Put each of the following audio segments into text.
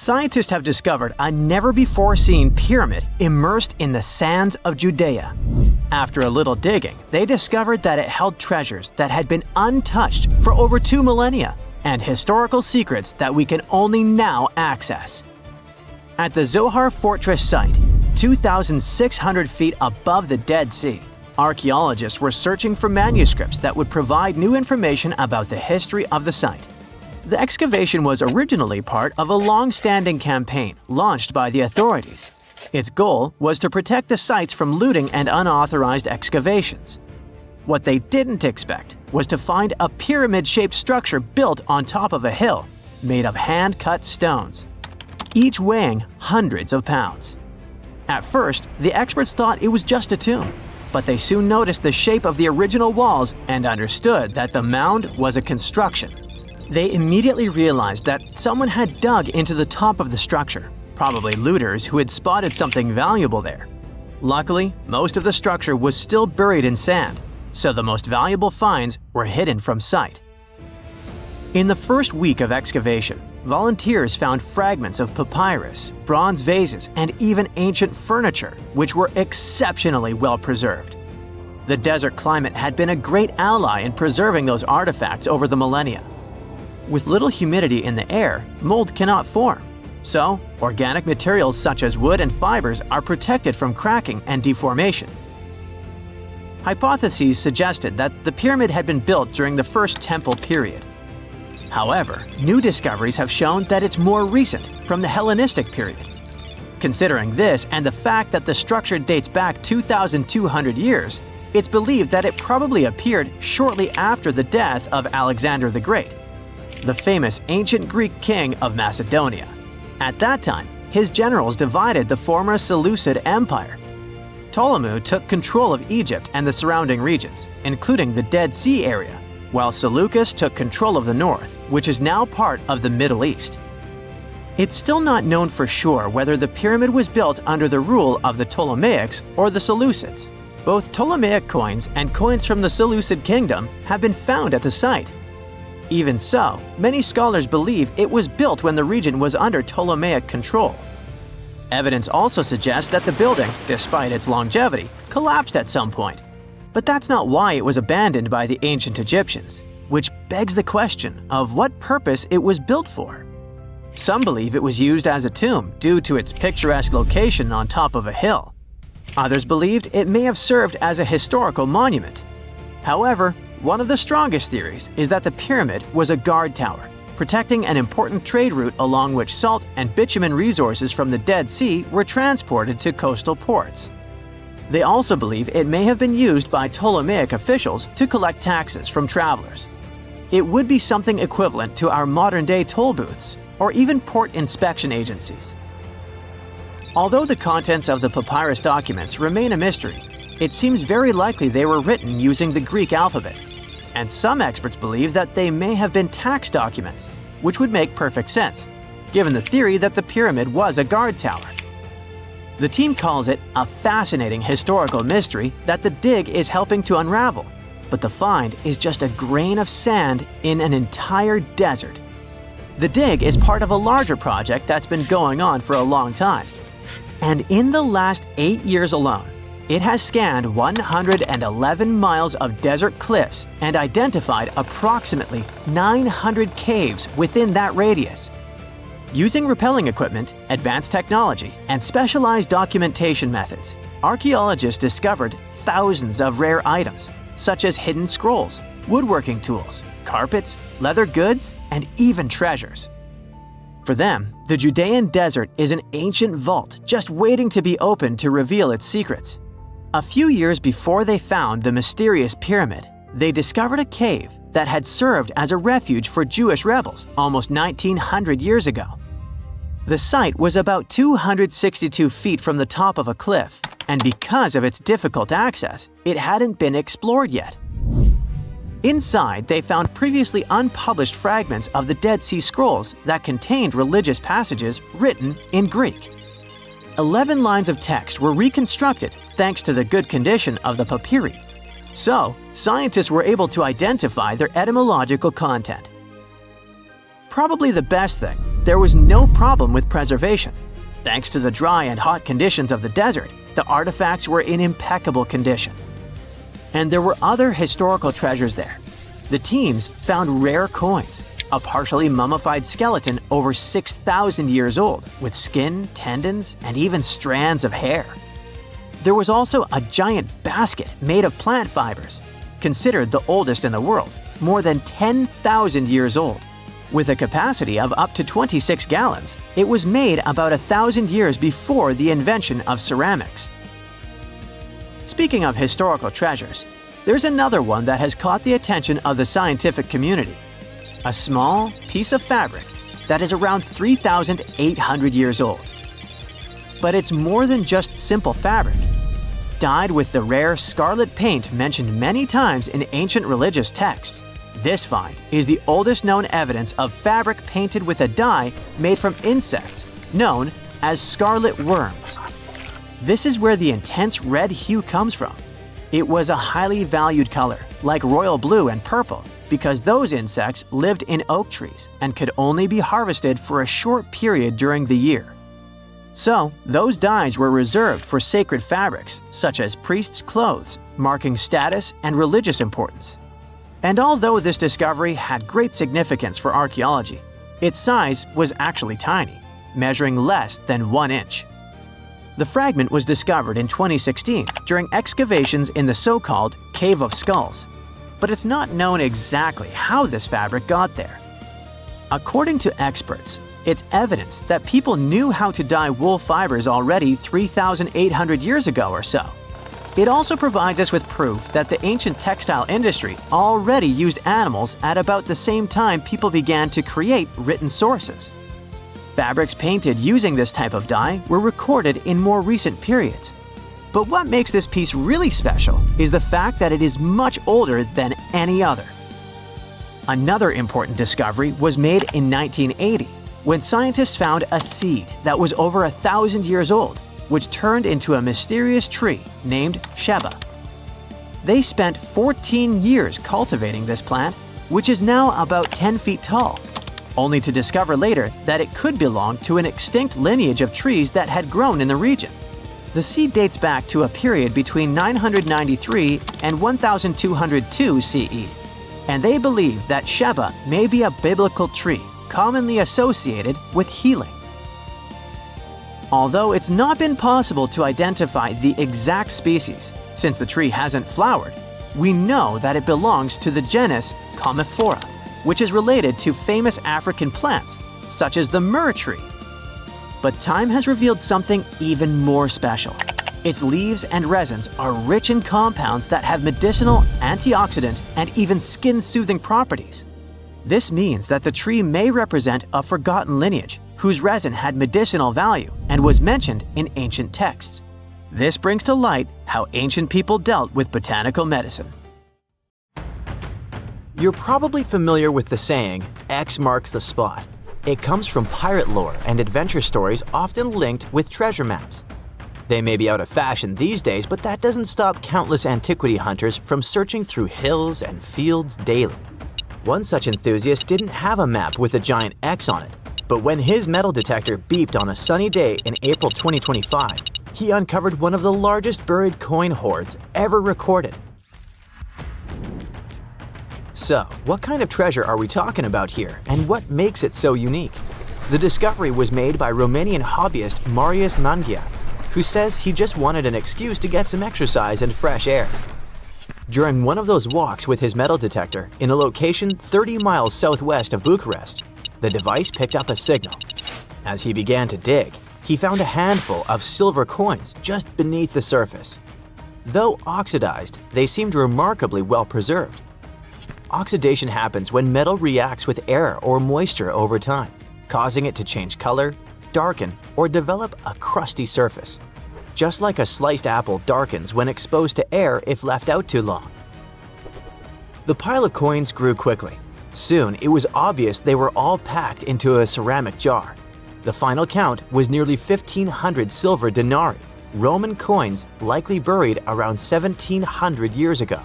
Scientists have discovered a never-before-seen pyramid immersed in the sands of Judea. After a little digging, they discovered that it held treasures that had been untouched for over 2 millennia and historical secrets that we can only now access. At the Zohar Fortress site, 2,600 feet above the Dead Sea, archaeologists were searching for manuscripts that would provide new information about the history of the site. The excavation was originally part of a long-standing campaign launched by the authorities. Its goal was to protect the sites from looting and unauthorized excavations. What they didn't expect was to find a pyramid-shaped structure built on top of a hill, made of hand-cut stones, each weighing hundreds of pounds. At first, the experts thought it was just a tomb, but they soon noticed the shape of the original walls and understood that the mound was a construction. They immediately realized that someone had dug into the top of the structure, probably looters who had spotted something valuable there. Luckily, most of the structure was still buried in sand, so the most valuable finds were hidden from sight. In the first week of excavation, volunteers found fragments of papyrus, bronze vases, and even ancient furniture, which were exceptionally well preserved. The desert climate had been a great ally in preserving those artifacts over the millennia. With little humidity in the air, mold cannot form, so organic materials such as wood and fibers are protected from cracking and deformation. Hypotheses suggested that the pyramid had been built during the First Temple period. However, new discoveries have shown that it's more recent, from the Hellenistic period. Considering this and the fact that the structure dates back 2,200 years, it's believed that it probably appeared shortly after the death of Alexander the Great, the famous ancient Greek king of Macedonia. At that time, his generals divided the former Seleucid Empire. Ptolemy took control of Egypt and the surrounding regions, including the Dead Sea area, while Seleucus took control of the north, which is now part of the Middle East. It's still not known for sure whether the pyramid was built under the rule of the Ptolemaics or the Seleucids. Both Ptolemaic coins and coins from the Seleucid kingdom have been found at the site. Even so, many scholars believe it was built when the region was under Ptolemaic control. Evidence also suggests that the building, despite its longevity, collapsed at some point. But that's not why it was abandoned by the ancient Egyptians, which begs the question of what purpose it was built for. Some believe it was used as a tomb due to its picturesque location on top of a hill. Others believed it may have served as a historical monument. However, one of the strongest theories is that the pyramid was a guard tower, protecting an important trade route along which salt and bitumen resources from the Dead Sea were transported to coastal ports. They also believe it may have been used by Ptolemaic officials to collect taxes from travelers. It would be something equivalent to our modern-day toll booths, or even port inspection agencies. Although the contents of the papyrus documents remain a mystery, it seems very likely they were written using the Greek alphabet, and some experts believe that they may have been tax documents, which would make perfect sense, given the theory that the pyramid was a guard tower. The team calls it a fascinating historical mystery that the dig is helping to unravel, but the find is just a grain of sand in an entire desert. The dig is part of a larger project that's been going on for a long time, and in the last 8 years alone, it has scanned 111 miles of desert cliffs and identified approximately 900 caves within that radius. Using rappelling equipment, advanced technology, and specialized documentation methods, archaeologists discovered thousands of rare items, such as hidden scrolls, woodworking tools, carpets, leather goods, and even treasures. For them, the Judean desert is an ancient vault just waiting to be opened to reveal its secrets. A few years before they found the mysterious pyramid, they discovered a cave that had served as a refuge for Jewish rebels almost 1,900 years ago. The site was about 262 feet from the top of a cliff, and because of its difficult access, it hadn't been explored yet. Inside, they found previously unpublished fragments of the Dead Sea Scrolls that contained religious passages written in Greek. 11 lines of text were reconstructed thanks to the good condition of the papyri. So, scientists were able to identify their etymological content. Probably the best thing there was no problem with preservation. Thanks to the dry and hot conditions of the desert, the artifacts were in impeccable condition. And there were other historical treasures there. The teams found rare coins, a partially mummified skeleton over 6,000 years old, with skin, tendons, and even strands of hair. There was also a giant basket made of plant fibers, considered the oldest in the world, more than 10,000 years old. With a capacity of up to 26 gallons, it was made about 1,000 years before the invention of ceramics. Speaking of historical treasures, there's another one that has caught the attention of the scientific community. A small piece of fabric that is around 3,800 years old. But it's more than just simple fabric. Dyed with the rare scarlet paint mentioned many times in ancient religious texts, this find is the oldest known evidence of fabric painted with a dye made from insects known as scarlet worms. This is where the intense red hue comes from. It was a highly valued color, like royal blue and purple, because those insects lived in oak trees and could only be harvested for a short period during the year. So, those dyes were reserved for sacred fabrics, such as priests' clothes, marking status and religious importance. And although this discovery had great significance for archaeology, its size was actually tiny, measuring less than 1 inch. The fragment was discovered in 2016 during excavations in the so-called Cave of Skulls, but it's not known exactly how this fabric got there. According to experts, it's evidence that people knew how to dye wool fibers already 3,800 years ago or so. It also provides us with proof that the ancient textile industry already used animals at about the same time people began to create written sources. Fabrics painted using this type of dye were recorded in more recent periods. But what makes this piece really special is the fact that it is much older than any other. Another important discovery was made in 1980, when scientists found a seed that was over 1,000 years old, which turned into a mysterious tree named Sheba. They spent 14 years cultivating this plant, which is now about 10 feet tall, only to discover later that it could belong to an extinct lineage of trees that had grown in the region. The seed dates back to a period between 993 and 1202 CE, and they believe that Sheba may be a biblical tree commonly associated with healing. Although it's not been possible to identify the exact species, since the tree hasn't flowered, we know that it belongs to the genus Commiphora, which is related to famous African plants, such as the myrrh tree. But time has revealed something even more special. Its leaves and resins are rich in compounds that have medicinal, antioxidant, and even skin-soothing properties. This means that the tree may represent a forgotten lineage, whose resin had medicinal value and was mentioned in ancient texts. This brings to light how ancient people dealt with botanical medicine. You're probably familiar with the saying, X marks the spot. It comes from pirate lore and adventure stories often linked with treasure maps. They may be out of fashion these days, but that doesn't stop countless antiquity hunters from searching through hills and fields daily. One such enthusiast didn't have a map with a giant X on it, but when his metal detector beeped on a sunny day in April 2025, he uncovered one of the largest buried coin hoards ever recorded. So, what kind of treasure are we talking about here, and what makes it so unique? The discovery was made by Romanian hobbyist Marius Manghia, who says he just wanted an excuse to get some exercise and fresh air. During one of those walks with his metal detector in a location 30 miles southwest of Bucharest, the device picked up a signal. As he began to dig, he found a handful of silver coins just beneath the surface. Though oxidized, they seemed remarkably well preserved. Oxidation happens when metal reacts with air or moisture over time, causing it to change color, darken, or develop a crusty surface. Just like a sliced apple darkens when exposed to air if left out too long. The pile of coins grew quickly. Soon, it was obvious they were all packed into a ceramic jar. The final count was nearly 1,500 silver denarii, Roman coins likely buried around 1,700 years ago.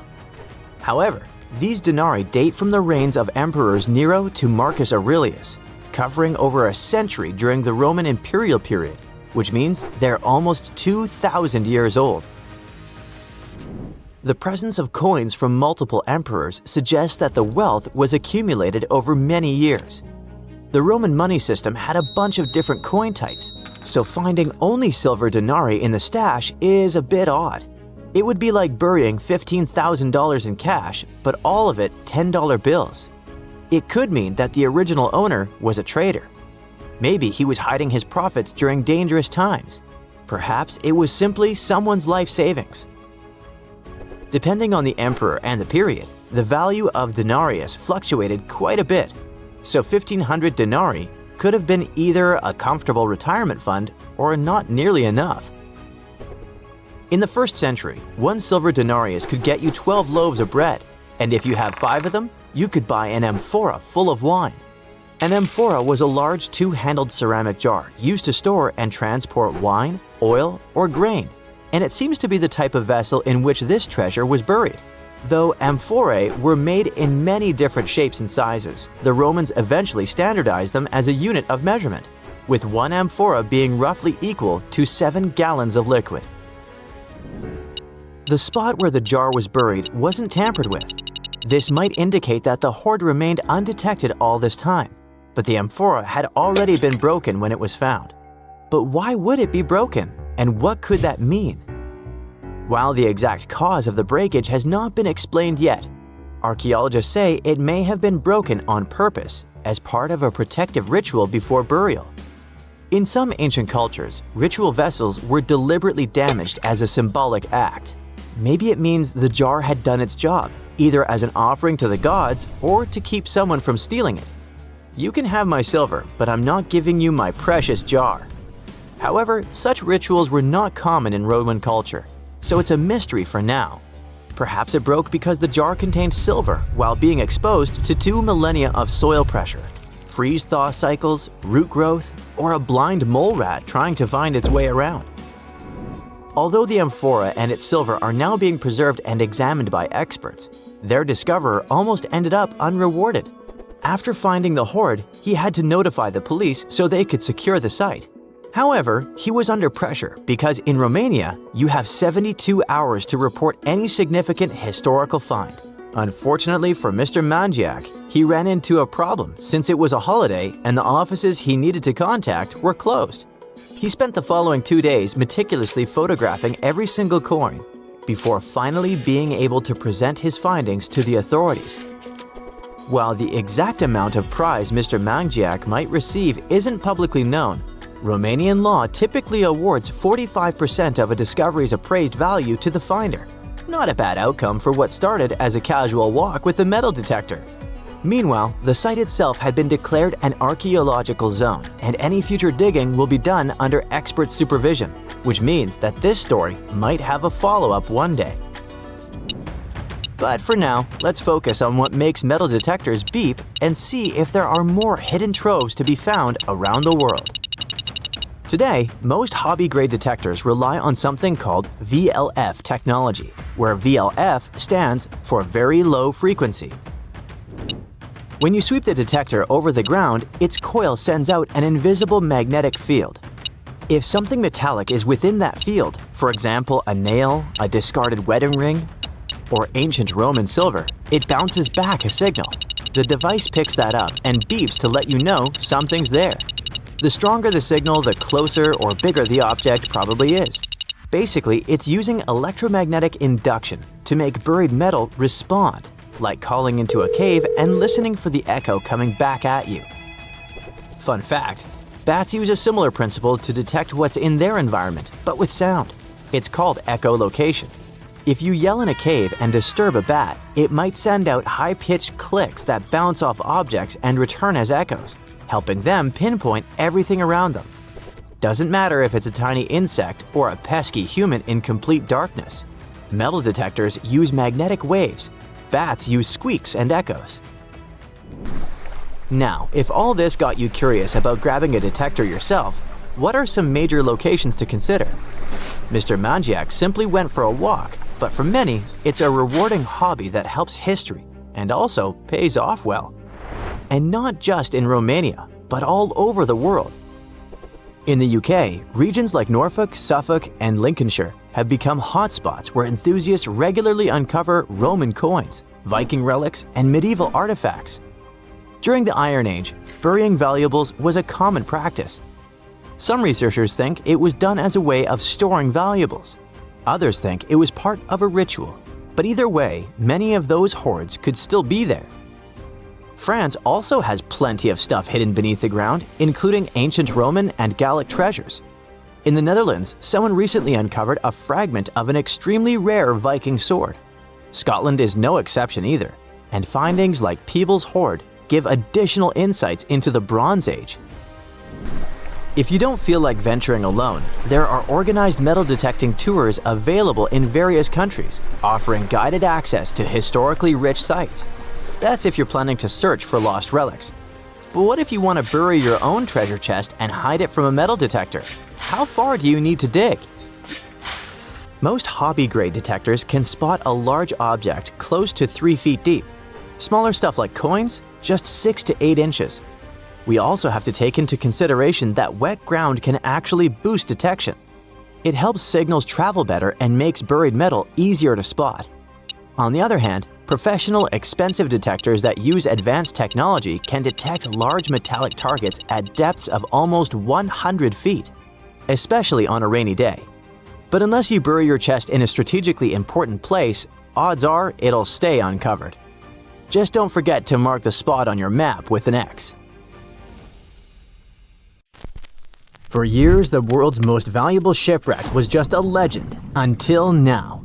However, these denarii date from the reigns of emperors Nero to Marcus Aurelius, covering over a century during the Roman imperial period, which means they're almost 2,000 years old. The presence of coins from multiple emperors suggests that the wealth was accumulated over many years. The Roman money system had a bunch of different coin types, so finding only silver denarii in the stash is a bit odd. It would be like burying $15,000 in cash, but all of it $10 bills. It could mean that the original owner was a trader. Maybe he was hiding his profits during dangerous times. Perhaps it was simply someone's life savings. Depending on the emperor and the period, the value of denarius fluctuated quite a bit. So 1,500 denarii could have been either a comfortable retirement fund or not nearly enough. In the 1st century, 1 silver denarius could get you 12 loaves of bread, and if you have 5 of them, you could buy an amphora full of wine. An amphora was a large 2-handled ceramic jar used to store and transport wine, oil, or grain, and it seems to be the type of vessel in which this treasure was buried. Though amphorae were made in many different shapes and sizes, the Romans eventually standardized them as a unit of measurement, with 1 amphora being roughly equal to 7 gallons of liquid. The spot where the jar was buried wasn't tampered with. This might indicate that the hoard remained undetected all this time, but the amphora had already been broken when it was found. But why would it be broken, and what could that mean? While the exact cause of the breakage has not been explained yet, archaeologists say it may have been broken on purpose as part of a protective ritual before burial. In some ancient cultures, ritual vessels were deliberately damaged as a symbolic act. Maybe it means the jar had done its job, either as an offering to the gods or to keep someone from stealing it. You can have my silver, but I'm not giving you my precious jar. However, such rituals were not common in Roman culture, so it's a mystery for now. Perhaps it broke because the jar contained silver while being exposed to 2 millennia of soil pressure, freeze-thaw cycles, root growth, or a blind mole rat trying to find its way around. Although the amphora and its silver are now being preserved and examined by experts, their discoverer almost ended up unrewarded. After finding the hoard, he had to notify the police so they could secure the site. However, he was under pressure because in Romania, you have 72 hours to report any significant historical find. Unfortunately for Mr. Mangiac, he ran into a problem since it was a holiday and the offices he needed to contact were closed. He spent the following 2 days meticulously photographing every single coin before finally being able to present his findings to the authorities. While the exact amount of prize Mr. Mangiac might receive isn't publicly known, Romanian law typically awards 45% of a discovery's appraised value to the finder. Not a bad outcome for what started as a casual walk with a metal detector. Meanwhile, the site itself had been declared an archaeological zone, and any future digging will be done under expert supervision, which means that this story might have a follow-up one day. But for now, let's focus on what makes metal detectors beep and see if there are more hidden troves to be found around the world. Today, most hobby-grade detectors rely on something called VLF technology, where VLF stands for very low frequency. When you sweep the detector over the ground, its coil sends out an invisible magnetic field. If something metallic is within that field, for example a nail, a discarded wedding ring, or ancient Roman silver, it bounces back a signal. The device picks that up and beeps to let you know something's there. The stronger the signal, the closer or bigger the object probably is. Basically, it's using electromagnetic induction to make buried metal respond, like calling into a cave and listening for the echo coming back at you. Fun fact, bats use a similar principle to detect what's in their environment, but with sound. It's called echolocation. If you yell in a cave and disturb a bat, it might send out high-pitched clicks that bounce off objects and return as echoes, helping them pinpoint everything around them. Doesn't matter if it's a tiny insect or a pesky human in complete darkness. Metal detectors use magnetic waves. Bats use squeaks and echoes. Now, if all this got you curious about grabbing a detector yourself, what are some major locations to consider? Mr. Mangiac simply went for a walk, but for many, it's a rewarding hobby that helps history and also pays off well. And not just in Romania. but all over the world. In the UK, regions like Norfolk, Suffolk, and Lincolnshire have become hotspots where enthusiasts regularly uncover Roman coins, Viking relics, and medieval artifacts. During the Iron Age, burying valuables was a common practice. Some researchers think it was done as a way of storing valuables. Others think it was part of a ritual. But either way, many of those hoards could still be there. France also has plenty of stuff hidden beneath the ground, including ancient Roman and Gallic treasures. In the Netherlands, someone recently uncovered a fragment of an extremely rare Viking sword. Scotland is no exception either, and findings like Peebles' hoard give additional insights into the Bronze Age. If you don't feel like venturing alone, there are organized metal detecting tours available in various countries, offering guided access to historically rich sites. That's if you're planning to search for lost relics. But what if you want to bury your own treasure chest and hide it from a metal detector? How far do you need to dig? Most hobby-grade detectors can spot a large object close to 3 feet deep. Smaller stuff like coins, just 6 to 8 inches. We also have to take into consideration that wet ground can actually boost detection. It helps signals travel better and makes buried metal easier to spot. On the other hand, professional, expensive detectors that use advanced technology can detect large metallic targets at depths of almost 100 feet, especially on a rainy day. But unless you bury your chest in a strategically important place, odds are it'll stay uncovered. Just don't forget to mark the spot on your map with an X. For years, the world's most valuable shipwreck was just a legend, until now.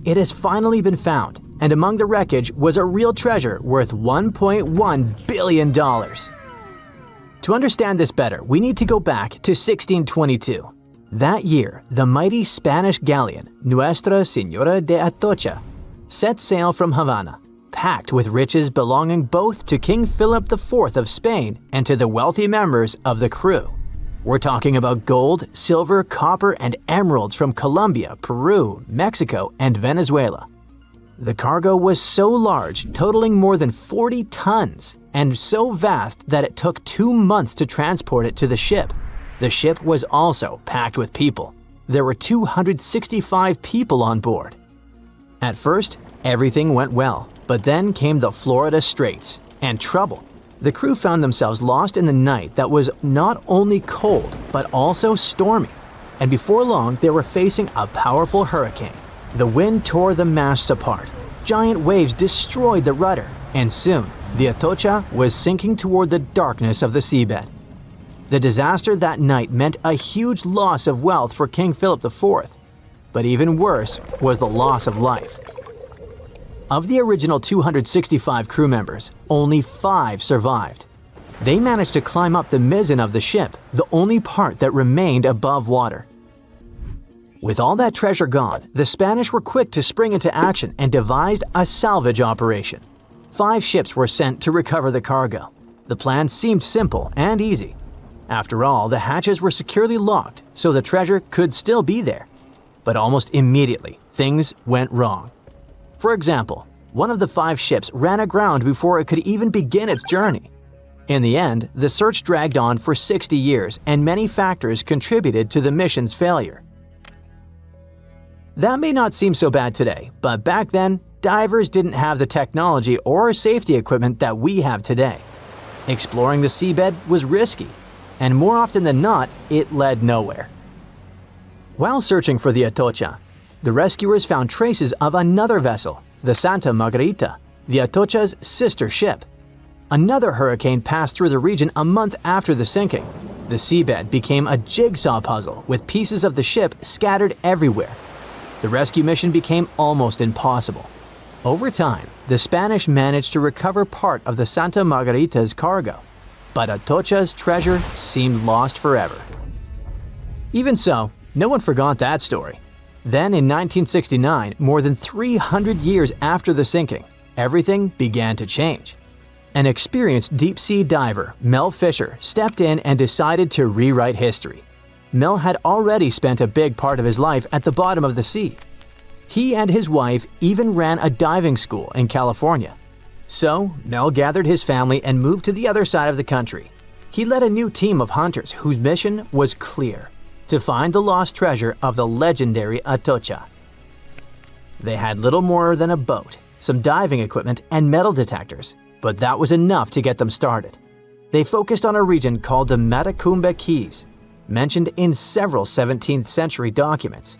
It has finally been found, and among the wreckage was a real treasure worth $1.1 billion. To understand this better, we need to go back to 1622. That year, the mighty Spanish galleon Nuestra Señora de Atocha set sail from Havana, packed with riches belonging both to King Philip IV of Spain and to the wealthy members of the crew. We're talking about gold, silver, copper, and emeralds from Colombia, Peru, Mexico, and Venezuela. The cargo was so large, totaling more than 40 tons, and so vast that it took 2 months to transport it to the ship. The ship was also packed with people. There were 265 people on board. At first, everything went well, but then came the Florida Straits and trouble. The crew found themselves lost in the night that was not only cold, but also stormy. And before long, they were facing a powerful hurricane. The wind tore the masts apart. Giant waves destroyed the rudder, and soon, the Atocha was sinking toward the darkness of the seabed. The disaster that night meant a huge loss of wealth for King Philip IV, but even worse was the loss of life. Of the original 265 crew members, only 5 survived. They managed to climb up the mizzen of the ship, the only part that remained above water. With all that treasure gone, the Spanish were quick to spring into action and devised a salvage operation. 5 ships were sent to recover the cargo. The plan seemed simple and easy. After all, the hatches were securely locked, so the treasure could still be there. But almost immediately, things went wrong. For example, one of the 5 ships ran aground before it could even begin its journey. In the end, the search dragged on for 60 years, and many factors contributed to the mission's failure. That may not seem so bad today, but back then, divers didn't have the technology or safety equipment that we have today. Exploring the seabed was risky, and more often than not, it led nowhere. While searching for the Atocha, the rescuers found traces of another vessel, the Santa Margarita, the Atocha's sister ship. Another hurricane passed through the region a month after the sinking. The seabed became a jigsaw puzzle with pieces of the ship scattered everywhere. The rescue mission became almost impossible. Over time, the Spanish managed to recover part of the Santa Margarita's cargo, but Atocha's treasure seemed lost forever. Even so, no one forgot that story. Then in 1969, more than 300 years after the sinking, everything began to change. An experienced deep-sea diver, Mel Fisher, stepped in and decided to rewrite history. Mel had already spent a big part of his life at the bottom of the sea. He and his wife even ran a diving school in California. So, Mel gathered his family and moved to the other side of the country. He led a new team of hunters whose mission was clear: to find the lost treasure of the legendary Atocha. They had little more than a boat, some diving equipment, and metal detectors, but that was enough to get them started. They focused on a region called the Matacumbe Keys, mentioned in several 17th century documents.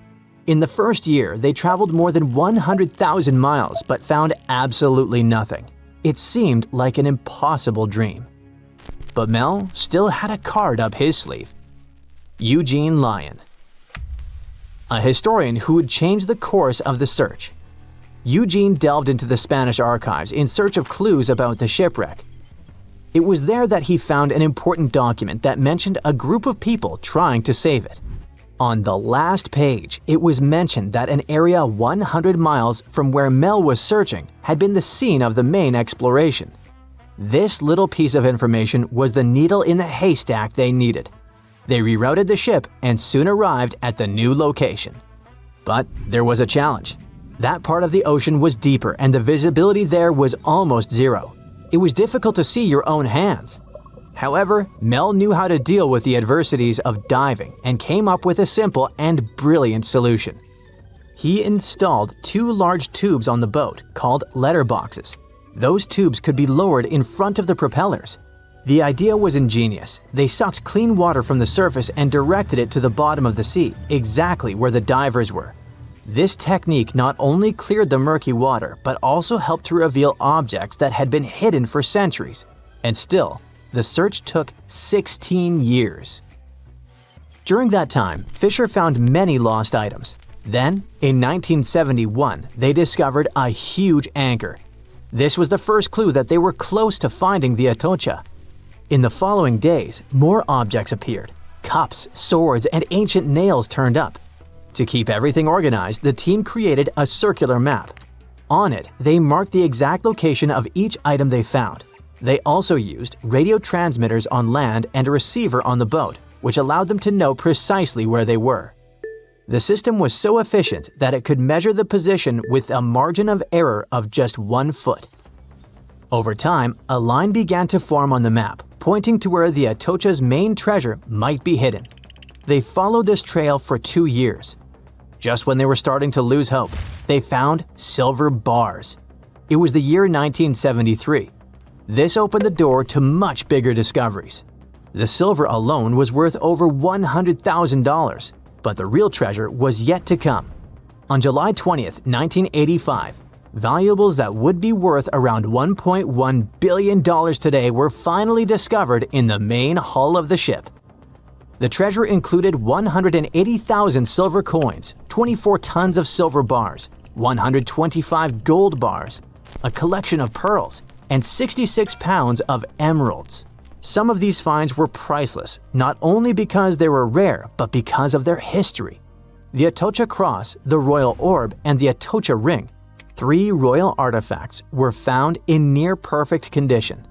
In the first year, they traveled more than 100,000 miles but found absolutely nothing. It seemed like an impossible dream. But Mel still had a card up his sleeve. Eugene Lyon, a historian who would change the course of the search. Eugene delved into the Spanish archives in search of clues about the shipwreck. It was there that he found an important document that mentioned a group of people trying to save it. On the last page, it was mentioned that an area 100 miles from where Mel was searching had been the scene of the main exploration. This little piece of information was the needle in the haystack they needed. They rerouted the ship and soon arrived at the new location. But there was a challenge. That part of the ocean was deeper and the visibility there was almost zero. It was difficult to see your own hands. However, Mel knew how to deal with the adversities of diving and came up with a simple and brilliant solution. He installed 2 large tubes on the boat called letterboxes. Those tubes could be lowered in front of the propellers. The idea was ingenious. They sucked clean water from the surface and directed it to the bottom of the sea, exactly where the divers were. This technique not only cleared the murky water, but also helped to reveal objects that had been hidden for centuries. And still, the search took 16 years. During that time, Fisher found many lost items. Then, in 1971, they discovered a huge anchor. This was the first clue that they were close to finding the Atocha. In the following days, more objects appeared. Cups, swords, and ancient nails turned up. To keep everything organized, the team created a circular map. On it, they marked the exact location of each item they found. They also used radio transmitters on land and a receiver on the boat, which allowed them to know precisely where they were. The system was so efficient that it could measure the position with a margin of error of just 1 foot. Over time, a line began to form on the map, pointing to where the Atocha's main treasure might be hidden. They followed this trail for 2 years. Just when they were starting to lose hope, they found silver bars. It was the year 1973. This opened the door to much bigger discoveries. The silver alone was worth over $100,000. But the real treasure was yet to come. On July 20th, 1985, valuables that would be worth around $1.1 billion today were finally discovered in the main hull of the ship. The treasure included 180,000 silver coins, 24 tons of silver bars, 125 gold bars, a collection of pearls, and 66 pounds of emeralds. Some of these finds were priceless, not only because they were rare, but because of their history. The Atocha Cross, the Royal Orb, and the Atocha Ring, 3 royal artifacts, were found in near-perfect condition.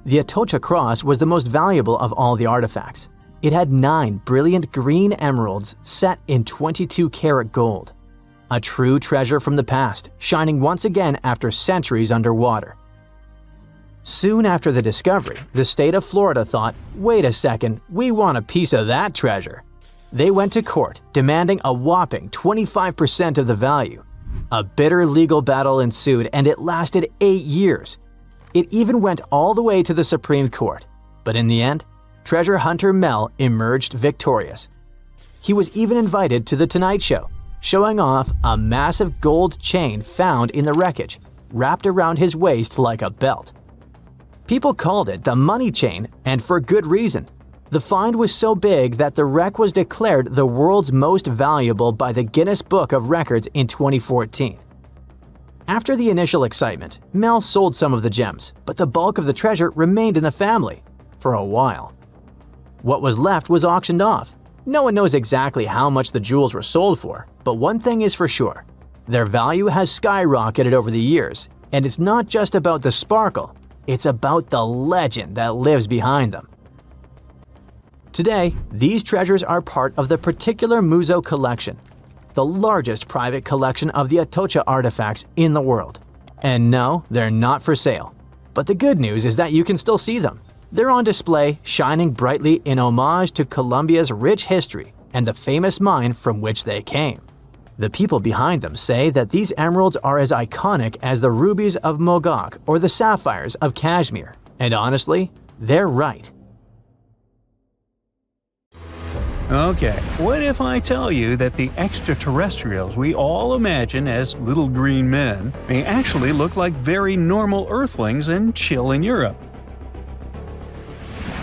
The Atocha Cross was the most valuable of all the artifacts. It had 9 brilliant green emeralds set in 22-karat gold. A true treasure from the past, shining once again after centuries underwater. Soon after the discovery, the state of Florida thought, wait a second, we want a piece of that treasure. They went to court, demanding a whopping 25% of the value. A bitter legal battle ensued and it lasted 8 years. It even went all the way to the Supreme Court. But in the end, treasure hunter Mel emerged victorious. He was even invited to The Tonight Show, showing off a massive gold chain found in the wreckage, wrapped around his waist like a belt. People called it the money chain, and for good reason. The find was so big that the wreck was declared the world's most valuable by the Guinness Book of Records in 2014. After the initial excitement, Mel sold some of the gems, but the bulk of the treasure remained in the family for a while. What was left was auctioned off. No one knows exactly how much the jewels were sold for, but one thing is for sure. Their value has skyrocketed over the years, and it's not just about the sparkle. It's about the legend that lives behind them. Today, these treasures are part of the Particular Museo collection, the largest private collection of the Atocha artifacts in the world. And no, they're not for sale. But the good news is that you can still see them. They're on display, shining brightly in homage to Colombia's rich history and the famous mine from which they came. The people behind them say that these emeralds are as iconic as the rubies of Mogok or the sapphires of Kashmir. And honestly, they're right. Okay, what if I tell you that the extraterrestrials we all imagine as little green men may actually look like very normal Earthlings and chill in Europe?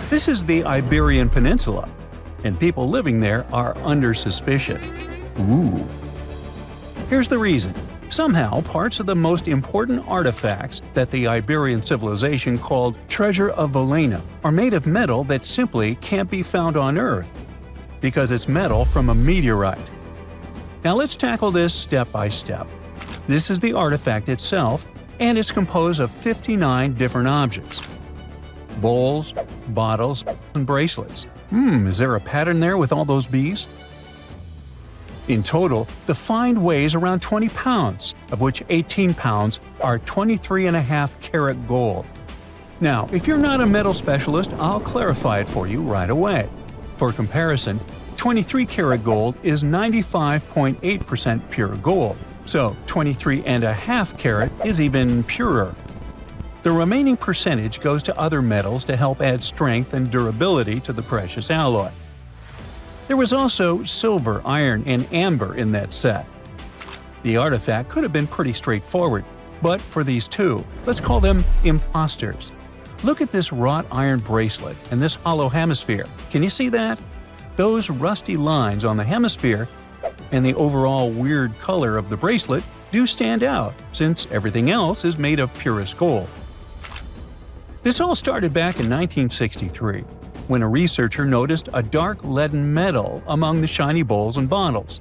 This is the Iberian Peninsula, and people living there are under suspicion. Ooh. Here's the reason. Somehow, parts of the most important artifacts that the Iberian civilization called Treasure of Villena are made of metal that simply can't be found on Earth, because it's metal from a meteorite. Now let's tackle this step by step. This is the artifact itself, and it's composed of 59 different objects. Bowls, bottles, and bracelets. Is there a pattern there with all those bees? In total, the find weighs around 20 pounds, of which 18 pounds are 23.5 karat gold. Now, if you're not a metal specialist, I'll clarify it for you right away. For comparison, 23 karat gold is 95.8% pure gold, so 23.5 karat is even purer. The remaining percentage goes to other metals to help add strength and durability to the precious alloy. There was also silver, iron, and amber in that set. The artifact could have been pretty straightforward, but for these two, let's call them imposters. Look at this wrought iron bracelet and this hollow hemisphere. Can you see that? Those rusty lines on the hemisphere and the overall weird color of the bracelet do stand out, since everything else is made of purest gold. This all started back in 1963, when a researcher noticed a dark leaden metal among the shiny bowls and bottles.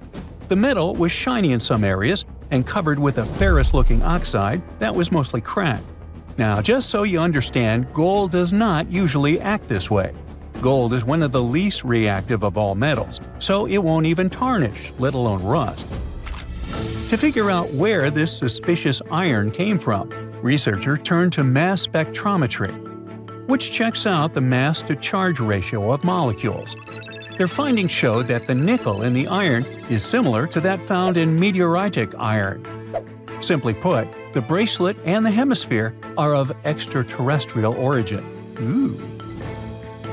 The metal was shiny in some areas and covered with a ferrous-looking oxide that was mostly cracked. Now, just so you understand, gold does not usually act this way. Gold is one of the least reactive of all metals, so it won't even tarnish, let alone rust. To figure out where this suspicious iron came from, researchers turned to mass spectrometry, which checks out the mass-to-charge ratio of molecules. Their findings showed that the nickel in the iron is similar to that found in meteoritic iron. Simply put, the bracelet and the hemisphere are of extraterrestrial origin. Ooh.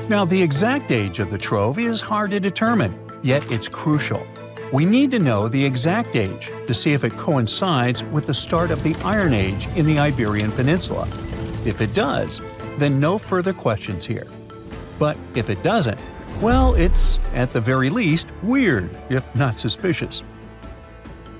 Now, the exact age of the trove is hard to determine, yet it's crucial. We need to know the exact age to see if it coincides with the start of the Iron Age in the Iberian Peninsula. If it does, then no further questions here. But if it doesn't, well, it's, at the very least, weird, if not suspicious.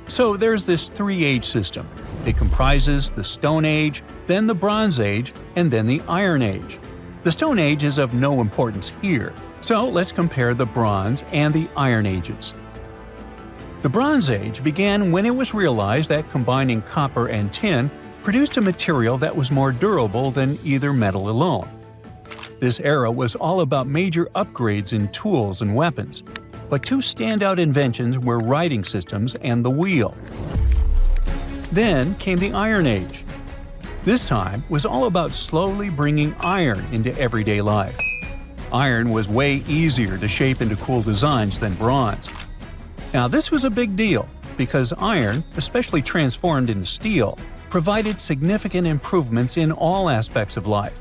So there's this three-age system. It comprises the Stone Age, then the Bronze Age, and then the Iron Age. The Stone Age is of no importance here, so let's compare the Bronze and the Iron Ages. The Bronze Age began when it was realized that combining copper and tin produced a material that was more durable than either metal alone. This era was all about major upgrades in tools and weapons, but two standout inventions were writing systems and the wheel. Then came the Iron Age. This time was all about slowly bringing iron into everyday life. Iron was way easier to shape into cool designs than bronze. Now this was a big deal, because iron, especially transformed into steel, provided significant improvements in all aspects of life.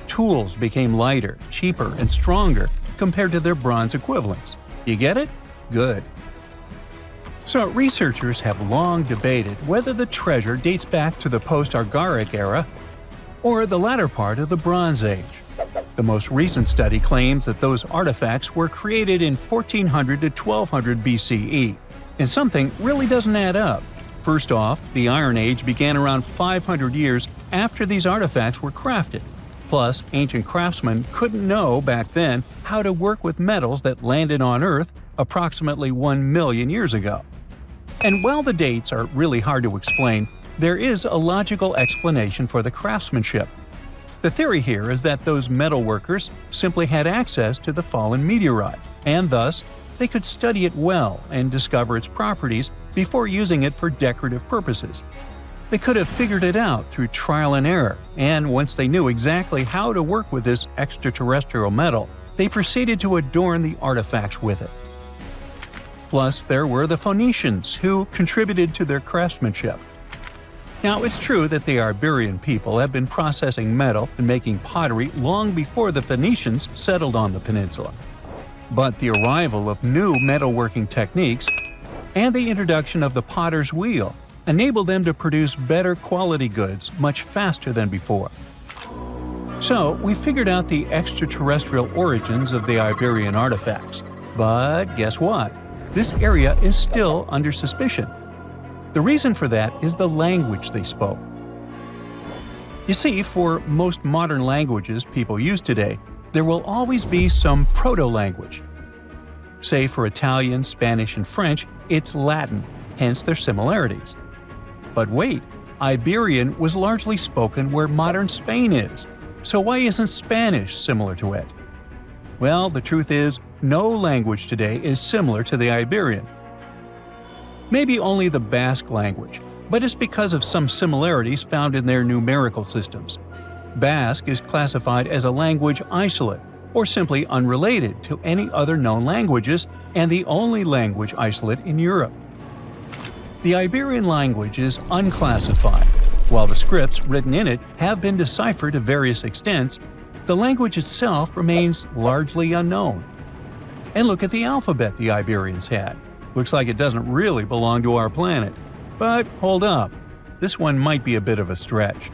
Tools became lighter, cheaper, and stronger compared to their bronze equivalents. You get it? Good. So researchers have long debated whether the treasure dates back to the post-Argaric era or the latter part of the Bronze Age. The most recent study claims that those artifacts were created in 1400 to 1200 BCE, and something really doesn't add up. First off, the Iron Age began around 500 years after these artifacts were crafted. Plus, ancient craftsmen couldn't know back then how to work with metals that landed on Earth approximately 1 million years ago. And while the dates are really hard to explain, there is a logical explanation for the craftsmanship. The theory here is that those metal workers simply had access to the fallen meteorite, and thus, they could study it well and discover its properties before using it for decorative purposes. They could have figured it out through trial and error, and once they knew exactly how to work with this extraterrestrial metal, they proceeded to adorn the artifacts with it. Plus, there were the Phoenicians, who contributed to their craftsmanship. Now, it's true that the Iberian people have been processing metal and making pottery long before the Phoenicians settled on the peninsula. But the arrival of new metalworking techniques and the introduction of the potter's wheel enabled them to produce better quality goods much faster than before. So, we figured out the extraterrestrial origins of the Iberian artifacts. But guess what? This area is still under suspicion. The reason for that is the language they spoke. You see, for most modern languages people use today, there will always be some proto-language. Say for Italian, Spanish, and French, it's Latin, hence their similarities. But wait, Iberian was largely spoken where modern Spain is, so why isn't Spanish similar to it? Well, the truth is, no language today is similar to the Iberian. Maybe only the Basque language, but it's because of some similarities found in their numerical systems. Basque is classified as a language isolate, or simply unrelated to any other known languages, and the only language isolate in Europe. The Iberian language is unclassified. While the scripts written in it have been deciphered to various extents, the language itself remains largely unknown. And look at the alphabet the Iberians had. Looks like it doesn't really belong to our planet. But hold up, this one might be a bit of a stretch.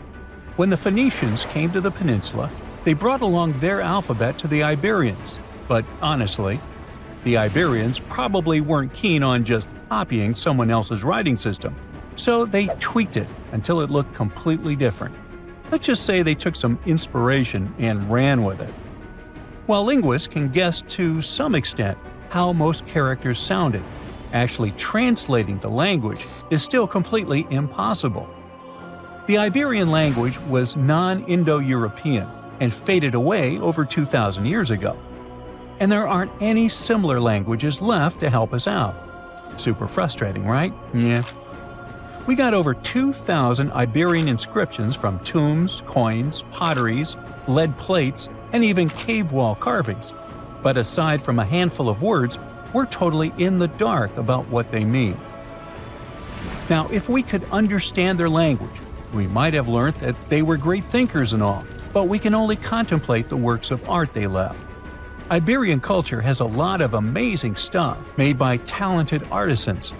When the Phoenicians came to the peninsula, they brought along their alphabet to the Iberians. But honestly, the Iberians probably weren't keen on just copying someone else's writing system, so they tweaked it until it looked completely different. Let's just say they took some inspiration and ran with it. While linguists can guess to some extent how most characters sounded, actually translating the language is still completely impossible. The Iberian language was non-Indo-European and faded away over 2,000 years ago. And there aren't any similar languages left to help us out. Super frustrating, right? Yeah. We got over 2,000 Iberian inscriptions from tombs, coins, potteries, lead plates, and even cave wall carvings. But aside from a handful of words, we're totally in the dark about what they mean. Now, if we could understand their language, we might have learned that they were great thinkers and all, but we can only contemplate the works of art they left. Iberian culture has a lot of amazing stuff made by talented artisans.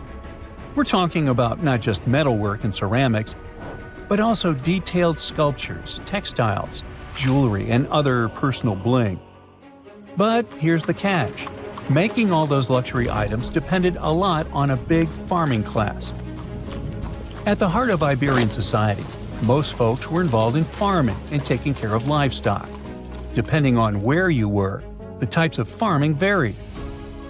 We're talking about not just metalwork and ceramics, but also detailed sculptures, textiles, jewelry, and other personal bling. But here's the catch. Making all those luxury items depended a lot on a big farming class. At the heart of Iberian society, most folks were involved in farming and taking care of livestock. Depending on where you were, the types of farming varied.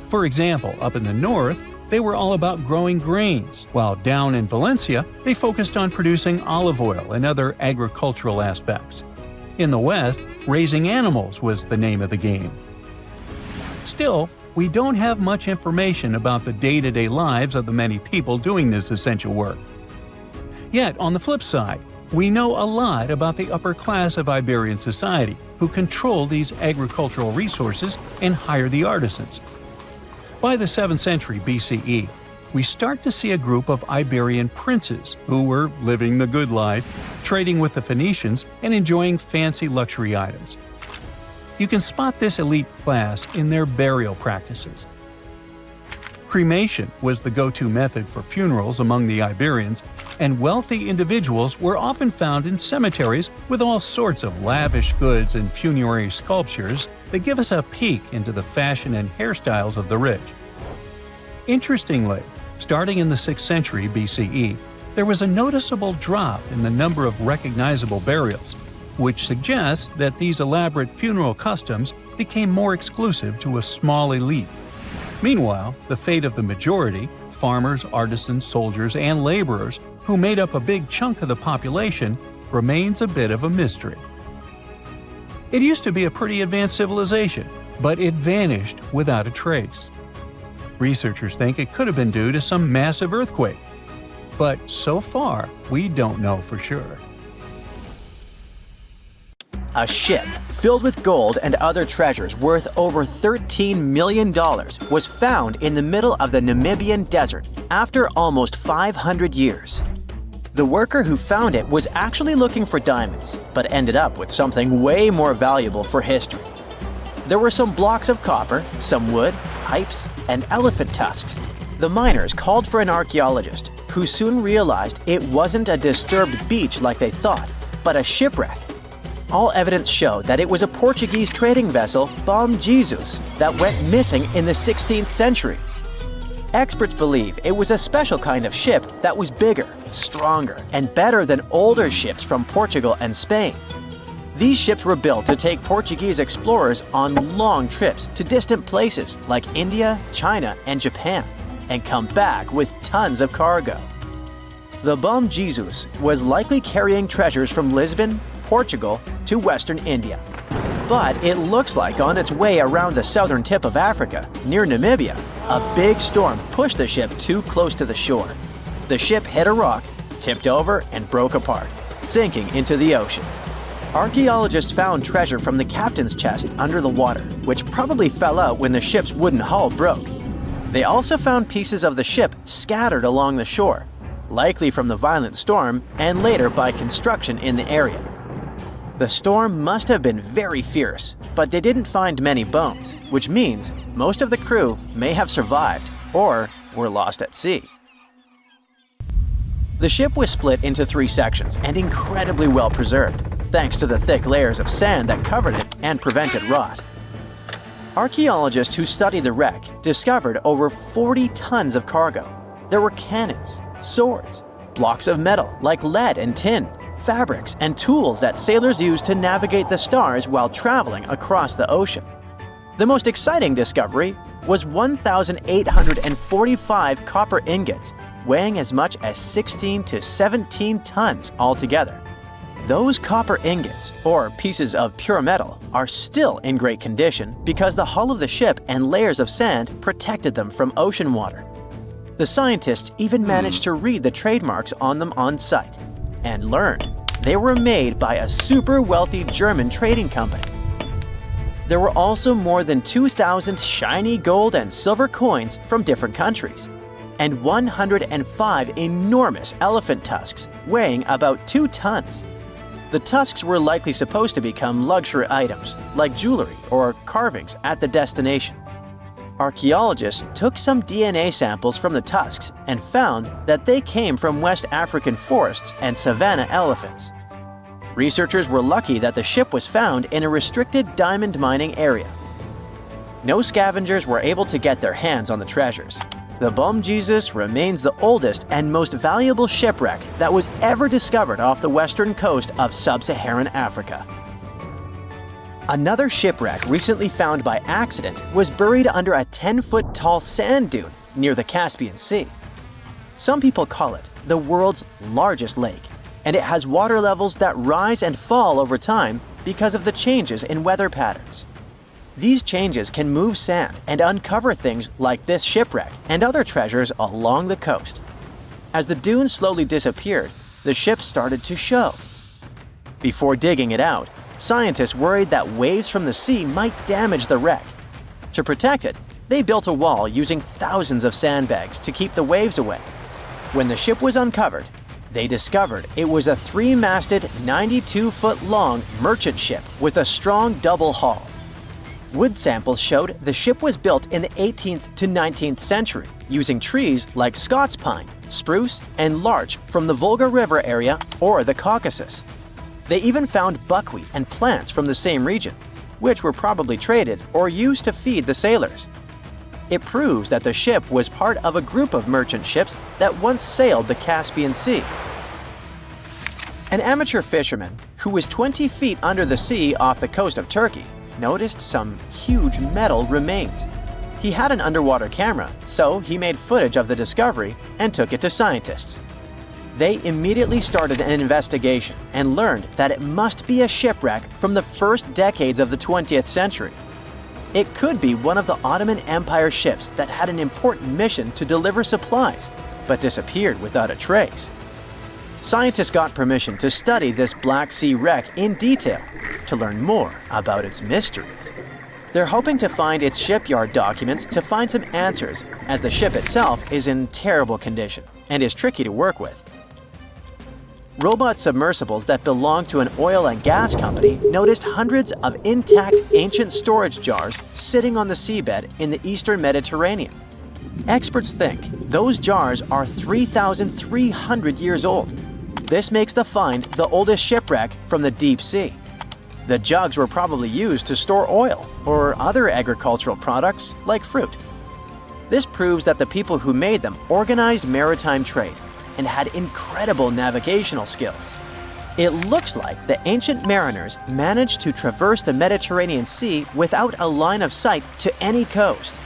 For example, up in the north, they were all about growing grains, while down in Valencia, they focused on producing olive oil and other agricultural aspects. In the west, raising animals was the name of the game. Still, we don't have much information about the day-to-day lives of the many people doing this essential work. Yet, on the flip side, we know a lot about the upper class of Iberian society, who control these agricultural resources and hire the artisans. By the 7th century BCE, we start to see a group of Iberian princes who were living the good life, trading with the Phoenicians, and enjoying fancy luxury items. You can spot this elite class in their burial practices. Cremation was the go-to method for funerals among the Iberians, and wealthy individuals were often found in cemeteries with all sorts of lavish goods and funerary sculptures that give us a peek into the fashion and hairstyles of the rich. Interestingly, starting in the 6th century BCE, there was a noticeable drop in the number of recognizable burials, which suggests that these elaborate funeral customs became more exclusive to a small elite. Meanwhile, the fate of the majority, farmers, artisans, soldiers, and laborers, who made up a big chunk of the population, remains a bit of a mystery. It used to be a pretty advanced civilization, but it vanished without a trace. Researchers think it could have been due to some massive earthquake. but so far we don't know for sure. A ship filled with gold and other treasures worth over $13 million was found in the middle of the Namibian desert after almost 500 years. The worker who found it was actually looking for diamonds, but ended up with something way more valuable for history. There were some blocks of copper, some wood, pipes, and elephant tusks. The miners called for an archaeologist, who soon realized it wasn't a disturbed beach like they thought, but a shipwreck. All evidence showed that it was a Portuguese trading vessel, Bom Jesus, that went missing in the 16th century. Experts believe it was a special kind of ship that was bigger, stronger, and better than older ships from Portugal and Spain. These ships were built to take Portuguese explorers on long trips to distant places like India, China, and Japan, and come back with tons of cargo. The Bom Jesus was likely carrying treasures from Lisbon, Portugal, to Western India. But it looks like on its way around the southern tip of Africa, near Namibia, a big storm pushed the ship too close to the shore. The ship hit a rock, tipped over, and broke apart, sinking into the ocean. Archaeologists found treasure from the captain's chest under the water, which probably fell out when the ship's wooden hull broke. They also found pieces of the ship scattered along the shore, likely from the violent storm and later by construction in the area. The storm must have been very fierce, but they didn't find many bones, which means most of the crew may have survived or were lost at sea. The ship was split into 3 sections and incredibly well preserved, thanks to the thick layers of sand that covered it and prevented rot. Archaeologists who studied the wreck discovered over 40 tons of cargo. There were cannons, swords, blocks of metal like lead and tin, fabrics, and tools that sailors used to navigate the stars while traveling across the ocean. The most exciting discovery was 1,845 copper ingots, weighing as much as 16 to 17 tons altogether. Those copper ingots, or pieces of pure metal, are still in great condition because the hull of the ship and layers of sand protected them from ocean water. The scientists even managed to read the trademarks on them on site and learned they were made by a super wealthy German trading company. There were also more than 2,000 shiny gold and silver coins from different countries, and 105 enormous elephant tusks weighing about 2 tons. The tusks were likely supposed to become luxury items, like jewelry or carvings at the destination. Archaeologists took some DNA samples from the tusks and found that they came from West African forests and savanna elephants. Researchers were lucky that the ship was found in a restricted diamond mining area. No scavengers were able to get their hands on the treasures. The Bom Jesus remains the oldest and most valuable shipwreck that was ever discovered off the western coast of sub-Saharan Africa. Another shipwreck recently found by accident was buried under a 10-foot tall sand dune near the Caspian Sea. Some people call it the world's largest lake, and it has water levels that rise and fall over time because of the changes in weather patterns. These changes can move sand and uncover things like this shipwreck and other treasures along the coast. As the dune slowly disappeared, the ship started to show. Before digging it out, scientists worried that waves from the sea might damage the wreck. To protect it, they built a wall using thousands of sandbags to keep the waves away. When the ship was uncovered, they discovered it was a 3-masted, 92-foot-long merchant ship with a strong double hull. Wood samples showed the ship was built in the 18th to 19th century using trees like Scots pine, spruce, and larch from the Volga River area or the Caucasus. They even found buckwheat and plants from the same region, which were probably traded or used to feed the sailors. It proves that the ship was part of a group of merchant ships that once sailed the Caspian Sea. An amateur fisherman who was 20 feet under the sea off the coast of Turkey noticed some huge metal remains. He had an underwater camera, so he made footage of the discovery and took it to scientists. They immediately started an investigation and learned that it must be a shipwreck from the first decades of the 20th century. It could be one of the Ottoman Empire ships that had an important mission to deliver supplies, but disappeared without a trace. Scientists got permission to study this Black Sea wreck in detail to learn more about its mysteries. They're hoping to find its shipyard documents to find some answers, as the ship itself is in terrible condition and is tricky to work with. Robot submersibles that belong to an oil and gas company noticed hundreds of intact ancient storage jars sitting on the seabed in the eastern Mediterranean. Experts think those jars are 3,300 years old. This makes the find the oldest shipwreck from the deep sea. The jugs were probably used to store oil or other agricultural products like fruit. This proves that the people who made them organized maritime trade and had incredible navigational skills. It looks like the ancient mariners managed to traverse the Mediterranean Sea without a line of sight to any coast.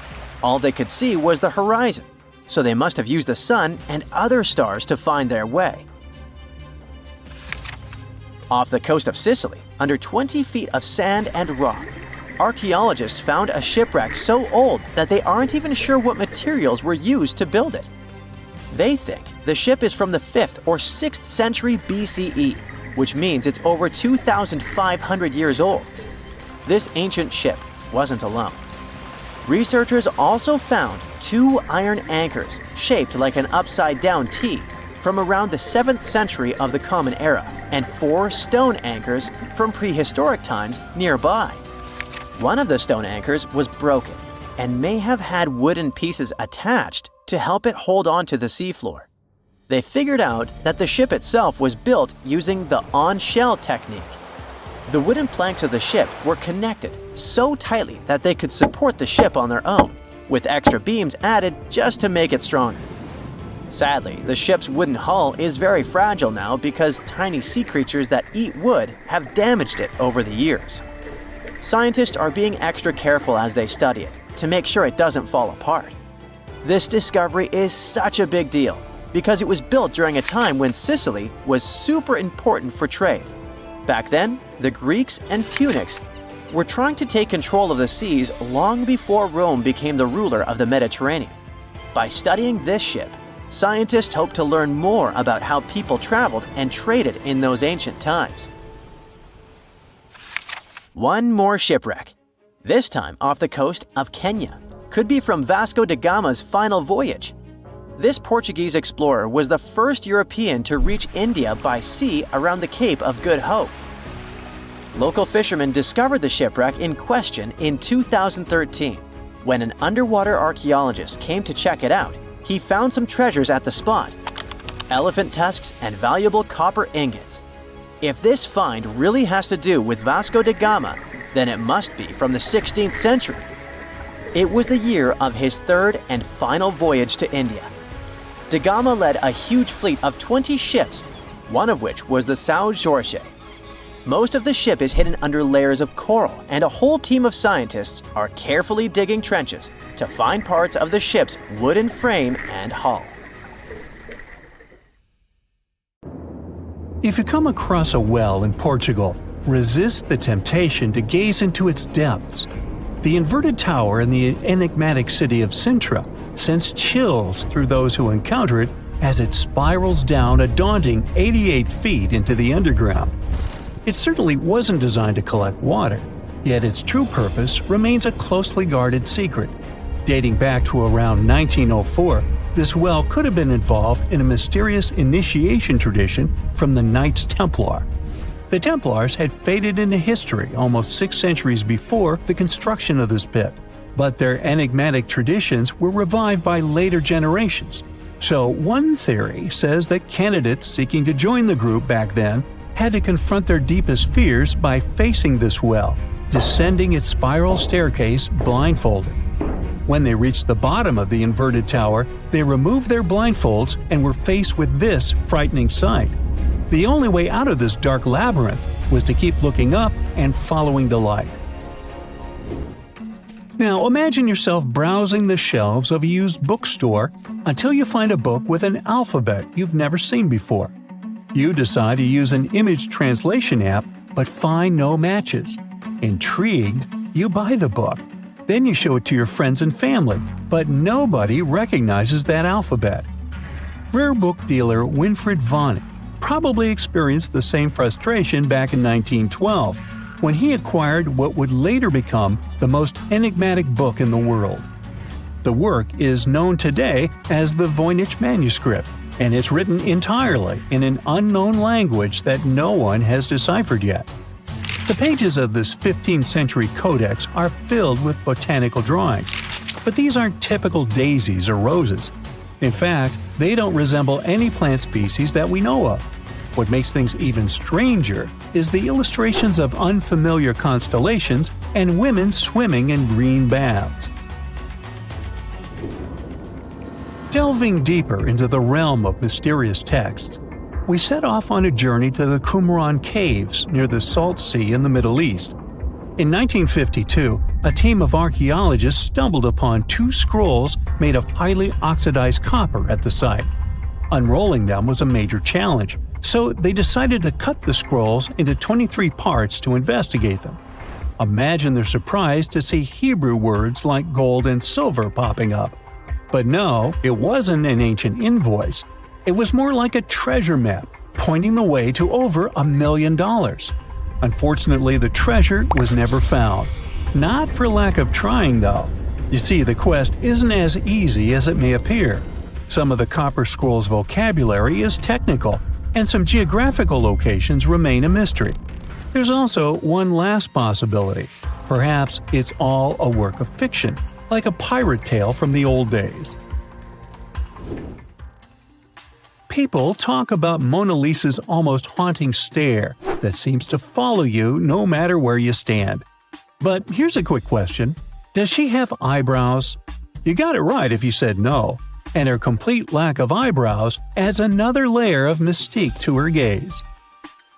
All they could see was the horizon, so they must have used the sun and other stars to find their way. Off the coast of Sicily, under 20 feet of sand and rock, archaeologists found a shipwreck so old that they aren't even sure what materials were used to build it. They think the ship is from the 5th or 6th century BCE, which means it's over 2,500 years old. This ancient ship wasn't alone. Researchers also found 2 iron anchors shaped like an upside-down T from around the 7th century of the Common Era, and 4 stone anchors from prehistoric times nearby. One of the stone anchors was broken and may have had wooden pieces attached to help it hold on to the seafloor. They figured out that the ship itself was built using the on-shell technique. The wooden planks of the ship were connected so tightly that they could support the ship on their own, with extra beams added just to make it stronger. Sadly, the ship's wooden hull is very fragile now because tiny sea creatures that eat wood have damaged it over the years. Scientists are being extra careful as they study it to make sure it doesn't fall apart. This discovery is such a big deal because it was built during a time when Sicily was super important for trade. Back then, the Greeks and Punics were trying to take control of the seas long before Rome became the ruler of the Mediterranean. By studying this ship, scientists hope to learn more about how people traveled and traded in those ancient times. One more shipwreck, this time off the coast of Kenya. Could be from Vasco da Gama's final voyage. This Portuguese explorer was the first European to reach India by sea around the Cape of Good Hope. Local fishermen discovered the shipwreck in question in 2013. When an underwater archaeologist came to check it out, he found some treasures at the spot: elephant tusks and valuable copper ingots. If this find really has to do with Vasco da Gama, then it must be from the 16th century. It was the year of his 3rd and final voyage to India. Da Gama led a huge fleet of 20 ships, one of which was the São Jorge. Most of the ship is hidden under layers of coral, and a whole team of scientists are carefully digging trenches to find parts of the ship's wooden frame and hull. If you come across a well in Portugal, resist the temptation to gaze into its depths. The inverted tower in the enigmatic city of Sintra sends chills through those who encounter it as it spirals down a daunting 88 feet into the underground. It certainly wasn't designed to collect water, yet its true purpose remains a closely guarded secret. Dating back to around 1904, this well could have been involved in a mysterious initiation tradition from the Knights Templar. The Templars had faded into history almost 6 centuries before the construction of this pit, but their enigmatic traditions were revived by later generations. So one theory says that candidates seeking to join the group back then had to confront their deepest fears by facing this well, descending its spiral staircase blindfolded. When they reached the bottom of the inverted tower, they removed their blindfolds and were faced with this frightening sight. The only way out of this dark labyrinth was to keep looking up and following the light. Now imagine yourself browsing the shelves of a used bookstore until you find a book with an alphabet you've never seen before. You decide to use an image translation app but find no matches. Intrigued, you buy the book. Then you show it to your friends and family, but nobody recognizes that alphabet. Rare book dealer Winfried Voynich probably experienced the same frustration back in 1912 when he acquired what would later become the most enigmatic book in the world. The work is known today as the Voynich manuscript, and it's written entirely in an unknown language that no one has deciphered yet. The pages of this 15th century codex are filled with botanical drawings, but these aren't typical daisies or roses. In fact, they don't resemble any plant species that we know of. What makes things even stranger is the illustrations of unfamiliar constellations and women swimming in green baths. Delving deeper into the realm of mysterious texts, we set off on a journey to the Qumran Caves near the Salt Sea in the Middle East. In 1952, a team of archaeologists stumbled upon 2 scrolls made of highly oxidized copper at the site. Unrolling them was a major challenge, so they decided to cut the scrolls into 23 parts to investigate them. Imagine their surprise to see Hebrew words like gold and silver popping up. But no, it wasn't an ancient invoice. It was more like a treasure map, pointing the way to over $1 million. Unfortunately, the treasure was never found. Not for lack of trying, though. You see, the quest isn't as easy as it may appear. Some of the copper scroll's vocabulary is technical, and some geographical locations remain a mystery. There's also one last possibility. Perhaps it's all a work of fiction, like a pirate tale from the old days. People talk about Mona Lisa's almost haunting stare that seems to follow you no matter where you stand. But here's a quick question. Does she have eyebrows? You got it right if you said no, and her complete lack of eyebrows adds another layer of mystique to her gaze.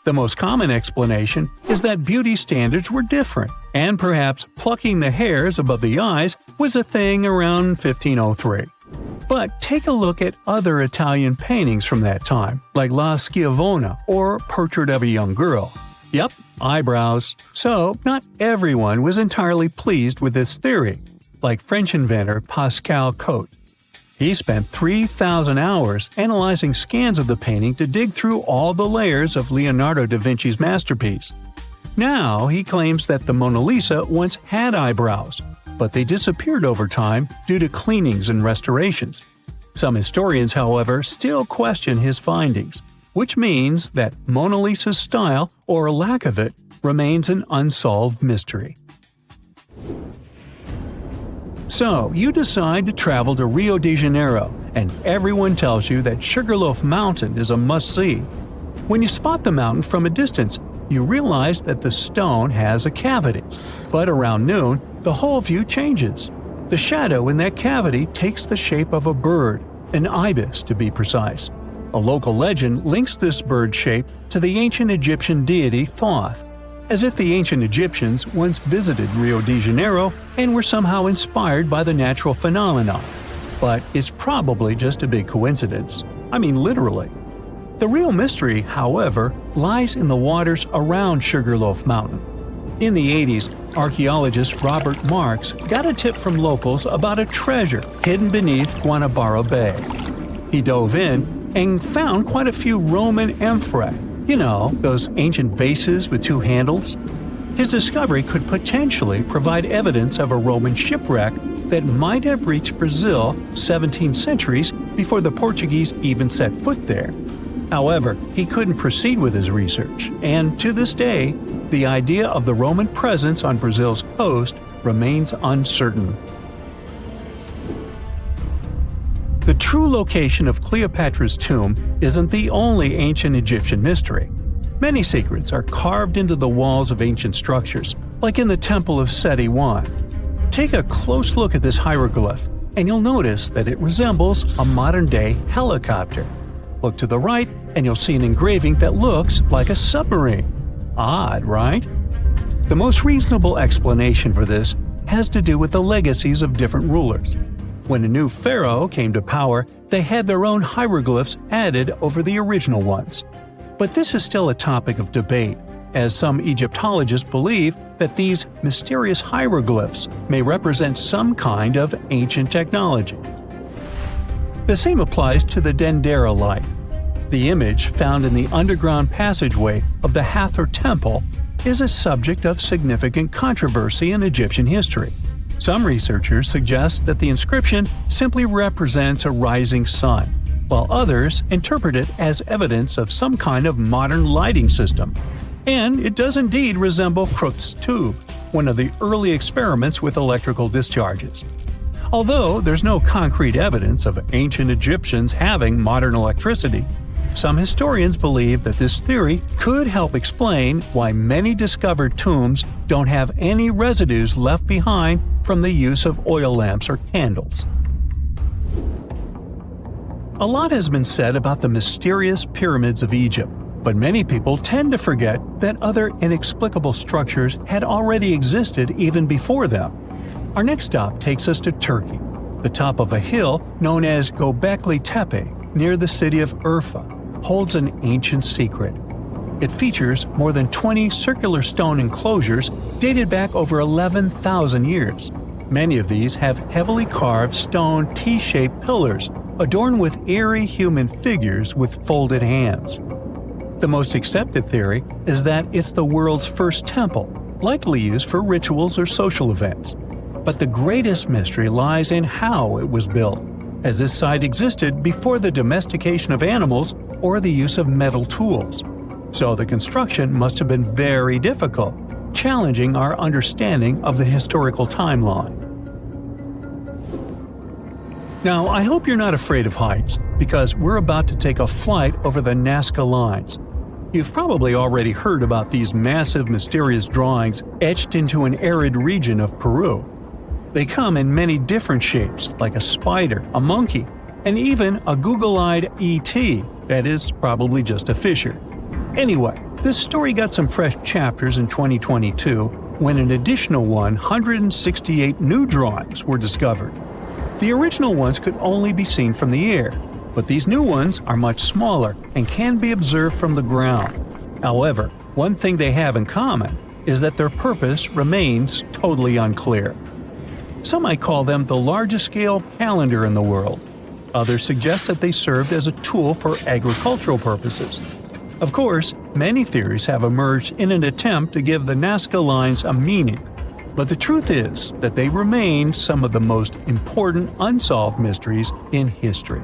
The most common explanation is that beauty standards were different, and perhaps plucking the hairs above the eyes was a thing around 1503. But take a look at other Italian paintings from that time, like La Schiavona or Portrait of a Young Girl. Yep, eyebrows. So, not everyone was entirely pleased with this theory, like French inventor Pascal Cotte. He spent 3,000 hours analyzing scans of the painting to dig through all the layers of Leonardo da Vinci's masterpiece. Now he claims that the Mona Lisa once had eyebrows, but they disappeared over time due to cleanings and restorations. Some historians, however, still question his findings, which means that Mona Lisa's style, or lack of it, remains an unsolved mystery. So, you decide to travel to Rio de Janeiro, and everyone tells you that Sugarloaf Mountain is a must-see. When you spot the mountain from a distance, you realize that the stone has a cavity. But around noon, the whole view changes. The shadow in that cavity takes the shape of a bird, an ibis to be precise. A local legend links this bird shape to the ancient Egyptian deity Thoth, as if the ancient Egyptians once visited Rio de Janeiro and were somehow inspired by the natural phenomenon. But it's probably just a big coincidence. I mean, literally. The real mystery, however, lies in the waters around Sugarloaf Mountain. In the 80s, archaeologist Robert Marks got a tip from locals about a treasure hidden beneath Guanabara Bay. He dove in and found quite a few Roman amphorae. You know, those ancient vases with 2 handles? His discovery could potentially provide evidence of a Roman shipwreck that might have reached Brazil 17 centuries before the Portuguese even set foot there. However, he couldn't proceed with his research, and to this day, the idea of the Roman presence on Brazil's coast remains uncertain. The true location of Cleopatra's tomb isn't the only ancient Egyptian mystery. Many secrets are carved into the walls of ancient structures, like in the Temple of Seti I. Take a close look at this hieroglyph, and you'll notice that it resembles a modern-day helicopter. Look to the right, and you'll see an engraving that looks like a submarine. Odd, right? The most reasonable explanation for this has to do with the legacies of different rulers. When a new pharaoh came to power, they had their own hieroglyphs added over the original ones. But this is still a topic of debate, as some Egyptologists believe that these mysterious hieroglyphs may represent some kind of ancient technology. The same applies to the Dendera light. The image found in the underground passageway of the Hathor Temple is a subject of significant controversy in Egyptian history. Some researchers suggest that the inscription simply represents a rising sun, while others interpret it as evidence of some kind of modern lighting system. And it does indeed resemble Crookes' tube, one of the early experiments with electrical discharges. Although there's no concrete evidence of ancient Egyptians having modern electricity, some historians believe that this theory could help explain why many discovered tombs don't have any residues left behind from the use of oil lamps or candles. A lot has been said about the mysterious pyramids of Egypt, but many people tend to forget that other inexplicable structures had already existed even before them. Our next stop takes us to Turkey. The top of a hill known as Gobekli Tepe, near the city of Urfa, holds an ancient secret. It features more than 20 circular stone enclosures dated back over 11,000 years. Many of these have heavily carved stone T-shaped pillars adorned with eerie human figures with folded hands. The most accepted theory is that it's the world's first temple, likely used for rituals or social events. But the greatest mystery lies in how it was built, as this site existed before the domestication of animals or the use of metal tools. So the construction must have been very difficult, challenging our understanding of the historical timeline. Now, I hope you're not afraid of heights, because we're about to take a flight over the Nazca lines. You've probably already heard about these massive mysterious drawings etched into an arid region of Peru. They come in many different shapes, like a spider, a monkey, and even a Google-eyed ET that is probably just a fisher. Anyway, this story got some fresh chapters in 2022 when an additional 168 new drawings were discovered. The original ones could only be seen from the air, but these new ones are much smaller and can be observed from the ground. However, one thing they have in common is that their purpose remains totally unclear. Some might call them the largest-scale calendar in the world. Others suggest that they served as a tool for agricultural purposes. Of course, many theories have emerged in an attempt to give the Nazca lines a meaning, but the truth is that they remain some of the most important unsolved mysteries in history.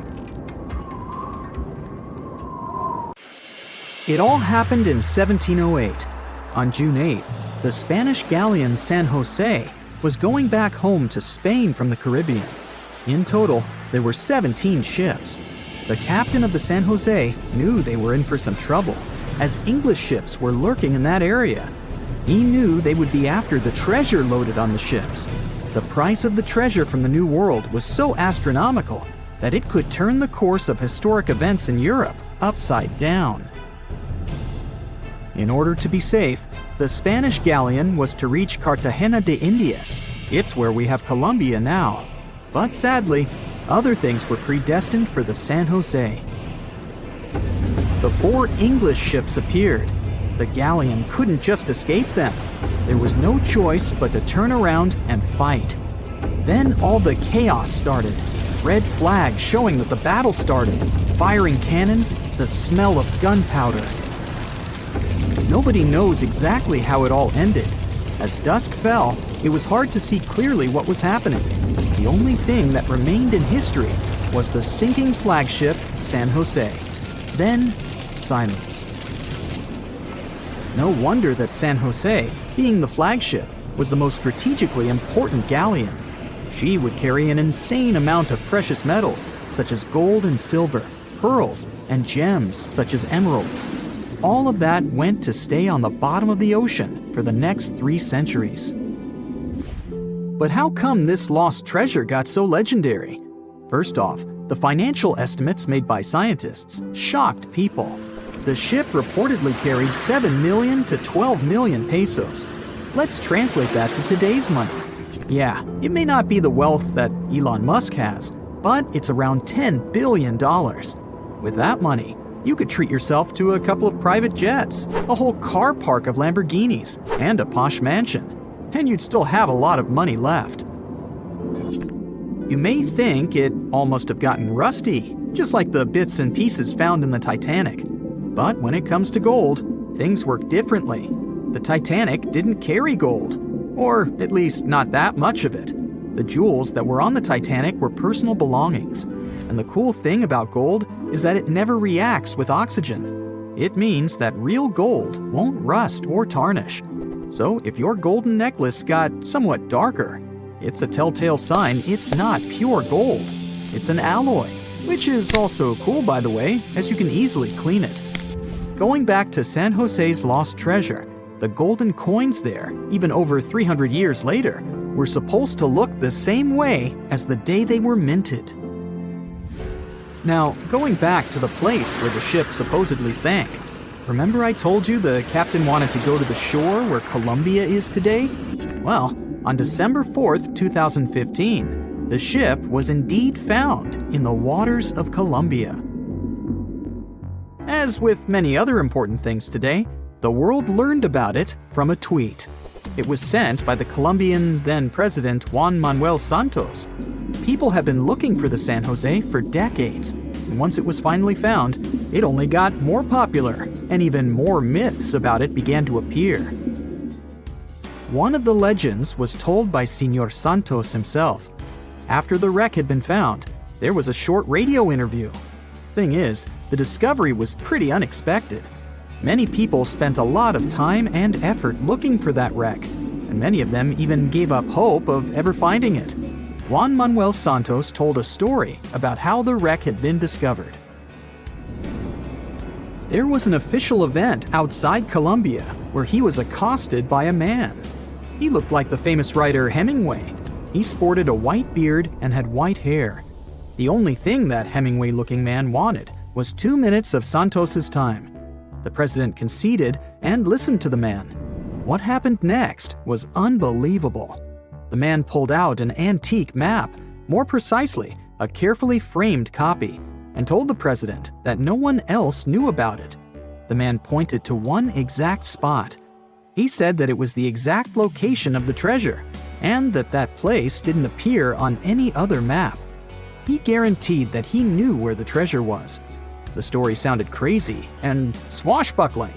It all happened in 1708. On June 8th, the Spanish galleon San Jose was going back home to Spain from the Caribbean. In total, there were 17 ships. The captain of the San Jose knew they were in for some trouble, as English ships were lurking in that area. He knew they would be after the treasure loaded on the ships. The price of the treasure from the New World was so astronomical that it could turn the course of historic events in Europe upside down. In order to be safe, the Spanish galleon was to reach Cartagena de Indias. It's where we have Colombia now. But sadly, other things were predestined for the San Jose. The 4 English ships appeared. The galleon couldn't just escape them. There was no choice but to turn around and fight. Then all the chaos started. Red flags showing that the battle started. Firing cannons, the smell of gunpowder. Nobody knows exactly how it all ended. As dusk fell, it was hard to see clearly what was happening. The only thing that remained in history was the sinking flagship San Jose. Then, silence. No wonder that San Jose, being the flagship, was the most strategically important galleon. She would carry an insane amount of precious metals, such as gold and silver, pearls, and gems, such as emeralds. All of that went to stay on the bottom of the ocean for the next 3 centuries. But how come this lost treasure got so legendary? First off, the financial estimates made by scientists shocked people. The ship reportedly carried 7 million to 12 million pesos. Let's translate that to today's money. Yeah, it may not be the wealth that Elon Musk has, but it's around $10 billion. With that money, you could treat yourself to a couple of private jets, a whole car park of Lamborghinis, and a posh mansion. And you'd still have a lot of money left. You may think it all must have gotten rusty, just like the bits and pieces found in the Titanic. But when it comes to gold, things work differently. The Titanic didn't carry gold, or at least not that much of it. The jewels that were on the Titanic were personal belongings. And the cool thing about gold is that it never reacts with oxygen. It means that real gold won't rust or tarnish. So if your golden necklace got somewhat darker, it's a telltale sign it's not pure gold. It's an alloy, which is also cool, by the way, as you can easily clean it. Going back to San Jose's lost treasure, the golden coins there, even over 300 years later, were supposed to look the same way as the day they were minted. Now, going back to the place where the ship supposedly sank, remember I told you the captain wanted to go to the shore where Colombia is today? Well, on December 4th, 2015, the ship was indeed found in the waters of Colombia. As with many other important things today, the world learned about it from a tweet. It was sent by the Colombian then-president Juan Manuel Santos. People have been looking for the San Jose for decades, and once it was finally found, it only got more popular, and even more myths about it began to appear. One of the legends was told by Señor Santos himself. After the wreck had been found, there was a short radio interview. Thing is, the discovery was pretty unexpected. Many people spent a lot of time and effort looking for that wreck, and many of them even gave up hope of ever finding it. Juan Manuel Santos told a story about how the wreck had been discovered. There was an official event outside Colombia where he was accosted by a man. He looked like the famous writer Hemingway. He sported a white beard and had white hair. The only thing that Hemingway-looking man wanted was 2 minutes of Santos's time. The president conceded and listened to the man. What happened next was unbelievable. The man pulled out an antique map, more precisely, a carefully framed copy, and told the president that no one else knew about it. The man pointed to one exact spot. He said that it was the exact location of the treasure, and that that place didn't appear on any other map. He guaranteed that he knew where the treasure was. The story sounded crazy and swashbuckling.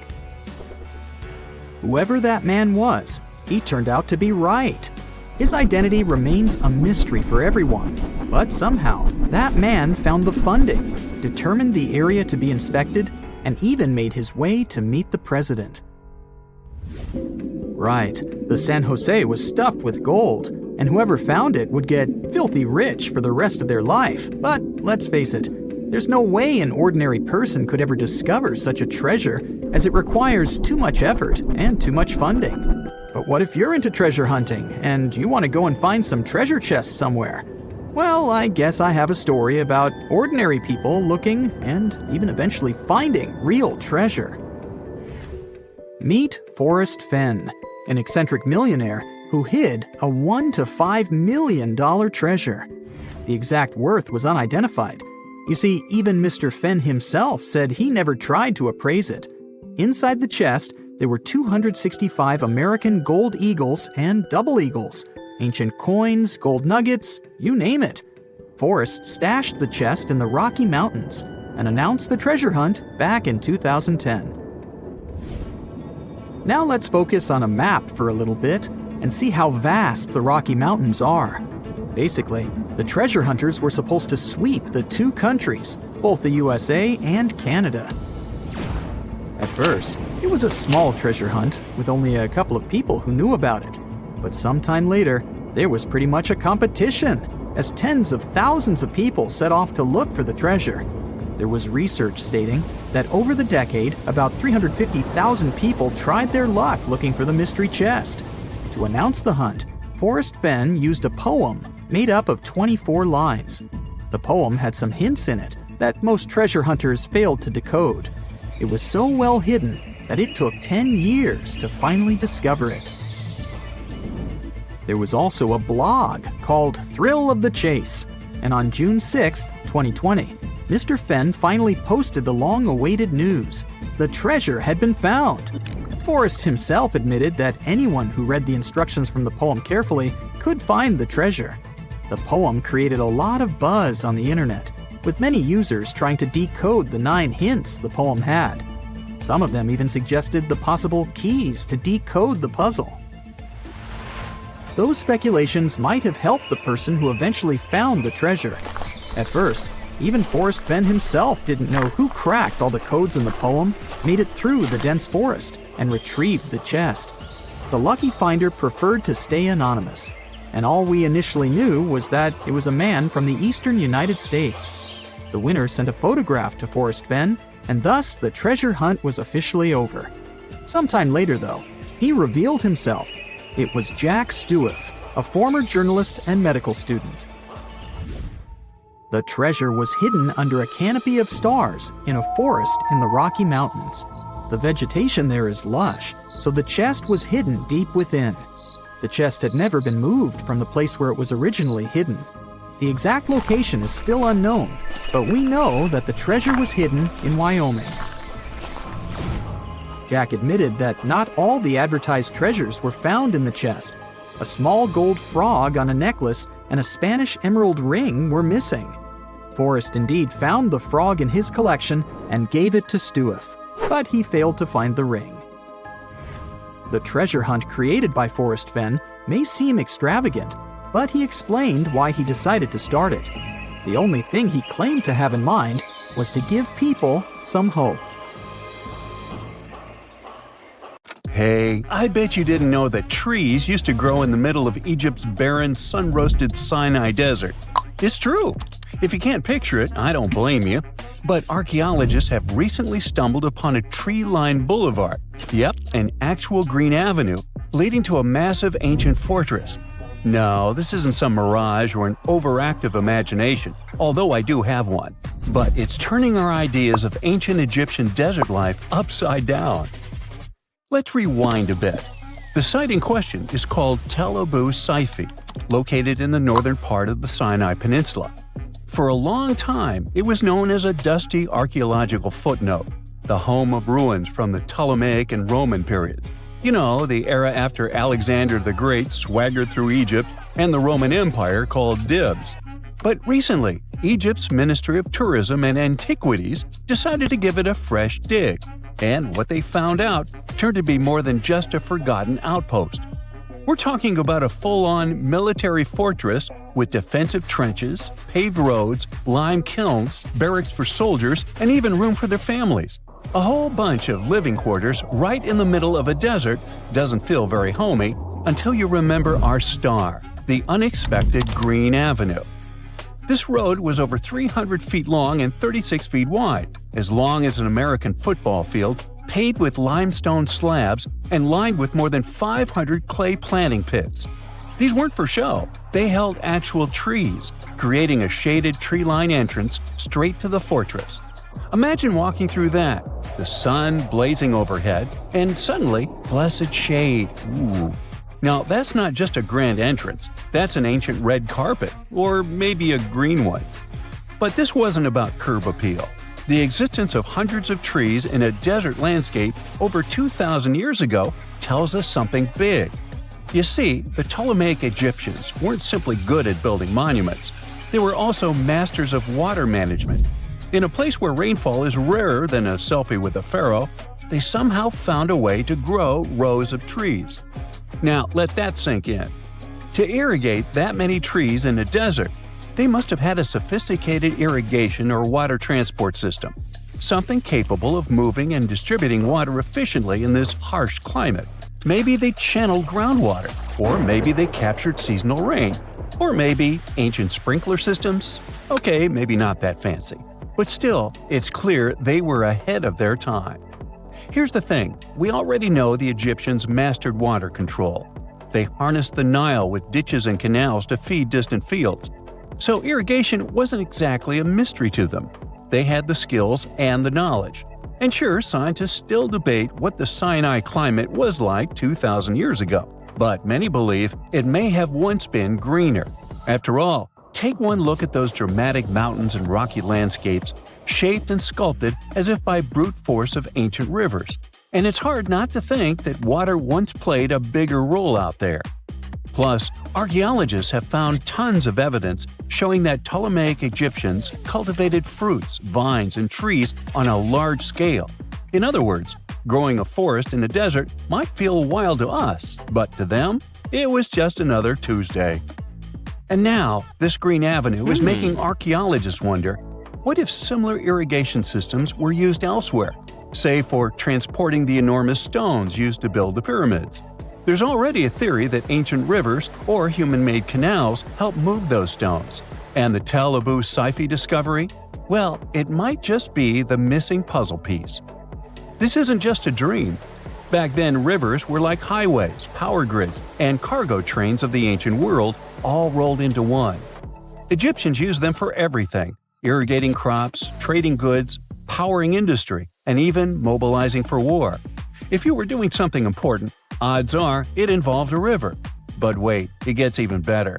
Whoever that man was, he turned out to be right. His identity remains a mystery for everyone, but somehow that man found the funding, determined the area to be inspected, and even made his way to meet the president. Right, the San Jose was stuffed with gold, and whoever found it would get filthy rich for the rest of their life. But let's face it, there's no way an ordinary person could ever discover such a treasure, as it requires too much effort and too much funding. But what if you're into treasure hunting and you want to go and find some treasure chests somewhere? Well, I guess I have a story about ordinary people looking and even eventually finding real treasure. Meet Forrest Fenn, an eccentric millionaire who hid a $1 to $5 million treasure. The exact worth was unidentified. You see, even Mr. Fenn himself said he never tried to appraise it. Inside the chest, there were 265 American gold eagles and double eagles, ancient coins, gold nuggets, you name it. Forrest stashed the chest in the Rocky Mountains and announced the treasure hunt back in 2010. Now let's focus on a map for a little bit and see how vast the Rocky Mountains are. Basically, the treasure hunters were supposed to sweep the two countries, both the USA and Canada. At first, it was a small treasure hunt with only a couple of people who knew about it. But sometime later, there was pretty much a competition, as tens of thousands of people set off to look for the treasure. There was research stating that over the decade, about 350,000 people tried their luck looking for the mystery chest. To announce the hunt, Forrest Fenn used a poem made up of 24 lines. The poem had some hints in it that most treasure hunters failed to decode. It was so well hidden that it took 10 years to finally discover it. There was also a blog called Thrill of the Chase, and on June 6, 2020, Mr. Fenn finally posted the long-awaited news. The treasure had been found. Forrest himself admitted that anyone who read the instructions from the poem carefully could find the treasure. The poem created a lot of buzz on the internet, with many users trying to decode the 9 hints the poem had. Some of them even suggested the possible keys to decode the puzzle. Those speculations might have helped the person who eventually found the treasure. At first, even Forrest Fenn himself didn't know who cracked all the codes in the poem, made it through the dense forest, and retrieved the chest. The lucky finder preferred to stay anonymous, and all we initially knew was that it was a man from the eastern United States. The winner sent a photograph to Forrest Fenn, and thus the treasure hunt was officially over. Sometime later, though, he revealed himself. It was Jack Stewart, a former journalist and medical student. The treasure was hidden under a canopy of stars in a forest in the Rocky Mountains. The vegetation there is lush, so the chest was hidden deep within. The chest had never been moved from the place where it was originally hidden. The exact location is still unknown, but we know that the treasure was hidden in Wyoming. Jack admitted that not all the advertised treasures were found in the chest. A small gold frog on a necklace and a Spanish emerald ring were missing. Forrest indeed found the frog in his collection and gave it to Stewart, but he failed to find the ring. The treasure hunt created by Forrest Fenn may seem extravagant, but he explained why he decided to start it. The only thing he claimed to have in mind was to give people some hope. Hey, I bet you didn't know that trees used to grow in the middle of Egypt's barren, sun-roasted Sinai desert. It's true. If you can't picture it, I don't blame you. But archaeologists have recently stumbled upon a tree-lined boulevard. Yep, an actual green avenue leading to a massive ancient fortress. No, this isn't some mirage or an overactive imagination, although I do have one. But it's turning our ideas of ancient Egyptian desert life upside down. Let's rewind a bit. The site in question is called Tel Abu Saifi, located in the northern part of the Sinai Peninsula. For a long time, it was known as a dusty archaeological footnote, the home of ruins from the Ptolemaic and Roman periods. You know, the era after Alexander the Great swaggered through Egypt and the Roman Empire called dibs. But recently, Egypt's Ministry of Tourism and Antiquities decided to give it a fresh dig. And what they found out turned to be more than just a forgotten outpost. We're talking about a full-on military fortress with defensive trenches, paved roads, lime kilns, barracks for soldiers, and even room for their families. A whole bunch of living quarters right in the middle of a desert doesn't feel very homey until you remember our star, the unexpected Green Avenue. This road was over 300 feet long and 36 feet wide, as long as an American football field, paved with limestone slabs and lined with more than 500 clay planting pits. These weren't for show, they held actual trees, creating a shaded tree-line entrance straight to the fortress. Imagine walking through that, the sun blazing overhead, and suddenly, blessed shade. Ooh. Now, that's not just a grand entrance, that's an ancient red carpet, or maybe a green one. But this wasn't about curb appeal. The existence of hundreds of trees in a desert landscape over 2,000 years ago tells us something big. You see, the Ptolemaic Egyptians weren't simply good at building monuments, they were also masters of water management. In a place where rainfall is rarer than a selfie with a pharaoh, they somehow found a way to grow rows of trees. Now, let that sink in. To irrigate that many trees in a desert, they must have had a sophisticated irrigation or water transport system, something capable of moving and distributing water efficiently in this harsh climate. Maybe they channeled groundwater, or maybe they captured seasonal rain, or maybe ancient sprinkler systems. Okay, maybe not that fancy. But still, it's clear they were ahead of their time. Here's the thing, we already know the Egyptians mastered water control. They harnessed the Nile with ditches and canals to feed distant fields. So irrigation wasn't exactly a mystery to them. They had the skills and the knowledge. And sure, scientists still debate what the Sinai climate was like 2,000 years ago. But many believe it may have once been greener. After all, take one look at those dramatic mountains and rocky landscapes, shaped and sculpted as if by brute force of ancient rivers. And it's hard not to think that water once played a bigger role out there. Plus, archaeologists have found tons of evidence showing that Ptolemaic Egyptians cultivated fruits, vines, and trees on a large scale. In other words, growing a forest in a desert might feel wild to us, but to them, it was just another Tuesday. And now, this green avenue is making archaeologists wonder, what if similar irrigation systems were used elsewhere, say for transporting the enormous stones used to build the pyramids? There's already a theory that ancient rivers or human-made canals helped move those stones. And the Tel Abu Saifi discovery? Well, it might just be the missing puzzle piece. This isn't just a dream. Back then, rivers were like highways, power grids, and cargo trains of the ancient world, all rolled into one. Egyptians used them for everything: irrigating crops, trading goods, powering industry, and even mobilizing for war. If you were doing something important, odds are it involved a river. But wait, it gets even better.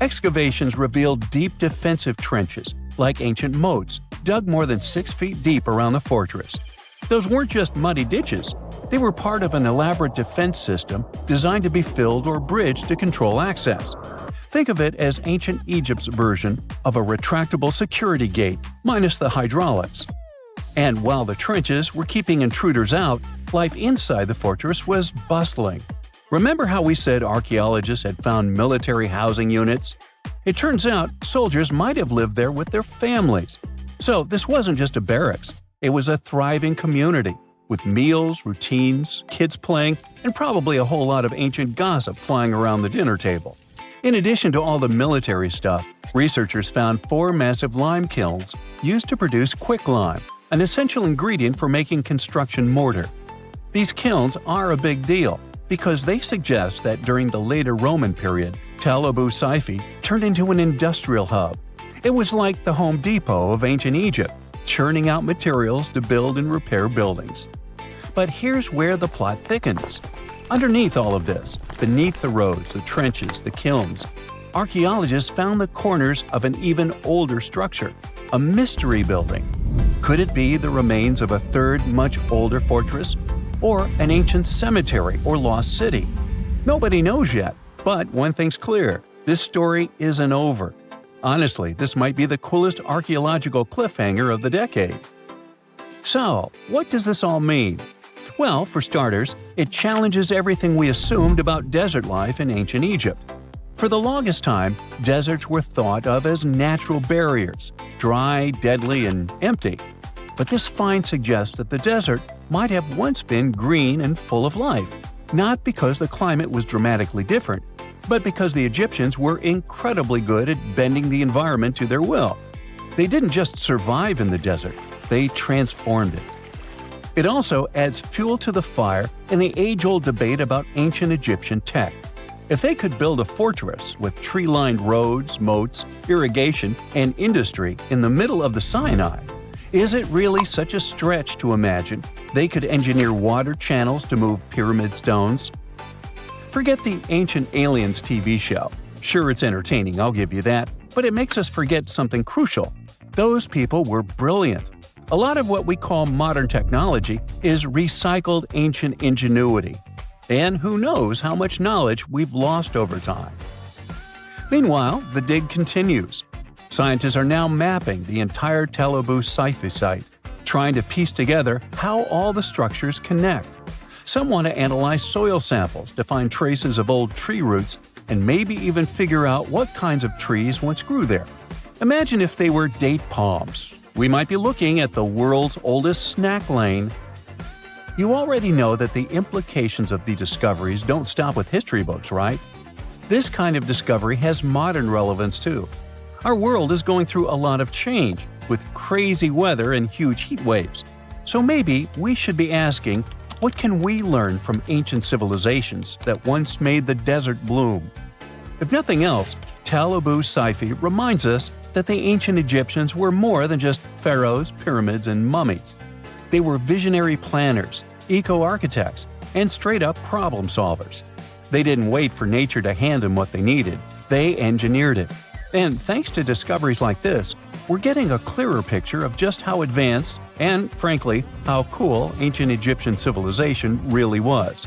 Excavations revealed deep defensive trenches, like ancient moats, dug more than 6 feet deep around the fortress. Those weren't just muddy ditches. They were part of an elaborate defense system designed to be filled or bridged to control access. Think of it as ancient Egypt's version of a retractable security gate, minus the hydraulics. And while the trenches were keeping intruders out, life inside the fortress was bustling. Remember how we said archaeologists had found military housing units? It turns out soldiers might have lived there with their families. So this wasn't just a barracks. It was a thriving community, with meals, routines, kids playing, and probably a whole lot of ancient gossip flying around the dinner table. In addition to all the military stuff, researchers found 4 massive lime kilns used to produce quicklime, an essential ingredient for making construction mortar. These kilns are a big deal because they suggest that during the later Roman period, Tel Abu Saifi turned into an industrial hub. It was like the Home Depot of ancient Egypt, churning out materials to build and repair buildings. But here's where the plot thickens. Underneath all of this, beneath the roads, the trenches, the kilns, archaeologists found the corners of an even older structure, a mystery building. Could it be the remains of a third, much older fortress? Or an ancient cemetery or lost city? Nobody knows yet, but one thing's clear: this story isn't over. Honestly, this might be the coolest archaeological cliffhanger of the decade. So, what does this all mean? Well, for starters, it challenges everything we assumed about desert life in ancient Egypt. For the longest time, deserts were thought of as natural barriers, dry, deadly, and empty. But this find suggests that the desert might have once been green and full of life, not because the climate was dramatically different, but because the Egyptians were incredibly good at bending the environment to their will. They didn't just survive in the desert, they transformed it. It also adds fuel to the fire in the age-old debate about ancient Egyptian tech. If they could build a fortress with tree-lined roads, moats, irrigation, and industry in the middle of the Sinai, is it really such a stretch to imagine they could engineer water channels to move pyramid stones? Forget the Ancient Aliens TV show. Sure, it's entertaining, I'll give you that, but it makes us forget something crucial. Those people were brilliant. A lot of what we call modern technology is recycled ancient ingenuity. And who knows how much knowledge we've lost over time. Meanwhile, the dig continues. Scientists are now mapping the entire Tel Abu Saifi site, trying to piece together how all the structures connect. Some want to analyze soil samples to find traces of old tree roots and maybe even figure out what kinds of trees once grew there. Imagine if they were date palms. We might be looking at the world's oldest snack lane. You already know that the implications of the discoveries don't stop with history books, right? This kind of discovery has modern relevance too. Our world is going through a lot of change, with crazy weather and huge heat waves. So maybe we should be asking, what can we learn from ancient civilizations that once made the desert bloom? If nothing else, Tel Abu Saifi reminds us that the ancient Egyptians were more than just pharaohs, pyramids, and mummies. They were visionary planners, eco-architects, and straight-up problem solvers. They didn't wait for nature to hand them what they needed. They engineered it. And thanks to discoveries like this, we're getting a clearer picture of just how advanced and, frankly, how cool ancient Egyptian civilization really was.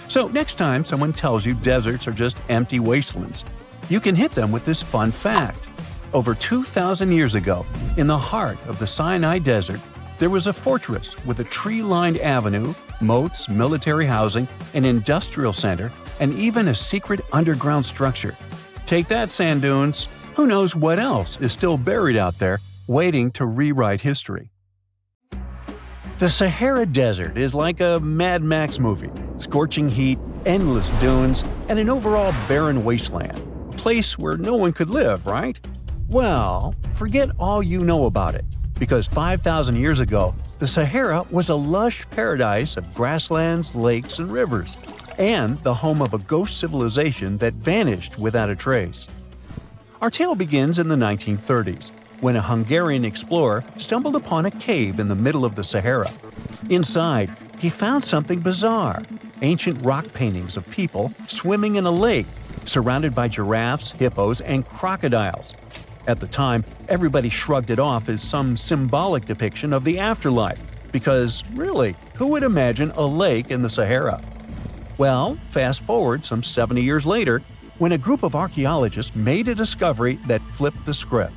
So next time someone tells you deserts are just empty wastelands, you can hit them with this fun fact. Over 2,000 years ago, in the heart of the Sinai Desert, there was a fortress with a tree-lined avenue, moats, military housing, an industrial center, and even a secret underground structure. Take that, sand dunes! Who knows what else is still buried out there, waiting to rewrite history? The Sahara Desert is like a Mad Max movie. Scorching heat, endless dunes, and an overall barren wasteland. A place where no one could live, right? Well, forget all you know about it, because 5,000 years ago, the Sahara was a lush paradise of grasslands, lakes, and rivers, and the home of a ghost civilization that vanished without a trace. Our tale begins in the 1930s, when a Hungarian explorer stumbled upon a cave in the middle of the Sahara. Inside, he found something bizarre: ancient rock paintings of people swimming in a lake, surrounded by giraffes, hippos, and crocodiles. At the time, everybody shrugged it off as some symbolic depiction of the afterlife, because really, who would imagine a lake in the Sahara? Well, fast forward some 70 years later, when a group of archaeologists made a discovery that flipped the script.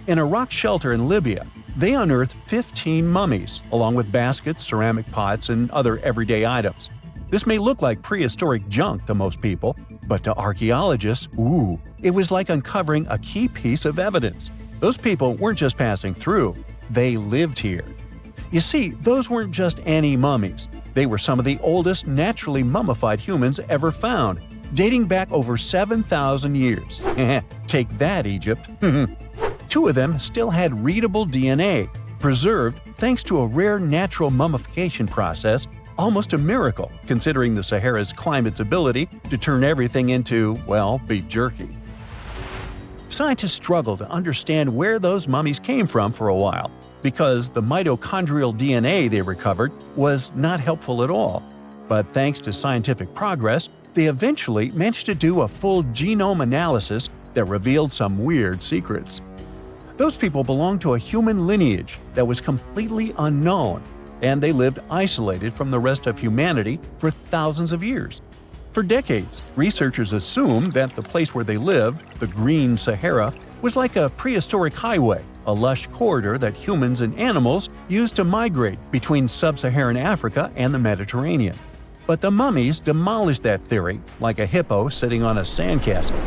In a rock shelter in Libya, they unearthed 15 mummies, along with baskets, ceramic pots, and other everyday items. This may look like prehistoric junk to most people, but to archaeologists, it was like uncovering a key piece of evidence. Those people weren't just passing through, they lived here. You see, those weren't just any mummies. They were some of the oldest naturally mummified humans ever found, dating back over 7,000 years. Take that, Egypt. 2 of them still had readable DNA, preserved thanks to a rare natural mummification process, almost a miracle considering the Sahara's climate's ability to turn everything into, well, beef jerky. Scientists struggled to understand where those mummies came from for a while, because the mitochondrial DNA they recovered was not helpful at all. But thanks to scientific progress, they eventually managed to do a full genome analysis that revealed some weird secrets. Those people belonged to a human lineage that was completely unknown, and they lived isolated from the rest of humanity for thousands of years. For decades, researchers assumed that the place where they lived, the Green Sahara, was like a prehistoric highway, a lush corridor that humans and animals used to migrate between sub-Saharan Africa and the Mediterranean. But the mummies demolished that theory, like a hippo sitting on a sandcastle.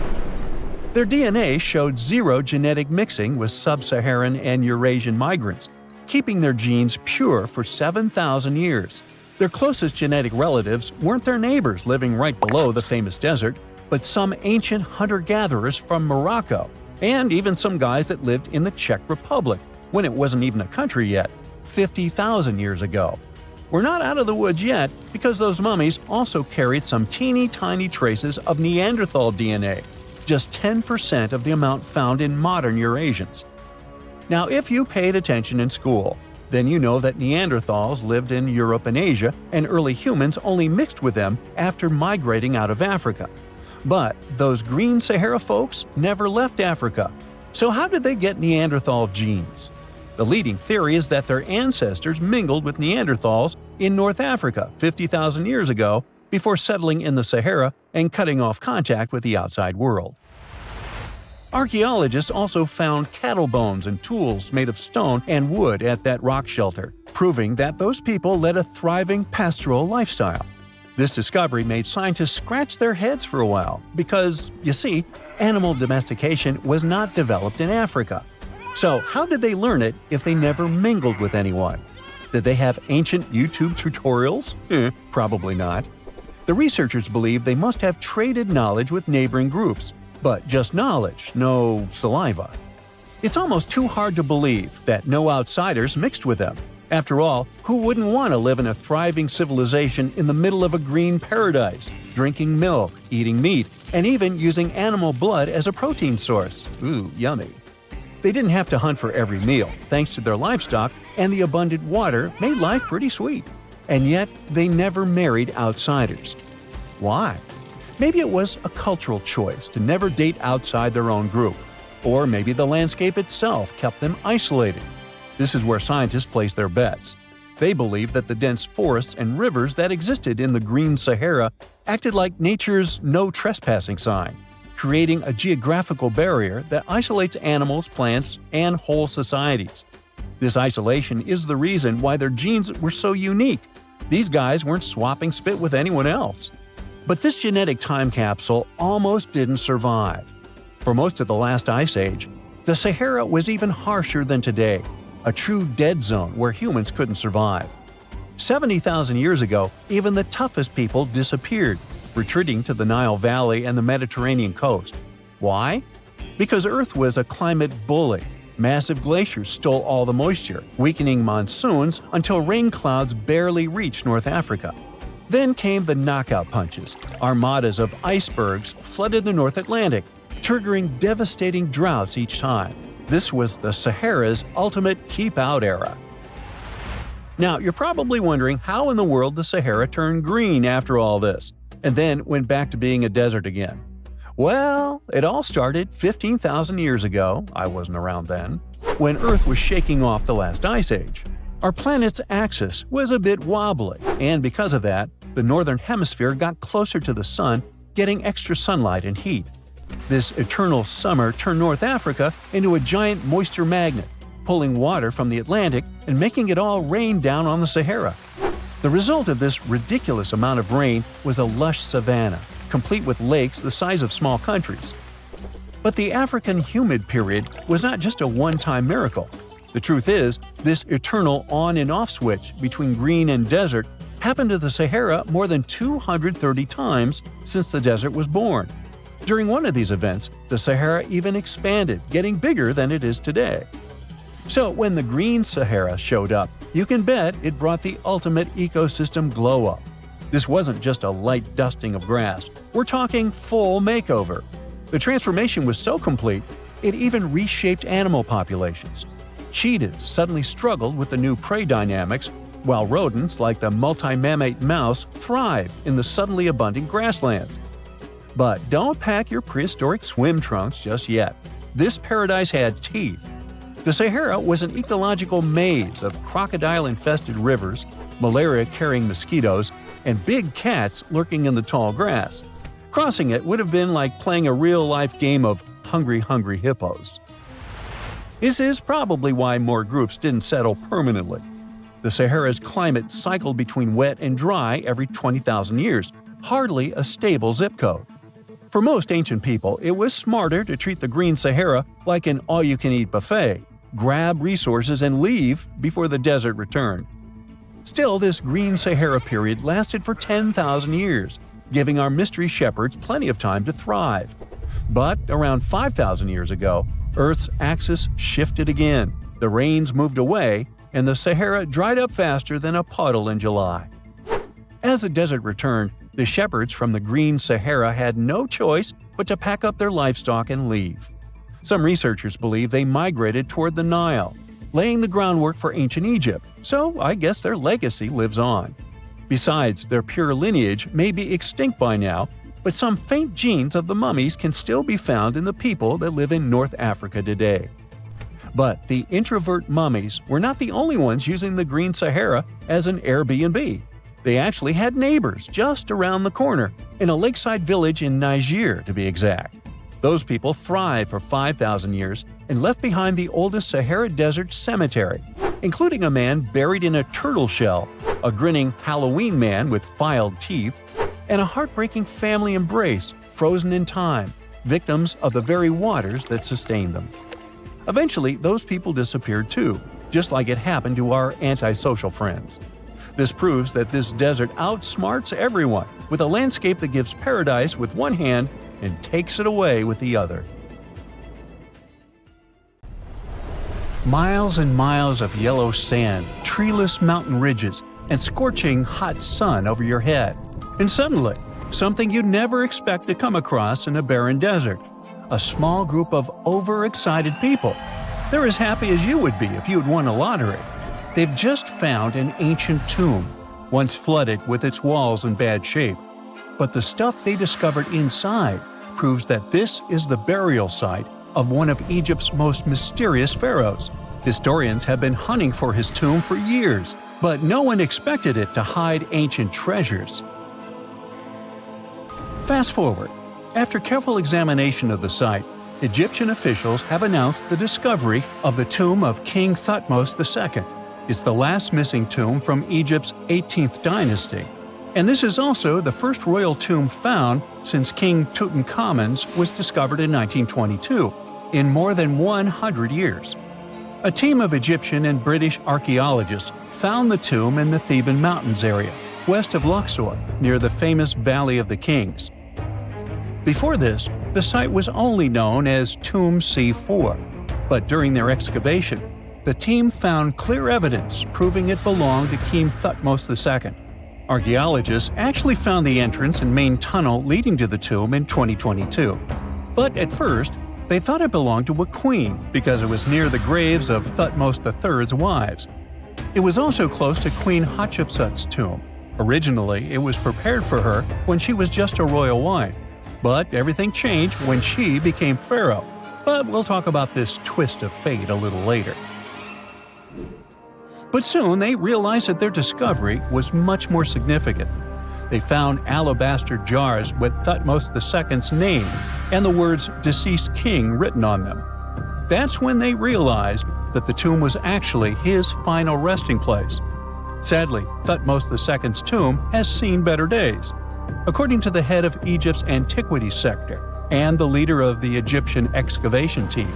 Their DNA showed zero genetic mixing with sub-Saharan and Eurasian migrants, keeping their genes pure for 7,000 years. Their closest genetic relatives weren't their neighbors living right below the famous desert, but some ancient hunter-gatherers from Morocco, and even some guys that lived in the Czech Republic, when it wasn't even a country yet, 50,000 years ago. We're not out of the woods yet, because those mummies also carried some teeny-tiny traces of Neanderthal DNA, just 10% of the amount found in modern Eurasians. Now, if you paid attention in school, then you know that Neanderthals lived in Europe and Asia, and early humans only mixed with them after migrating out of Africa. But those Green Sahara folks never left Africa. So how did they get Neanderthal genes? The leading theory is that their ancestors mingled with Neanderthals in North Africa 50,000 years ago before settling in the Sahara and cutting off contact with the outside world. Archaeologists also found cattle bones and tools made of stone and wood at that rock shelter, proving that those people led a thriving pastoral lifestyle. This discovery made scientists scratch their heads for a while because, you see, animal domestication was not developed in Africa. So how did they learn it if they never mingled with anyone? Did they have ancient YouTube tutorials? Probably not. The researchers believe they must have traded knowledge with neighboring groups, but just knowledge, no saliva. It's almost too hard to believe that no outsiders mixed with them. After all, who wouldn't want to live in a thriving civilization in the middle of a green paradise, drinking milk, eating meat, and even using animal blood as a protein source? Ooh, yummy. They didn't have to hunt for every meal, thanks to their livestock, and the abundant water made life pretty sweet. And yet, they never married outsiders. Why? Maybe it was a cultural choice to never date outside their own group. Or maybe the landscape itself kept them isolated. This is where scientists place their bets. They believe that the dense forests and rivers that existed in the Green Sahara acted like nature's no trespassing sign, creating a geographical barrier that isolates animals, plants, and whole societies. This isolation is the reason why their genes were so unique. These guys weren't swapping spit with anyone else. But this genetic time capsule almost didn't survive. For most of the last ice age, the Sahara was even harsher than today, a true dead zone where humans couldn't survive. 70,000 years ago, even the toughest people disappeared, retreating to the Nile Valley and the Mediterranean coast. Why? Because Earth was a climate bully. Massive glaciers stole all the moisture, weakening monsoons until rain clouds barely reached North Africa. Then came the knockout punches. Armadas of icebergs flooded the North Atlantic, triggering devastating droughts each time. This was the Sahara's ultimate keep-out era. Now, you're probably wondering how in the world the Sahara turned green after all this, and then went back to being a desert again. Well, it all started 15,000 years ago, I wasn't around then, when Earth was shaking off the last ice age. Our planet's axis was a bit wobbly, and because of that, the northern hemisphere got closer to the sun, getting extra sunlight and heat. This eternal summer turned North Africa into a giant moisture magnet, pulling water from the Atlantic and making it all rain down on the Sahara. The result of this ridiculous amount of rain was a lush savanna, complete with lakes the size of small countries. But the African humid period was not just a one-time miracle. The truth is, this eternal on and off switch between green and desert happened to the Sahara more than 230 times since the desert was born. During one of these events, the Sahara even expanded, getting bigger than it is today. So when the Green Sahara showed up, you can bet it brought the ultimate ecosystem glow-up. This wasn't just a light dusting of grass. We're talking full makeover. The transformation was so complete, it even reshaped animal populations. Cheetahs suddenly struggled with the new prey dynamics, while rodents like the multi-mammate mouse thrived in the suddenly abundant grasslands. But don't pack your prehistoric swim trunks just yet. This paradise had teeth. The Sahara was an ecological maze of crocodile-infested rivers, malaria-carrying mosquitoes, and big cats lurking in the tall grass. Crossing it would have been like playing a real-life game of Hungry Hungry Hippos. This is probably why more groups didn't settle permanently. The Sahara's climate cycled between wet and dry every 20,000 years, hardly a stable zip code. For most ancient people, it was smarter to treat the Green Sahara like an all-you-can-eat buffet, grab resources and leave before the desert returned. Still, this Green Sahara period lasted for 10,000 years, giving our mystery shepherds plenty of time to thrive. But around 5,000 years ago, Earth's axis shifted again, the rains moved away, and the Sahara dried up faster than a puddle in July. As the desert returned, the shepherds from the Green Sahara had no choice but to pack up their livestock and leave. Some researchers believe they migrated toward the Nile, laying the groundwork for ancient Egypt, so I guess their legacy lives on. Besides, their pure lineage may be extinct by now, but some faint genes of the mummies can still be found in the people that live in North Africa today. But the introvert mummies were not the only ones using the Green Sahara as an Airbnb. They actually had neighbors just around the corner, in a lakeside village in Niger to be exact. Those people thrived for 5,000 years and left behind the oldest Sahara Desert cemetery, including a man buried in a turtle shell, a grinning Halloween man with filed teeth, and a heartbreaking family embrace frozen in time, victims of the very waters that sustained them. Eventually, those people disappeared too, just like it happened to our antisocial friends. This proves that this desert outsmarts everyone, with a landscape that gives paradise with one hand and takes it away with the other. Miles and miles of yellow sand, treeless mountain ridges, and scorching hot sun over your head. And suddenly, something you'd never expect to come across in a barren desert. A small group of overexcited people. They're as happy as you would be if you'd won a lottery. They've just found an ancient tomb, once flooded with its walls in bad shape. But the stuff they discovered inside proves that this is the burial site of one of Egypt's most mysterious pharaohs. Historians have been hunting for his tomb for years, but no one expected it to hide ancient treasures. Fast forward. After careful examination of the site, Egyptian officials have announced the discovery of the tomb of King Thutmos II. It's the last missing tomb from Egypt's 18th dynasty, and this is also the first royal tomb found since King Tutankhamun's was discovered in 1922, in more than 100 years. A team of Egyptian and British archaeologists found the tomb in the Theban Mountains area, west of Luxor, near the famous Valley of the Kings. Before this, the site was only known as Tomb C4, but during their excavation, the team found clear evidence proving it belonged to King Thutmos II. Archaeologists actually found the entrance and main tunnel leading to the tomb in 2022. But at first, they thought it belonged to a queen because it was near the graves of Thutmos III's wives. It was also close to Queen Hatshepsut's tomb. Originally, it was prepared for her when she was just a royal wife, but everything changed when she became pharaoh. But we'll talk about this twist of fate a little later. But soon they realized that their discovery was much more significant. They found alabaster jars with Thutmos II's name and the words "deceased king" written on them. That's when they realized that the tomb was actually his final resting place. Sadly, Thutmos II's tomb has seen better days. According to the head of Egypt's antiquities sector and the leader of the Egyptian excavation team,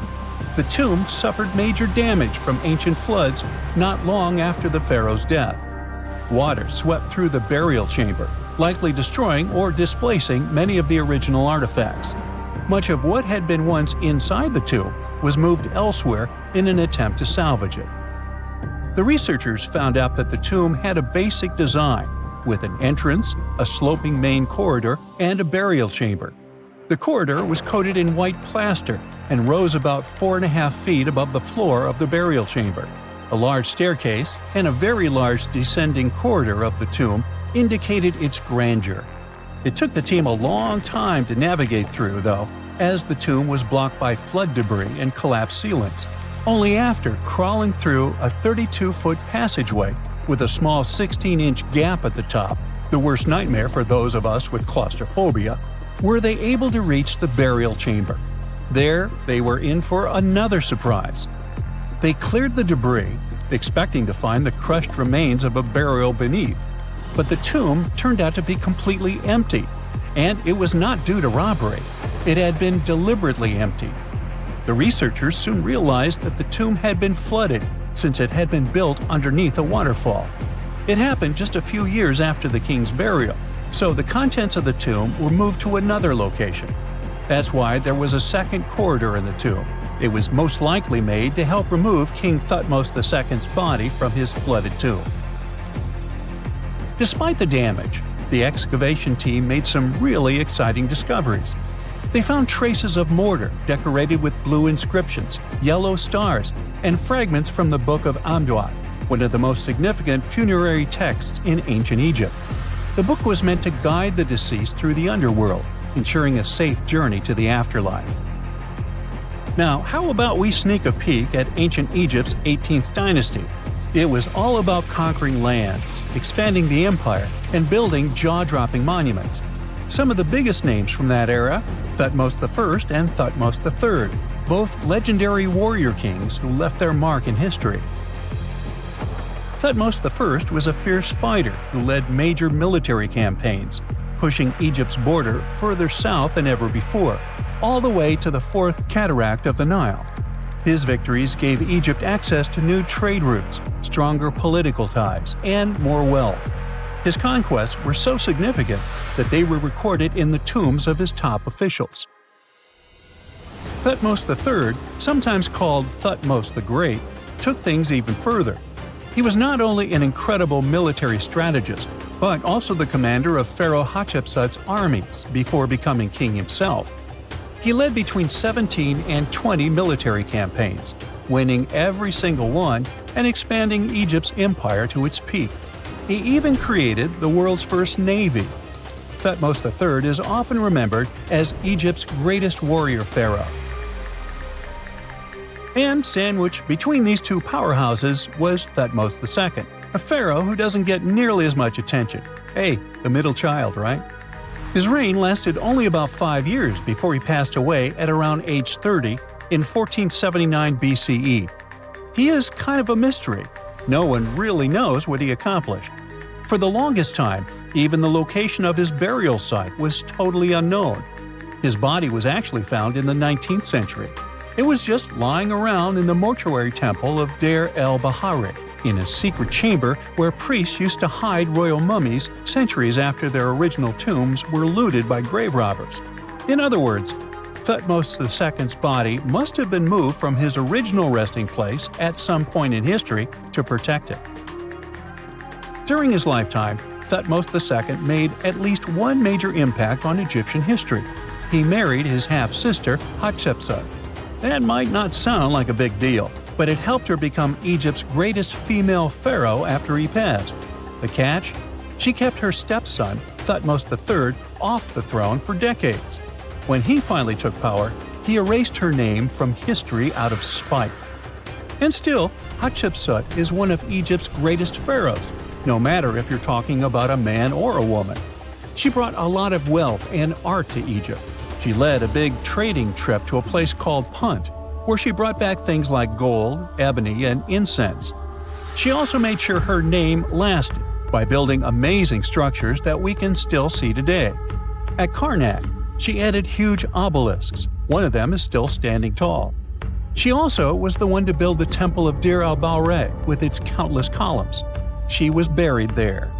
the tomb suffered major damage from ancient floods not long after the pharaoh's death. Water swept through the burial chamber, likely destroying or displacing many of the original artifacts. Much of what had been once inside the tomb was moved elsewhere in an attempt to salvage it. The researchers found out that the tomb had a basic design, with an entrance, a sloping main corridor, and a burial chamber. The corridor was coated in white plaster and rose about 4.5 feet above the floor of the burial chamber. A large staircase and a very large descending corridor of the tomb indicated its grandeur. It took the team a long time to navigate through, though, as the tomb was blocked by flood debris and collapsed ceilings. Only after crawling through a 32-foot passageway with a small 16-inch gap at the top, the worst nightmare for those of us with claustrophobia, were they able to reach the burial chamber. There, they were in for another surprise. They cleared the debris, expecting to find the crushed remains of a burial beneath. But the tomb turned out to be completely empty, and it was not due to robbery. It had been deliberately emptied. The researchers soon realized that the tomb had been flooded since it had been built underneath a waterfall. It happened just a few years after the king's burial, so the contents of the tomb were moved to another location. That's why there was a second corridor in the tomb. It was most likely made to help remove King Thutmos II's body from his flooded tomb. Despite the damage, the excavation team made some really exciting discoveries. They found traces of mortar decorated with blue inscriptions, yellow stars, and fragments from the Book of Amduat, one of the most significant funerary texts in ancient Egypt. The book was meant to guide the deceased through the underworld, ensuring a safe journey to the afterlife. Now, how about we sneak a peek at ancient Egypt's 18th dynasty? It was all about conquering lands, expanding the empire, and building jaw-dropping monuments. Some of the biggest names from that era, Thutmos I and Thutmos III, both legendary warrior kings who left their mark in history. Thutmos I was a fierce fighter who led major military campaigns, pushing Egypt's border further south than ever before, all the way to the fourth cataract of the Nile. His victories gave Egypt access to new trade routes, stronger political ties, and more wealth. His conquests were so significant that they were recorded in the tombs of his top officials. Thutmos III, sometimes called Thutmos the Great, took things even further. He was not only an incredible military strategist, but also the commander of Pharaoh Hatshepsut's armies before becoming king himself. He led between 17 and 20 military campaigns, winning every single one and expanding Egypt's empire to its peak. He even created the world's first navy. Thutmos III is often remembered as Egypt's greatest warrior pharaoh. And sandwiched between these two powerhouses was Thutmos II, a pharaoh who doesn't get nearly as much attention. Hey, the middle child, right? His reign lasted only about 5 years before he passed away at around age 30 in 1479 BCE. He is kind of a mystery. No one really knows what he accomplished. For the longest time, even the location of his burial site was totally unknown. His body was actually found in the 19th century. It was just lying around in the mortuary temple of Deir el-Bahari, in a secret chamber where priests used to hide royal mummies centuries after their original tombs were looted by grave robbers. In other words, Thutmos II's body must have been moved from his original resting place at some point in history to protect it. During his lifetime, Thutmos II made at least one major impact on Egyptian history. He married his half-sister, Hatshepsut. That might not sound like a big deal, but it helped her become Egypt's greatest female pharaoh after he passed. The catch? She kept her stepson, Thutmos III, off the throne for decades. When he finally took power, he erased her name from history out of spite. And still, Hatshepsut is one of Egypt's greatest pharaohs, no matter if you're talking about a man or a woman. She brought a lot of wealth and art to Egypt. She led a big trading trip to a place called Punt, where she brought back things like gold, ebony, and incense. She also made sure her name lasted by building amazing structures that we can still see today. At Karnak, she added huge obelisks. One of them is still standing tall. She also was the one to build the Temple of Deir el-Bahari with its countless columns. She was buried there.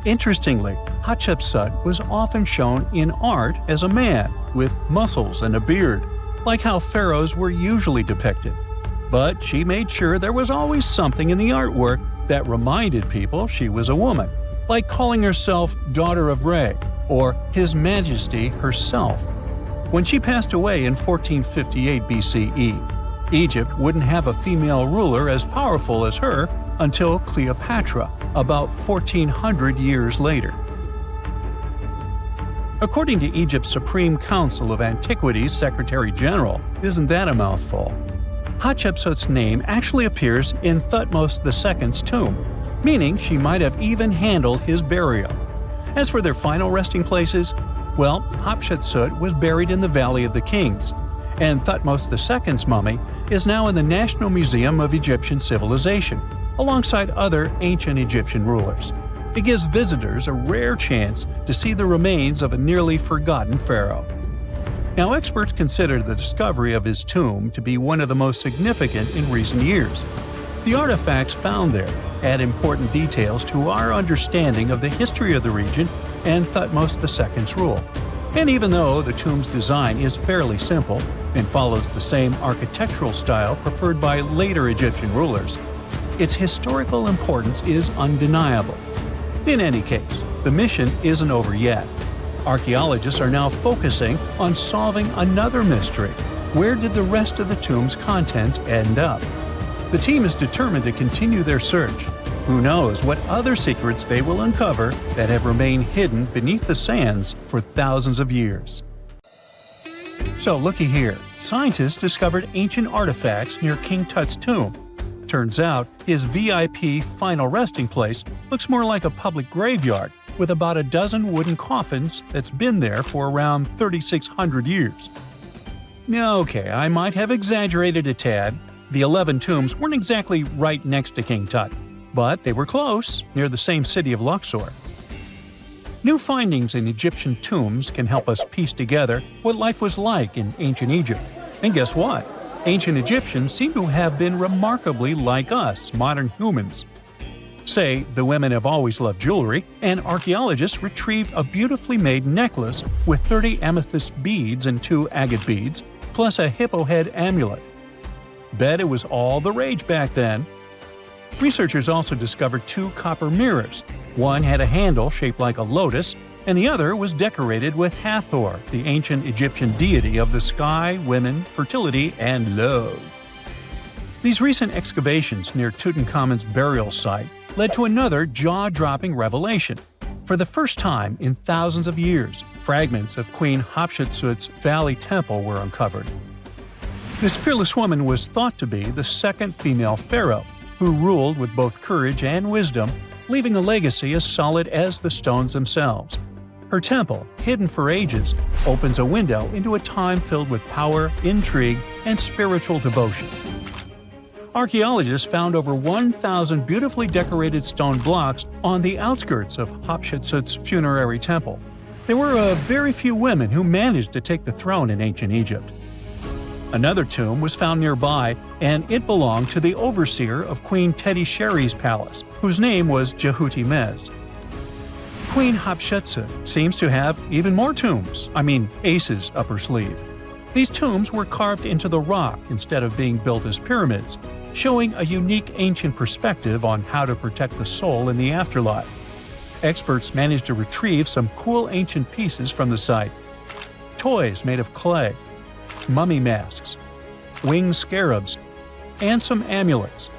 Interestingly, Hatshepsut was often shown in art as a man with muscles and a beard, like how pharaohs were usually depicted. But she made sure there was always something in the artwork that reminded people she was a woman, like calling herself Daughter of Re or His Majesty herself. When she passed away in 1458 BCE, Egypt wouldn't have a female ruler as powerful as her until Cleopatra, about 1400 years later. According to Egypt's Supreme Council of Antiquities Secretary General, isn't that a mouthful? Hatshepsut's name actually appears in Thutmos II's tomb, meaning she might have even handled his burial. As for their final resting places, well, Hatshepsut was buried in the Valley of the Kings, and Thutmos II's mummy is now in the National Museum of Egyptian Civilization, alongside other ancient Egyptian rulers. It gives visitors a rare chance to see the remains of a nearly forgotten pharaoh. Now, experts consider the discovery of his tomb to be one of the most significant in recent years. The artifacts found there add important details to our understanding of the history of the region and Thutmos II's rule. And even though the tomb's design is fairly simple and follows the same architectural style preferred by later Egyptian rulers, its historical importance is undeniable. In any case, the mission isn't over yet. Archaeologists are now focusing on solving another mystery. Where did the rest of the tomb's contents end up? The team is determined to continue their search. Who knows what other secrets they will uncover that have remained hidden beneath the sands for thousands of years. So looky here, scientists discovered ancient artifacts near King Tut's tomb. Turns out, his VIP final resting place looks more like a public graveyard with about a dozen wooden coffins that's been there for around 3,600 years. Okay, I might have exaggerated a tad. The 11 tombs weren't exactly right next to King Tut, but they were close, near the same city of Luxor. New findings in Egyptian tombs can help us piece together what life was like in ancient Egypt. And guess what? Ancient Egyptians seem to have been remarkably like us, modern humans. Say, the women have always loved jewelry, and archaeologists retrieved a beautifully made necklace with 30 amethyst beads and 2 agate beads, plus a hippo head amulet. Bet it was all the rage back then. Researchers also discovered 2 copper mirrors. One had a handle shaped like a lotus, and the other was decorated with Hathor, the ancient Egyptian deity of the sky, women, fertility, and love. These recent excavations near Tutankhamun's burial site led to another jaw-dropping revelation. For the first time in thousands of years, fragments of Queen Hatshepsut's Valley Temple were uncovered. This fearless woman was thought to be the second female pharaoh, who ruled with both courage and wisdom, leaving a legacy as solid as the stones themselves. Her temple, hidden for ages, opens a window into a time filled with power, intrigue, and spiritual devotion. Archaeologists found over 1,000 beautifully decorated stone blocks on the outskirts of Hatshepsut's funerary temple. There were very few women who managed to take the throne in ancient Egypt. Another tomb was found nearby, and it belonged to the overseer of Queen Teti Nebu's palace, whose name was Jehuti-Mez. Queen Hatshepsut seems to have even more tombs, aces up her sleeve. These tombs were carved into the rock instead of being built as pyramids, showing a unique ancient perspective on how to protect the soul in the afterlife. Experts managed to retrieve some cool ancient pieces from the site. Toys made of clay, mummy masks, winged scarabs, and some amulets.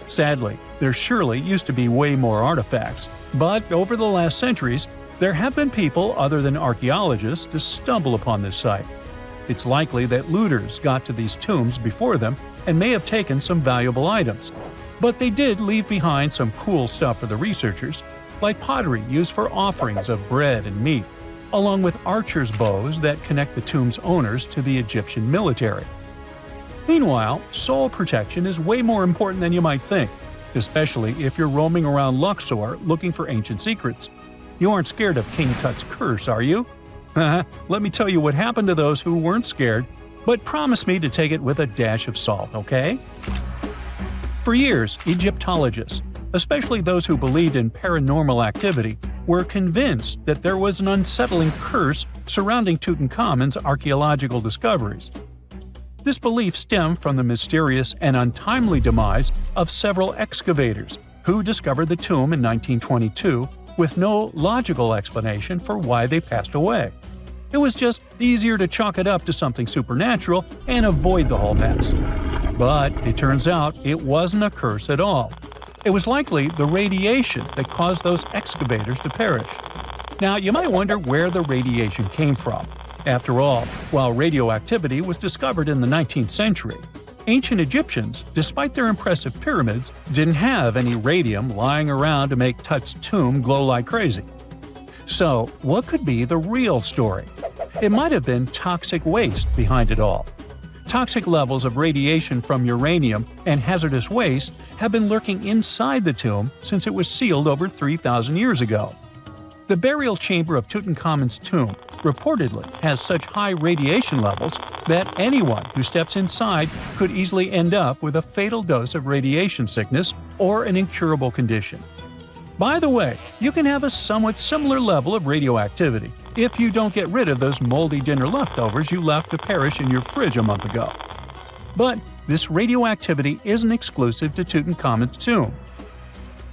Sadly, there surely used to be way more artifacts, but over the last centuries, there have been people other than archaeologists to stumble upon this site. It's likely that looters got to these tombs before them and may have taken some valuable items. But they did leave behind some cool stuff for the researchers, like pottery used for offerings of bread and meat, along with archers' bows that connect the tomb's owners to the Egyptian military. Meanwhile, soul protection is way more important than you might think, especially if you're roaming around Luxor looking for ancient secrets. You aren't scared of King Tut's curse, are you? Let me tell you what happened to those who weren't scared, but promise me to take it with a dash of salt, okay? For years, Egyptologists, especially those who believed in paranormal activity, were convinced that there was an unsettling curse surrounding Tutankhamun's archaeological discoveries. This belief stemmed from the mysterious and untimely demise of several excavators who discovered the tomb in 1922 with no logical explanation for why they passed away. It was just easier to chalk it up to something supernatural and avoid the whole mess. But it turns out it wasn't a curse at all. It was likely the radiation that caused those excavators to perish. Now, you might wonder where the radiation came from. After all, while radioactivity was discovered in the 19th century, ancient Egyptians, despite their impressive pyramids, didn't have any radium lying around to make Tut's tomb glow like crazy. So, what could be the real story? It might have been toxic waste behind it all. Toxic levels of radiation from uranium and hazardous waste have been lurking inside the tomb since it was sealed over 3,000 years ago. The burial chamber of Tutankhamun's tomb reportedly has such high radiation levels that anyone who steps inside could easily end up with a fatal dose of radiation sickness or an incurable condition. By the way, you can have a somewhat similar level of radioactivity if you don't get rid of those moldy dinner leftovers you left to perish in your fridge a month ago. But this radioactivity isn't exclusive to Tutankhamun's tomb.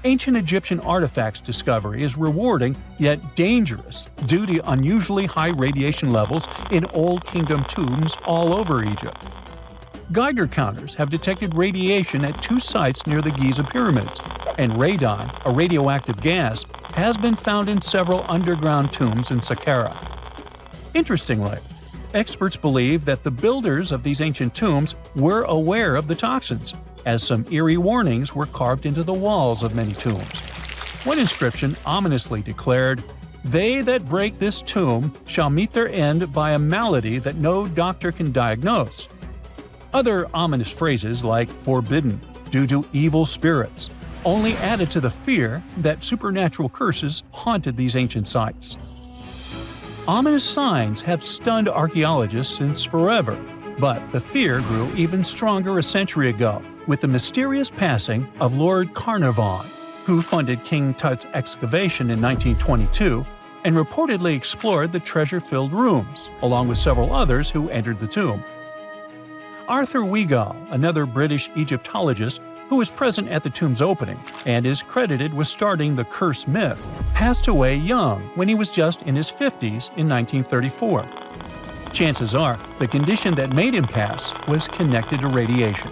Ancient Egyptian artifacts discovery is rewarding yet dangerous due to unusually high radiation levels in Old Kingdom tombs all over Egypt. Geiger counters have detected radiation at 2 sites near the Giza pyramids, and radon, a radioactive gas, has been found in several underground tombs in Saqqara. Interestingly, experts believe that the builders of these ancient tombs were aware of the toxins, as some eerie warnings were carved into the walls of many tombs. One inscription ominously declared, "They that break this tomb shall meet their end by a malady that no doctor can diagnose." Other ominous phrases like "forbidden," "due to evil spirits," only added to the fear that supernatural curses haunted these ancient sites. Ominous signs have stunned archaeologists since forever, but the fear grew even stronger a century ago with the mysterious passing of Lord Carnarvon, who funded King Tut's excavation in 1922 and reportedly explored the treasure-filled rooms, along with several others who entered the tomb. Arthur Weigall, another British Egyptologist who was present at the tomb's opening and is credited with starting the curse myth, passed away young when he was just in his 50s in 1934. Chances are the condition that made him pass was connected to radiation.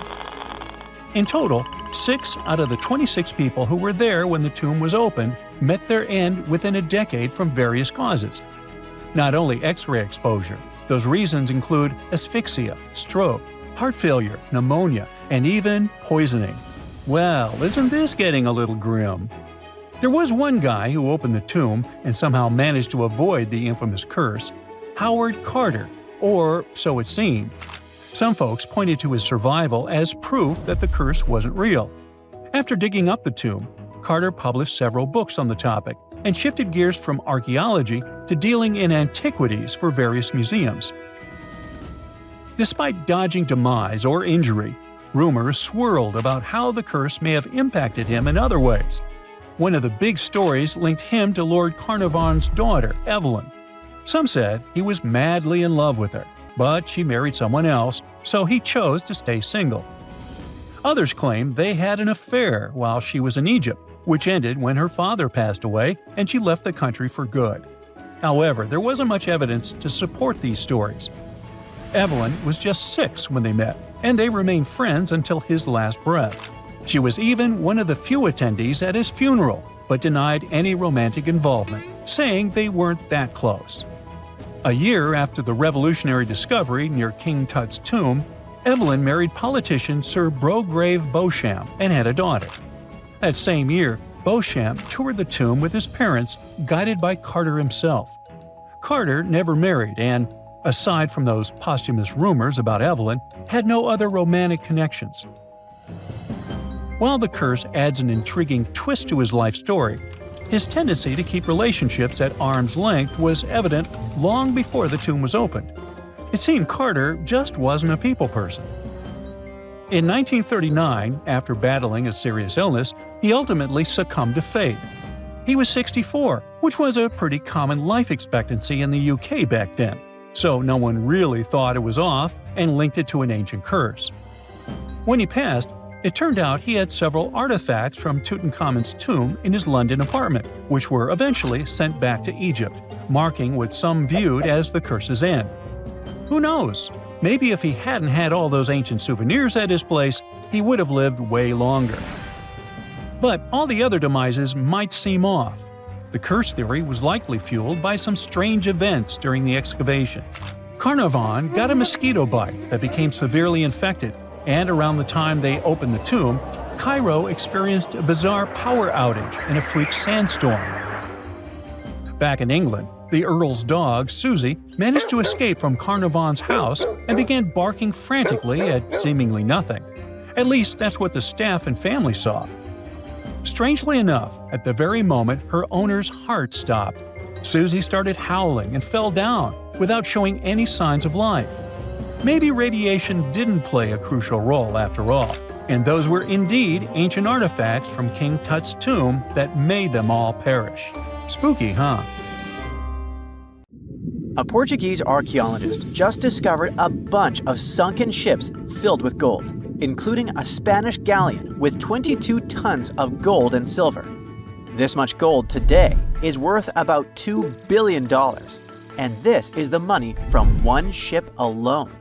In total, 6 out of the 26 people who were there when the tomb was opened met their end within a decade from various causes. Not only X-ray exposure, those reasons include asphyxia, stroke, heart failure, pneumonia, and even poisoning. Well, isn't this getting a little grim? There was one guy who opened the tomb and somehow managed to avoid the infamous curse: Howard Carter, or so it seemed. Some folks pointed to his survival as proof that the curse wasn't real. After digging up the tomb, Carter published several books on the topic and shifted gears from archaeology to dealing in antiquities for various museums. Despite dodging demise or injury, rumors swirled about how the curse may have impacted him in other ways. One of the big stories linked him to Lord Carnarvon's daughter, Evelyn. Some said he was madly in love with her, but she married someone else, so he chose to stay single. Others claimed they had an affair while she was in Egypt, which ended when her father passed away and she left the country for good. However, there wasn't much evidence to support these stories. Evelyn was just 6 when they met, and they remained friends until his last breath. She was even one of the few attendees at his funeral, but denied any romantic involvement, saying they weren't that close. A year after the revolutionary discovery near King Tut's tomb, Evelyn married politician Sir Brograve Beauchamp and had a daughter. That same year, Beauchamp toured the tomb with his parents, guided by Carter himself. Carter never married and, aside from those posthumous rumors about Evelyn, had no other romantic connections. While the curse adds an intriguing twist to his life story, his tendency to keep relationships at arm's length was evident long before the tomb was opened. It seemed Carter just wasn't a people person. In 1939, after battling a serious illness, he ultimately succumbed to fate. He was 64, which was a pretty common life expectancy in the UK back then, so no one really thought it was off and linked it to an ancient curse. When he passed, it turned out he had several artifacts from Tutankhamun's tomb in his London apartment, which were eventually sent back to Egypt, marking what some viewed as the curse's end. Who knows? Maybe if he hadn't had all those ancient souvenirs at his place, he would have lived way longer. But all the other demises might seem off. The curse theory was likely fueled by some strange events during the excavation. Carnarvon got a mosquito bite that became severely infected, and around the time they opened the tomb, Cairo experienced a bizarre power outage and a freak sandstorm. Back in England, the Earl's dog, Susie, managed to escape from Carnarvon's house and began barking frantically at seemingly nothing. At least that's what the staff and family saw. Strangely enough, at the very moment her owner's heart stopped, Susie started howling and fell down without showing any signs of life. Maybe radiation didn't play a crucial role after all, and those were indeed ancient artifacts from King Tut's tomb that made them all perish. Spooky, huh? A Portuguese archaeologist just discovered a bunch of sunken ships filled with gold, including a Spanish galleon with 22 tons of gold and silver. This much gold today is worth about $2 billion, and this is the money from one ship alone.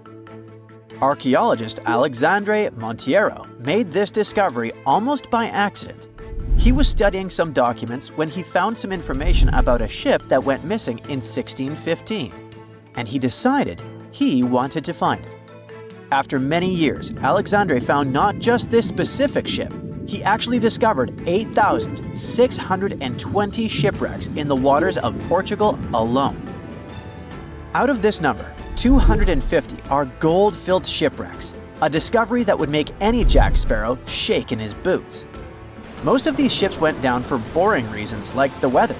Archaeologist Alexandre Monteiro made this discovery almost by accident. He was studying some documents when he found some information about a ship that went missing in 1615, and he decided he wanted to find it. After many years, Alexandre found not just this specific ship, he actually discovered 8,620 shipwrecks in the waters of Portugal alone. Out of this number, 250 are gold-filled shipwrecks, a discovery that would make any Jack Sparrow shake in his boots. Most of these ships went down for boring reasons like the weather,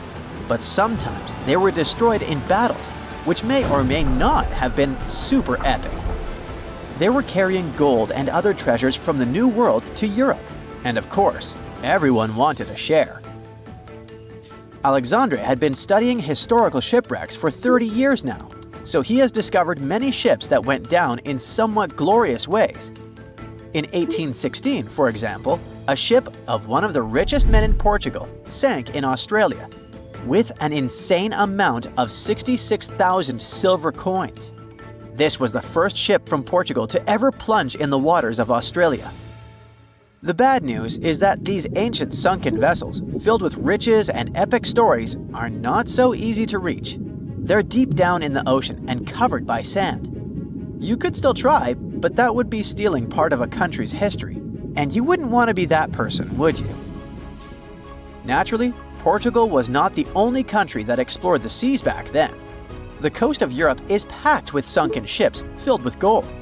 but sometimes they were destroyed in battles, which may or may not have been super epic. They were carrying gold and other treasures from the New World to Europe, and of course, everyone wanted a share. Alexandre had been studying historical shipwrecks for 30 years now, so he has discovered many ships that went down in somewhat glorious ways. In 1816, for example, a ship of one of the richest men in Portugal sank in Australia, with an insane amount of 66,000 silver coins. This was the first ship from Portugal to ever plunge in the waters of Australia. The bad news is that these ancient sunken vessels, filled with riches and epic stories, are not so easy to reach. They're deep down in the ocean and covered by sand. You could still try, but that would be stealing part of a country's history. And you wouldn't want to be that person, would you? Naturally, Portugal was not the only country that explored the seas back then. The coast of Europe is packed with sunken ships filled with gold.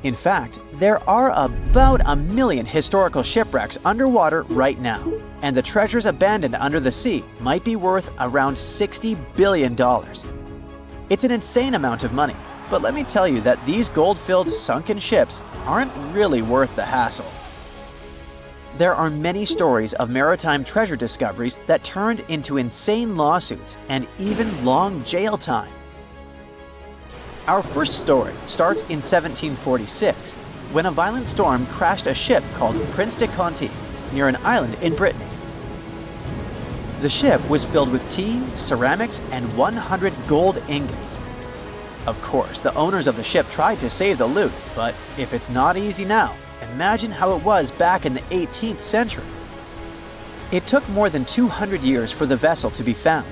In fact, there are about 1 million historical shipwrecks underwater right now, and the treasures abandoned under the sea might be worth around $60 billion. It's an insane amount of money, but let me tell you that these gold-filled sunken ships aren't really worth the hassle. There are many stories of maritime treasure discoveries that turned into insane lawsuits and even long jail time. Our first story starts in 1746, when a violent storm crashed a ship called Prince de Conti near an island in Brittany. The ship was filled with tea, ceramics, and 100 gold ingots. Of course, the owners of the ship tried to save the loot, but if it's not easy now, imagine how it was back in the 18th century. It took more than 200 years for the vessel to be found.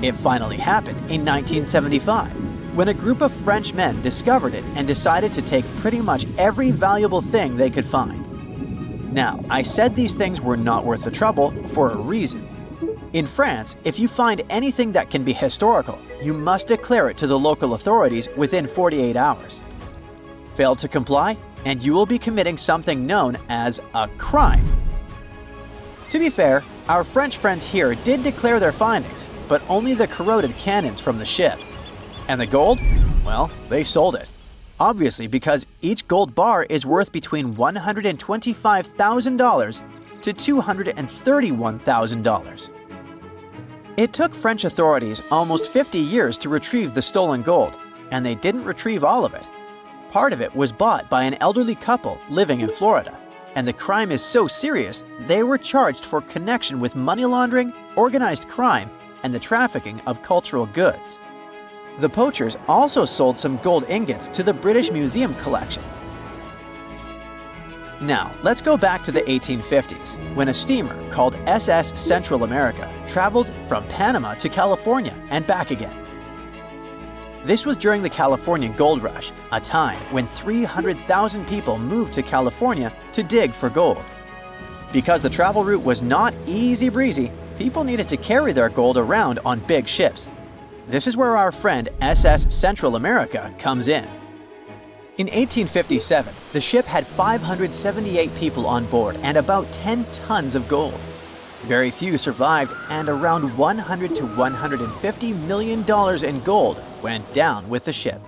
It finally happened in 1975, when a group of French men discovered it and decided to take pretty much every valuable thing they could find. Now, I said these things were not worth the trouble for a reason. In France, if you find anything that can be historical, you must declare it to the local authorities within 48 hours. Fail to comply, and you will be committing something known as a crime. To be fair, our French friends here did declare their findings, but only the corroded cannons from the ship. And the gold? Well, they sold it. Obviously, because each gold bar is worth between $125,000 to $231,000. It took French authorities almost 50 years to retrieve the stolen gold, and they didn't retrieve all of it. Part of it was bought by an elderly couple living in Florida, and the crime is so serious they were charged for connection with money laundering, organized crime, and the trafficking of cultural goods. The poachers also sold some gold ingots to the British Museum collection. Now, let's go back to the 1850s, when a steamer called SS Central America traveled from Panama to California and back again. This was during the Californian Gold Rush, a time when 300,000 people moved to California to dig for gold. Because the travel route was not easy breezy, people needed to carry their gold around on big ships. This is where our friend SS Central America comes in. In 1857, the ship had 578 people on board and about 10 tons of gold. Very few survived, and around $100 to $150 million in gold went down with the ship.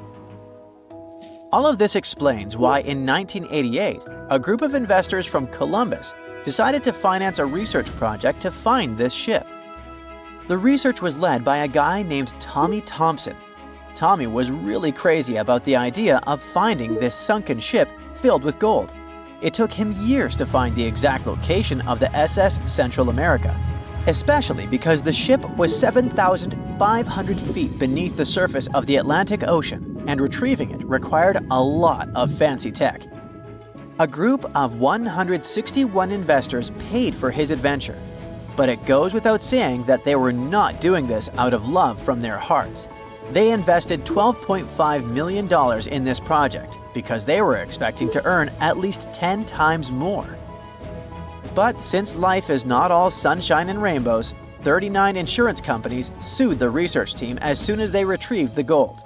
All of this explains why in 1988, a group of investors from Columbus decided to finance a research project to find this ship. The research was led by a guy named Tommy Thompson. Tommy was really crazy about the idea of finding this sunken ship filled with gold. It took him years to find the exact location of the SS Central America, especially because the ship was 7,500 feet beneath the surface of the Atlantic Ocean, and retrieving it required a lot of fancy tech. A group of 161 investors paid for his adventure, but it goes without saying that they were not doing this out of love from their hearts. They invested $12.5 million in this project because they were expecting to earn at least 10 times more. But since life is not all sunshine and rainbows, 39 insurance companies sued the research team as soon as they retrieved the gold.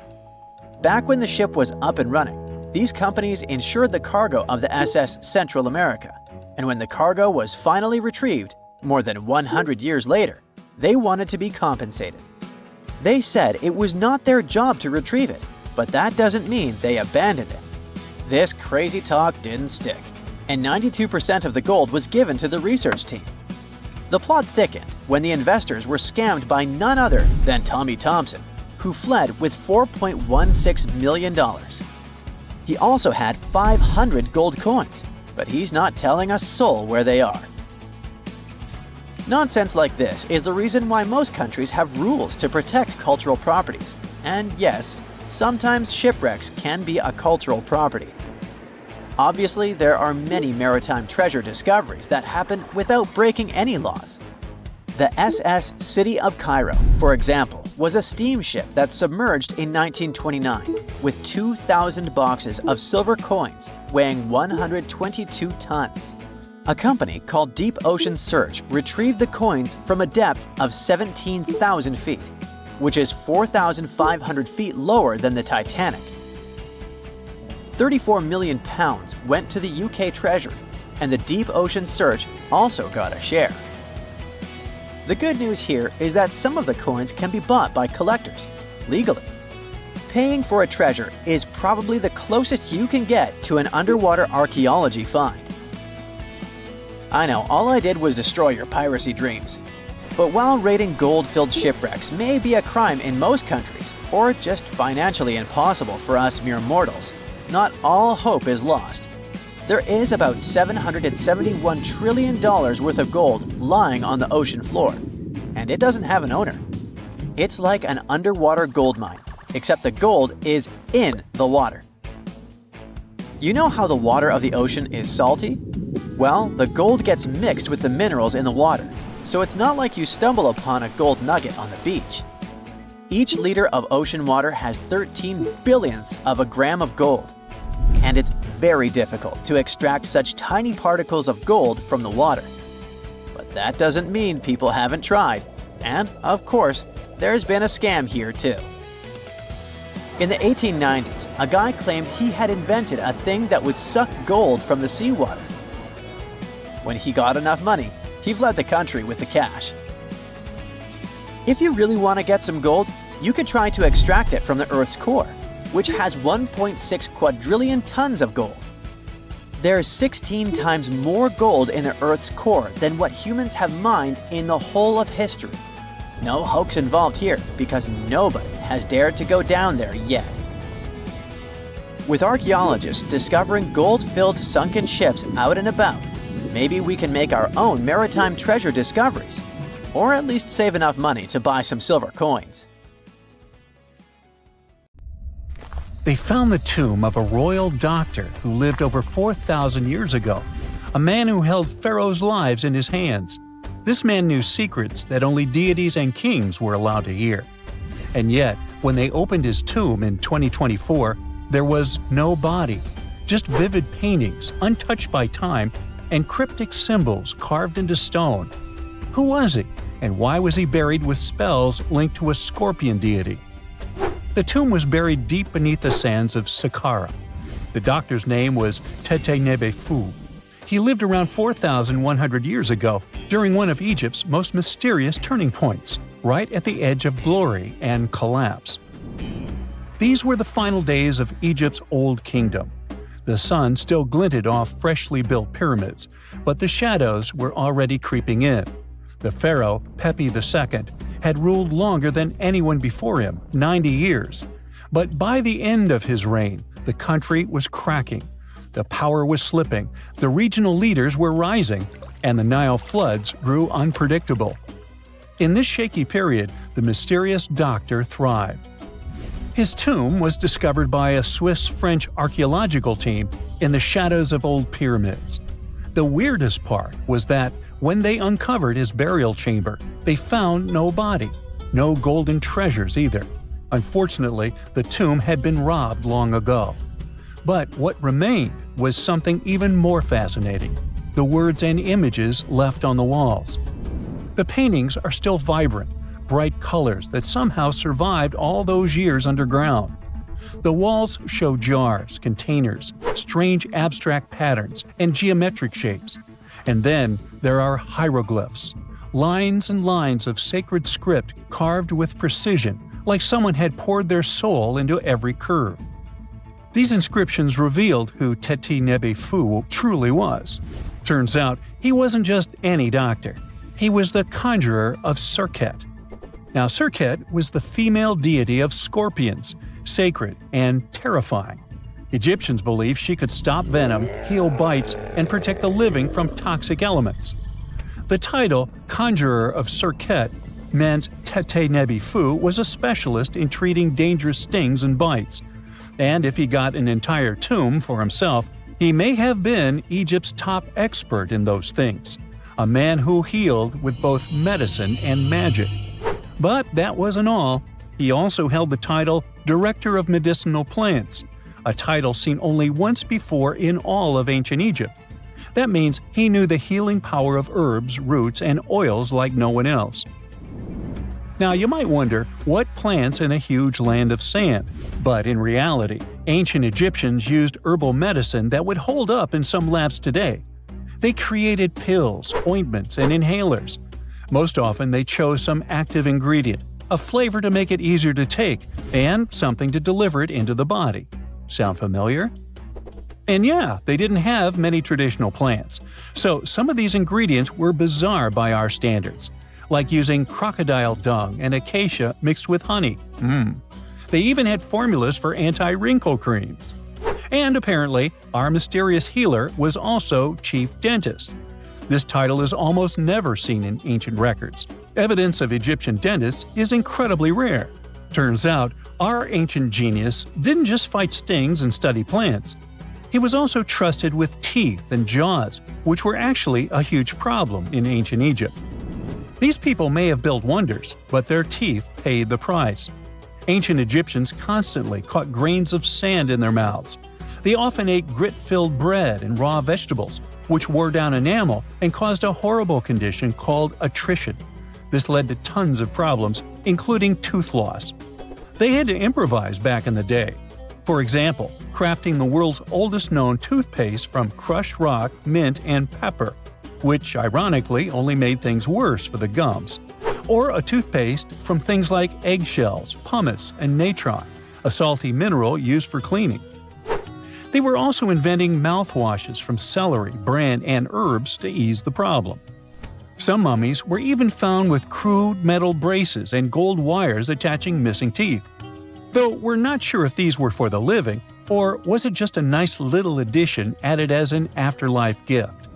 Back when the ship was up and running, these companies insured the cargo of the SS Central America, and when the cargo was finally retrieved, more than 100 years later, they wanted to be compensated. They said it was not their job to retrieve it, but that doesn't mean they abandoned it. This crazy talk didn't stick, and 92% of the gold was given to the research team. The plot thickened when the investors were scammed by none other than Tommy Thompson, who fled with $4.16 million. He also had 500 gold coins, but he's not telling a soul where they are. Nonsense like this is the reason why most countries have rules to protect cultural properties. And yes, sometimes shipwrecks can be a cultural property. Obviously, there are many maritime treasure discoveries that happen without breaking any laws. The SS City of Cairo, for example, was a steamship that submerged in 1929 with 2,000 boxes of silver coins weighing 122 tons. A company called Deep Ocean Search retrieved the coins from a depth of 17,000 feet, which is 4,500 feet lower than the Titanic. 34 million pounds went to the UK Treasury, and the Deep Ocean Search also got a share. The good news here is that some of the coins can be bought by collectors, legally. Paying for a treasure is probably the closest you can get to an underwater archaeology find. I know, all I did was destroy your piracy dreams. But while raiding gold-filled shipwrecks may be a crime in most countries, or just financially impossible for us mere mortals, not all hope is lost. There is about $771 trillion worth of gold lying on the ocean floor, and it doesn't have an owner. It's like an underwater gold mine, except the gold is in the water. You know how the water of the ocean is salty? Well, the gold gets mixed with the minerals in the water, so it's not like you stumble upon a gold nugget on the beach. Each liter of ocean water has 13 billionths of a gram of gold, and it's very difficult to extract such tiny particles of gold from the water. But that doesn't mean people haven't tried, and of course, there's been a scam here too. In the 1890s, a guy claimed he had invented a thing that would suck gold from the seawater. When he got enough money, he fled the country with the cash. If you really want to get some gold, you could try to extract it from the Earth's core, which has 1.6 quadrillion tons of gold. There's 16 times more gold in the Earth's core than what humans have mined in the whole of history. No hoax involved here, because nobody has dared to go down there yet. With archaeologists discovering gold-filled sunken ships out and about, maybe we can make our own maritime treasure discoveries, or at least save enough money to buy some silver coins. They found the tomb of a royal doctor who lived over 4,000 years ago, a man who held pharaohs' lives in his hands. This man knew secrets that only deities and kings were allowed to hear. And yet, when they opened his tomb in 2024, there was no body, just vivid paintings, untouched by time, and cryptic symbols carved into stone. Who was he, and why was he buried with spells linked to a scorpion deity? The tomb was buried deep beneath the sands of Saqqara. The doctor's name was Teti Nebu. He lived around 4,100 years ago, during one of Egypt's most mysterious turning points, right at the edge of glory and collapse. These were the final days of Egypt's Old Kingdom. The sun still glinted off freshly built pyramids, but the shadows were already creeping in. The pharaoh, Pepi II, had ruled longer than anyone before him, 90 years. But by the end of his reign, the country was cracking. The power was slipping, the regional leaders were rising, and the Nile floods grew unpredictable. In this shaky period, the mysterious doctor thrived. His tomb was discovered by a Swiss-French archaeological team in the shadows of old pyramids. The weirdest part was that when they uncovered his burial chamber, they found no body, no golden treasures either. Unfortunately, the tomb had been robbed long ago. But what remained was something even more fascinating: the words and images left on the walls. The paintings are still vibrant, bright colors that somehow survived all those years underground. The walls show jars, containers, strange abstract patterns, and geometric shapes. And then there are hieroglyphs, lines and lines of sacred script carved with precision, like someone had poured their soul into every curve. These inscriptions revealed who Teti Nebu truly was. Turns out, he wasn't just any doctor. He was the conjurer of Serket. Now, Serket was the female deity of scorpions, sacred and terrifying. Egyptians believed she could stop venom, heal bites, and protect the living from toxic elements. The title, Conjurer of Serket, meant Teti Nebu was a specialist in treating dangerous stings and bites. And if he got an entire tomb for himself, he may have been Egypt's top expert in those things, a man who healed with both medicine and magic. But that wasn't all. He also held the title Director of Medicinal Plants, a title seen only once before in all of ancient Egypt. That means he knew the healing power of herbs, roots, and oils like no one else. Now you might wonder what plants in a huge land of sand, but in reality, ancient Egyptians used herbal medicine that would hold up in some labs today. They created pills, ointments, and inhalers. Most often they chose some active ingredient, a flavor to make it easier to take, and something to deliver it into the body. Sound familiar? And yeah, they didn't have many traditional plants, so some of these ingredients were bizarre by our standards, like using crocodile dung and acacia mixed with honey. They even had formulas for anti-wrinkle creams. And apparently, our mysterious healer was also chief dentist. This title is almost never seen in ancient records. Evidence of Egyptian dentists is incredibly rare. Turns out, our ancient genius didn't just fight stings and study plants. He was also trusted with teeth and jaws, which were actually a huge problem in ancient Egypt. These people may have built wonders, but their teeth paid the price. Ancient Egyptians constantly caught grains of sand in their mouths. They often ate grit-filled bread and raw vegetables, which wore down enamel and caused a horrible condition called attrition. This led to tons of problems, including tooth loss. They had to improvise back in the day. For example, crafting the world's oldest known toothpaste from crushed rock, mint, and pepper, which ironically only made things worse for the gums. Or a toothpaste from things like eggshells, pumice, and natron, a salty mineral used for cleaning. They were also inventing mouthwashes from celery, bran, and herbs to ease the problem. Some mummies were even found with crude metal braces and gold wires attaching missing teeth. Though we're not sure if these were for the living, or was it just a nice little addition added as an afterlife gift.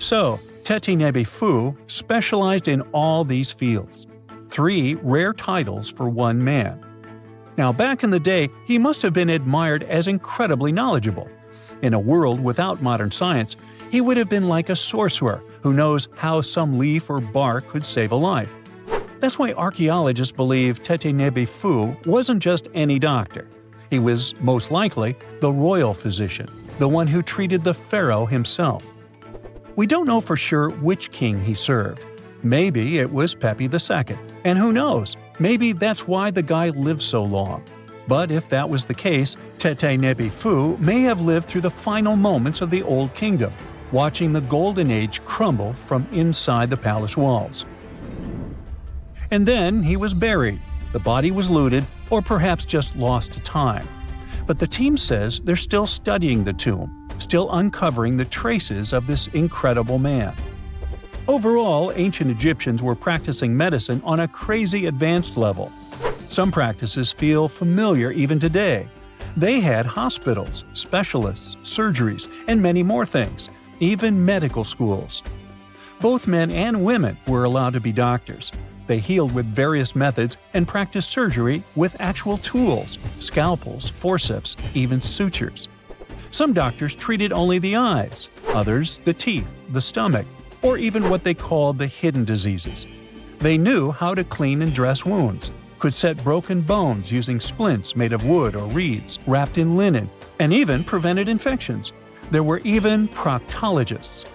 So, Teti Nebu specialized in all these fields. 3 rare titles for one man. Now back in the day, he must have been admired as incredibly knowledgeable. In a world without modern science, he would have been like a sorcerer who knows how some leaf or bark could save a life. That's why archaeologists believe Teti Nebu wasn't just any doctor. He was, most likely, the royal physician, the one who treated the pharaoh himself. We don't know for sure which king he served. Maybe it was Pepi II, and who knows, maybe that's why the guy lived so long. But if that was the case, Teti Nebu may have lived through the final moments of the Old Kingdom, watching the Golden Age crumble from inside the palace walls. And then he was buried. The body was looted, or perhaps just lost to time. But the team says they're still studying the tomb, still uncovering the traces of this incredible man. Overall, ancient Egyptians were practicing medicine on a crazy advanced level. Some practices feel familiar even today. They had hospitals, specialists, surgeries, and many more things, even medical schools. Both men and women were allowed to be doctors. They healed with various methods and practiced surgery with actual tools, scalpels, forceps, even sutures. Some doctors treated only the eyes, others the teeth, the stomach, or even what they called the hidden diseases. They knew how to clean and dress wounds, could set broken bones using splints made of wood or reeds wrapped in linen, and even prevented infections. There were even proctologists.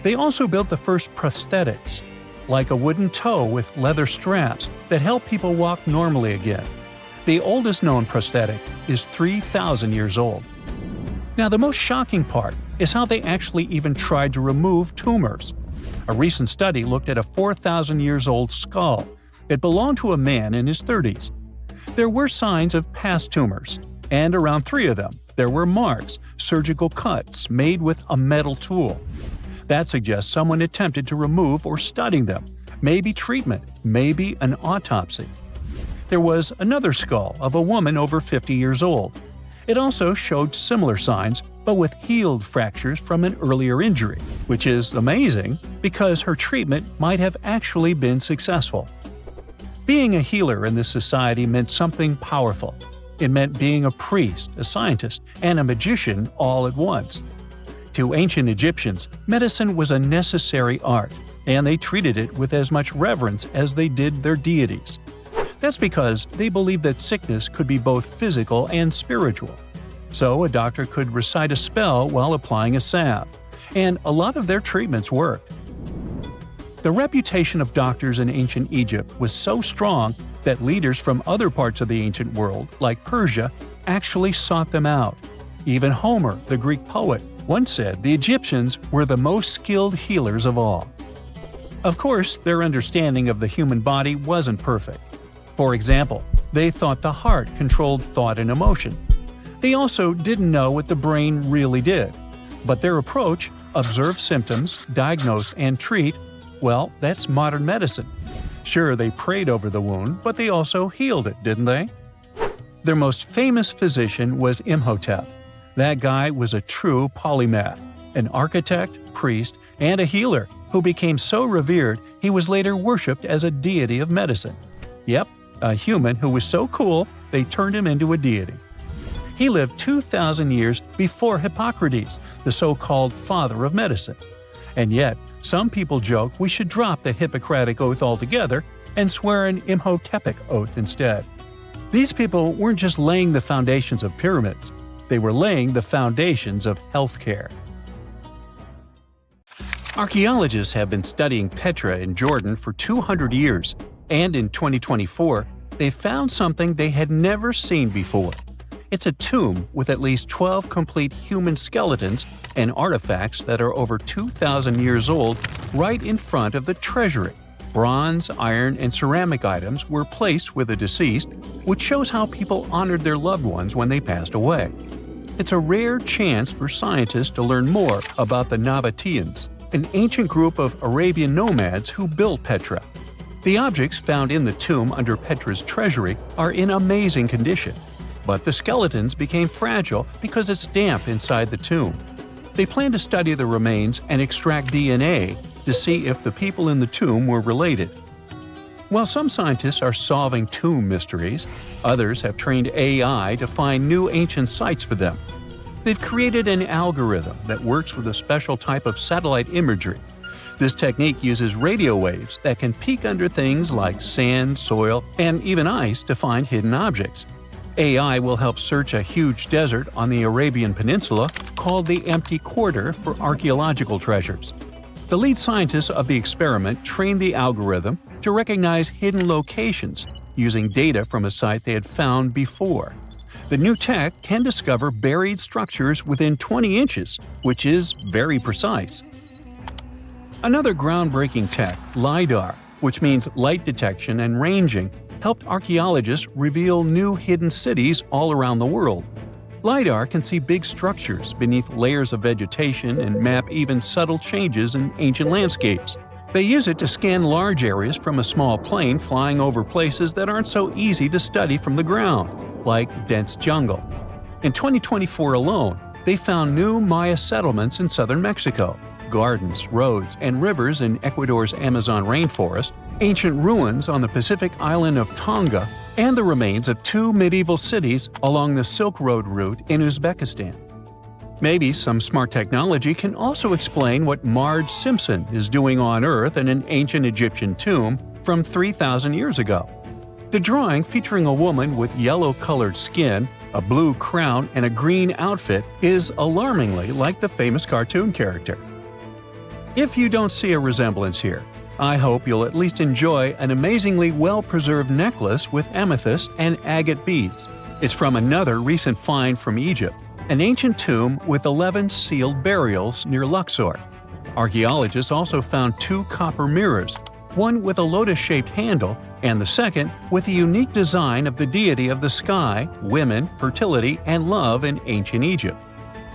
They also built the first prosthetics, like a wooden toe with leather straps that help people walk normally again. The oldest known prosthetic is 3,000 years old. Now, the most shocking part is how they actually even tried to remove tumors. A recent study looked at a 4,000 years old skull. It belonged to a man in his 30s. There were signs of past tumors, and around 3 of them, there were marks, surgical cuts made with a metal tool. That suggests someone attempted to remove or study them, maybe treatment, maybe an autopsy. There was another skull of a woman over 50 years old. It also showed similar signs, but with healed fractures from an earlier injury, which is amazing because her treatment might have actually been successful. Being a healer in this society meant something powerful. It meant being a priest, a scientist, and a magician all at once. To ancient Egyptians, medicine was a necessary art, and they treated it with as much reverence as they did their deities. That's because they believed that sickness could be both physical and spiritual. So a doctor could recite a spell while applying a salve, and a lot of their treatments worked. The reputation of doctors in ancient Egypt was so strong that leaders from other parts of the ancient world, like Persia, actually sought them out. Even Homer, the Greek poet, once said the Egyptians were the most skilled healers of all. Of course, their understanding of the human body wasn't perfect. For example, they thought the heart controlled thought and emotion. They also didn't know what the brain really did. But their approach, observe symptoms, diagnose, and treat, well, that's modern medicine. Sure, they prayed over the wound, but they also healed it, didn't they? Their most famous physician was Imhotep. That guy was a true polymath, an architect, priest, and a healer who became so revered he was later worshipped as a deity of medicine. Yep, a human who was so cool they turned him into a deity. He lived 2,000 years before Hippocrates, the so-called father of medicine. And yet, some people joke we should drop the Hippocratic Oath altogether and swear an Imhotepic oath instead. These people weren't just laying the foundations of pyramids, they were laying the foundations of healthcare. Archaeologists have been studying Petra in Jordan for 200 years, and in 2024, they found something they had never seen before. It's a tomb with at least 12 complete human skeletons and artifacts that are over 2,000 years old right in front of the treasury. Bronze, iron, and ceramic items were placed with the deceased, which shows how people honored their loved ones when they passed away. It's a rare chance for scientists to learn more about the Nabateans, an ancient group of Arabian nomads who built Petra. The objects found in the tomb under Petra's treasury are in amazing condition, but the skeletons became fragile because it's damp inside the tomb. They plan to study the remains and extract DNA to see if the people in the tomb were related. While some scientists are solving tomb mysteries, others have trained AI to find new ancient sites for them. They've created an algorithm that works with a special type of satellite imagery. This technique uses radio waves that can peek under things like sand, soil, and even ice to find hidden objects. AI will help search a huge desert on the Arabian Peninsula called the Empty Quarter for archaeological treasures. The lead scientists of the experiment trained the algorithm to recognize hidden locations using data from a site they had found before. The new tech can discover buried structures within 20 inches, which is very precise. Another groundbreaking tech, LiDAR, which means light detection and ranging, helped archaeologists reveal new hidden cities all around the world. LiDAR can see big structures beneath layers of vegetation and map even subtle changes in ancient landscapes. They use it to scan large areas from a small plane flying over places that aren't so easy to study from the ground, like dense jungle. In 2024 alone, they found new Maya settlements in southern Mexico, gardens, roads, and rivers in Ecuador's Amazon rainforest, ancient ruins on the Pacific island of Tonga, and the remains of 2 medieval cities along the Silk Road route in Uzbekistan. Maybe some smart technology can also explain what Marge Simpson is doing on Earth in an ancient Egyptian tomb from 3,000 years ago. The drawing, featuring a woman with yellow-colored skin, a blue crown, and a green outfit, is alarmingly like the famous cartoon character. If you don't see a resemblance here, I hope you'll at least enjoy an amazingly well-preserved necklace with amethyst and agate beads. It's from another recent find from Egypt, an ancient tomb with 11 sealed burials near Luxor. Archaeologists also found 2 copper mirrors, one with a lotus-shaped handle and the second with a unique design of the deity of the sky, women, fertility, and love in ancient Egypt.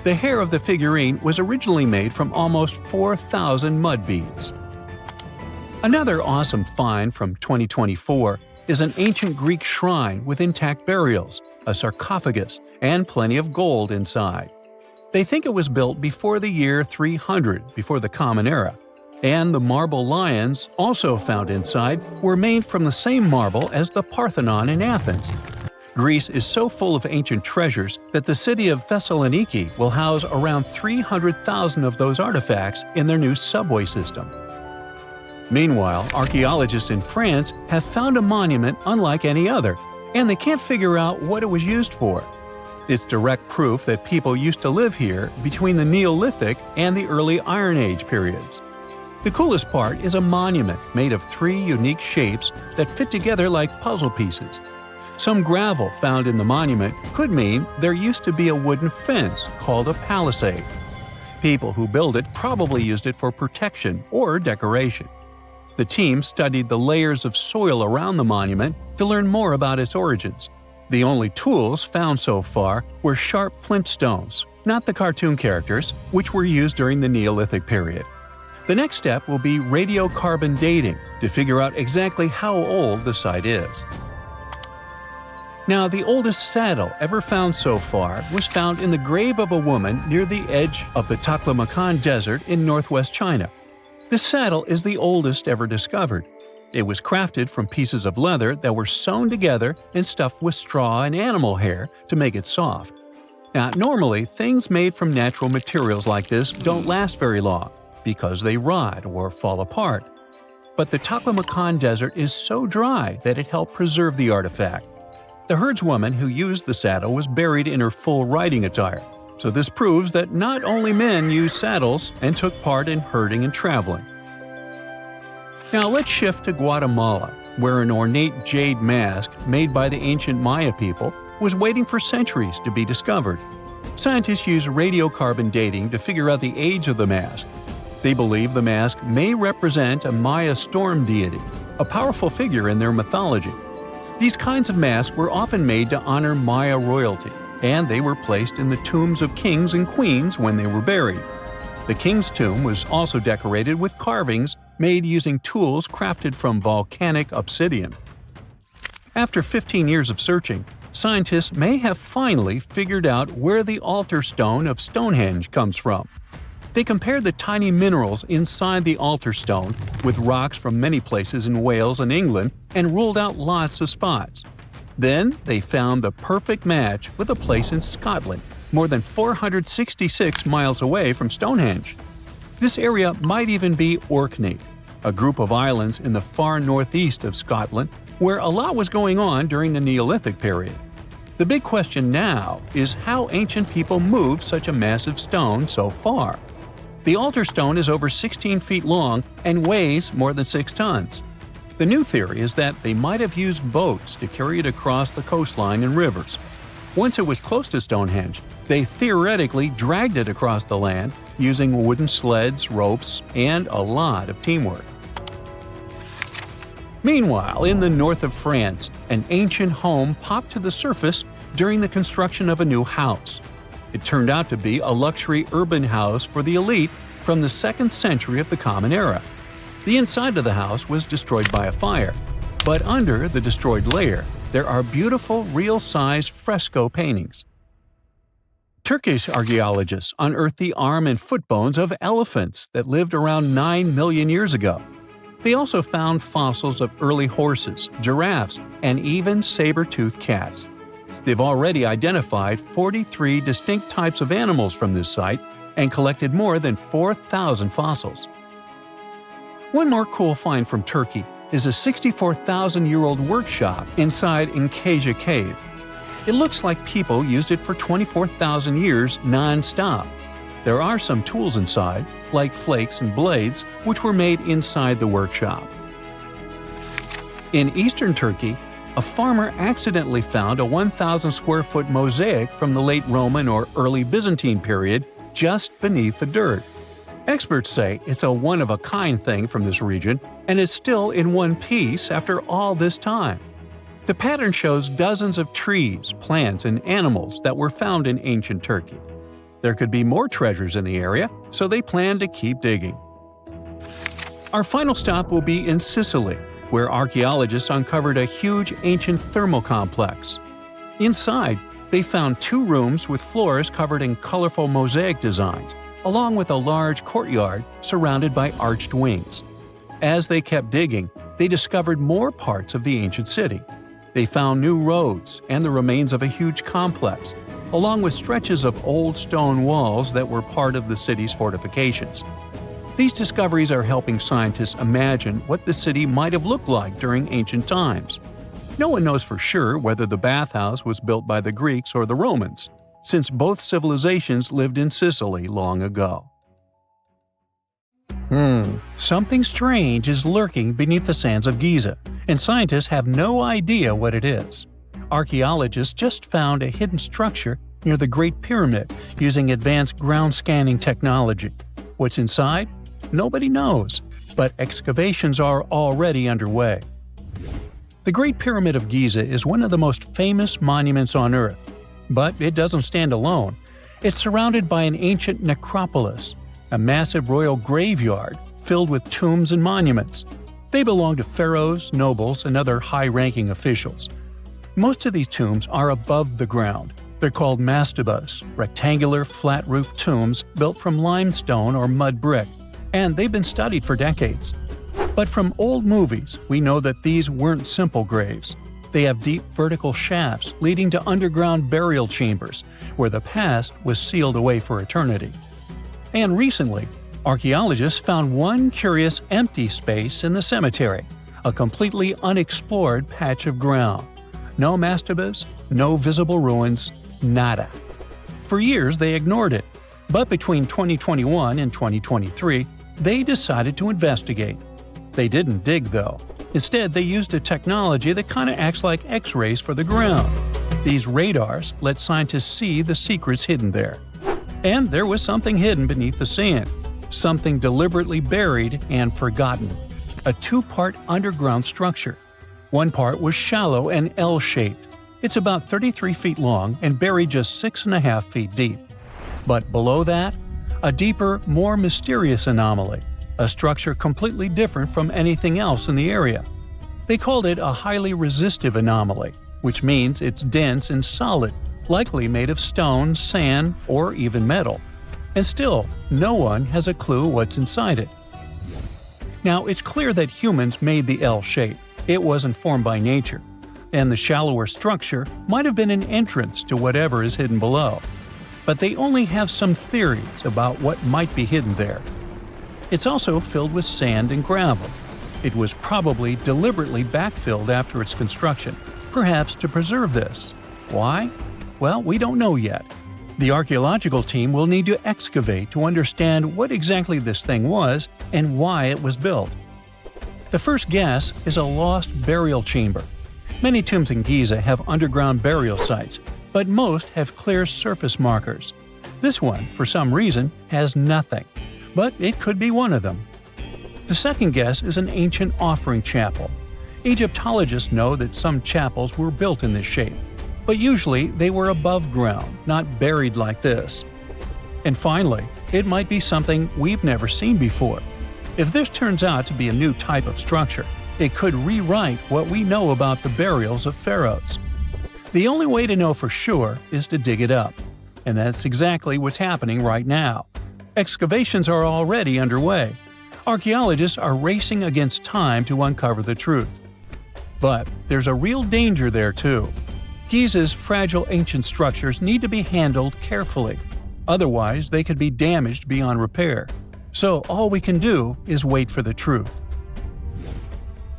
The hair of the figurine was originally made from almost 4,000 mud beads. Another awesome find from 2024 is an ancient Greek shrine with intact burials, a sarcophagus, and plenty of gold inside. They think it was built before the year 300 before the Common Era, and the marble lions also found inside were made from the same marble as the Parthenon in Athens. Greece is so full of ancient treasures that the city of Thessaloniki will house around 300,000 of those artifacts in their new subway system. Meanwhile, archaeologists in France have found a monument unlike any other, and they can't figure out what it was used for. It's direct proof that people used to live here between the Neolithic and the early Iron Age periods. The coolest part is a monument made of 3 unique shapes that fit together like puzzle pieces. Some gravel found in the monument could mean there used to be a wooden fence called a palisade. People who built it probably used it for protection or decoration. The team studied the layers of soil around the monument to learn more about its origins. The only tools found so far were sharp flint stones, not the cartoon characters, which were used during the Neolithic period. The next step will be radiocarbon dating to figure out exactly how old the site is. Now, the oldest saddle ever found so far was found in the grave of a woman near the edge of the Taklamakan Desert in northwest China. This saddle is the oldest ever discovered. It was crafted from pieces of leather that were sewn together and stuffed with straw and animal hair to make it soft. Now, normally, things made from natural materials like this don't last very long because they rot or fall apart. But the Taklamakan Desert is so dry that it helped preserve the artifact. The herdswoman who used the saddle was buried in her full riding attire, so this proves that not only men used saddles and took part in herding and traveling. Now let's shift to Guatemala, where an ornate jade mask made by the ancient Maya people was waiting for centuries to be discovered. Scientists use radiocarbon dating to figure out the age of the mask. They believe the mask may represent a Maya storm deity, a powerful figure in their mythology. These kinds of masks were often made to honor Maya royalty, and they were placed in the tombs of kings and queens when they were buried. The king's tomb was also decorated with carvings made using tools crafted from volcanic obsidian. After 15 years of searching, scientists may have finally figured out where the altar stone of Stonehenge comes from. They compared the tiny minerals inside the altar stone with rocks from many places in Wales and England and ruled out lots of spots. Then they found the perfect match with a place in Scotland, more than 466 miles away from Stonehenge. This area might even be Orkney, a group of islands in the far northeast of Scotland where a lot was going on during the Neolithic period. The big question now is how ancient people moved such a massive stone so far. The altar stone is over 16 feet long and weighs more than 6 tons. The new theory is that they might have used boats to carry it across the coastline and rivers. Once it was close to Stonehenge, they theoretically dragged it across the land using wooden sleds, ropes, and a lot of teamwork. Meanwhile, in the north of France, an ancient home popped to the surface during the construction of a new house. It turned out to be a luxury urban house for the elite from the 2nd century of the Common Era. The inside of the house was destroyed by a fire, but under the destroyed layer, there are beautiful, real-size fresco paintings. Turkish archaeologists unearthed the arm and foot bones of elephants that lived around 9 million years ago. They also found fossils of early horses, giraffes, and even saber-toothed cats. They've already identified 43 distinct types of animals from this site and collected more than 4,000 fossils. One more cool find from Turkey is a 64,000-year-old workshop inside Enkaja Cave. It looks like people used it for 24,000 years non-stop. There are some tools inside, like flakes and blades, which were made inside the workshop. In eastern Turkey, a farmer accidentally found a 1,000-square-foot mosaic from the late Roman or early Byzantine period just beneath the dirt. Experts say it's a one-of-a-kind thing from this region, and it's still in one piece after all this time. The pattern shows dozens of trees, plants, and animals that were found in ancient Turkey. There could be more treasures in the area, so they plan to keep digging. Our final stop will be in Sicily, where archaeologists uncovered a huge ancient thermal complex. Inside, they found 2 rooms with floors covered in colorful mosaic designs, along with a large courtyard surrounded by arched wings. As they kept digging, they discovered more parts of the ancient city. They found new roads and the remains of a huge complex, along with stretches of old stone walls that were part of the city's fortifications. These discoveries are helping scientists imagine what the city might have looked like during ancient times. No one knows for sure whether the bathhouse was built by the Greeks or the Romans. since both civilizations lived in Sicily long ago. Something strange is lurking beneath the sands of Giza, and scientists have no idea what it is. Archaeologists just found a hidden structure near the Great Pyramid using advanced ground scanning technology. What's inside? Nobody knows, but excavations are already underway. The Great Pyramid of Giza is one of the most famous monuments on Earth, but it doesn't stand alone. It's surrounded by an ancient necropolis, a massive royal graveyard filled with tombs and monuments. They belong to pharaohs, nobles, and other high-ranking officials. Most of these tombs are above the ground. They're called mastabas, rectangular, flat-roofed tombs built from limestone or mud brick, and they've been studied for decades. But from old movies, we know that these weren't simple graves. They have deep vertical shafts leading to underground burial chambers, where the past was sealed away for eternity. And recently, archaeologists found one curious empty space in the cemetery, a completely unexplored patch of ground. No mastabas, no visible ruins, nada. For years they ignored it, but between 2021 and 2023, they decided to investigate. They didn't dig though. Instead, they used a technology that kind of acts like X-rays for the ground. These radars let scientists see the secrets hidden there. And there was something hidden beneath the sand, something deliberately buried and forgotten. A two-part underground structure. One part was shallow and L-shaped. It's about 33 feet long and buried just 6.5 feet deep. But below that, a deeper, more mysterious anomaly, a structure completely different from anything else in the area. They called it a highly resistive anomaly, which means it's dense and solid, likely made of stone, sand, or even metal. And still, no one has a clue what's inside it. Now, it's clear that humans made the L shape. It wasn't formed by nature. And the shallower structure might have been an entrance to whatever is hidden below. But they only have some theories about what might be hidden there. It's also filled with sand and gravel. It was probably deliberately backfilled after its construction, perhaps to preserve this. Why? Well, we don't know yet. The archaeological team will need to excavate to understand what exactly this thing was and why it was built. The first guess is a lost burial chamber. Many tombs in Giza have underground burial sites, but most have clear surface markers. This one, for some reason, has nothing, but it could be one of them. The second guess is an ancient offering chapel. Egyptologists know that some chapels were built in this shape, but usually they were above ground, not buried like this. And finally, it might be something we've never seen before. If this turns out to be a new type of structure, it could rewrite what we know about the burials of pharaohs. The only way to know for sure is to dig it up, and that's exactly what's happening right now. Excavations are already underway. Archaeologists are racing against time to uncover the truth. But there's a real danger there too. Giza's fragile ancient structures need to be handled carefully. Otherwise, they could be damaged beyond repair. So all we can do is wait for the truth.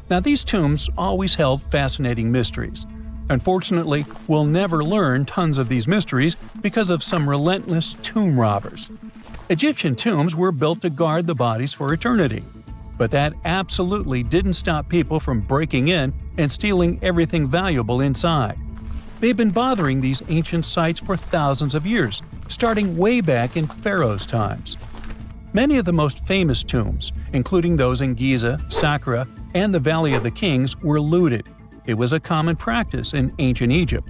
Now, these tombs always held fascinating mysteries. Unfortunately, we'll never learn tons of these mysteries because of some relentless tomb robbers. Egyptian tombs were built to guard the bodies for eternity. But that absolutely didn't stop people from breaking in and stealing everything valuable inside. They've been bothering these ancient sites for thousands of years, starting way back in Pharaoh's times. Many of the most famous tombs, including those in Giza, Saqqara, and the Valley of the Kings, were looted. It was a common practice in ancient Egypt.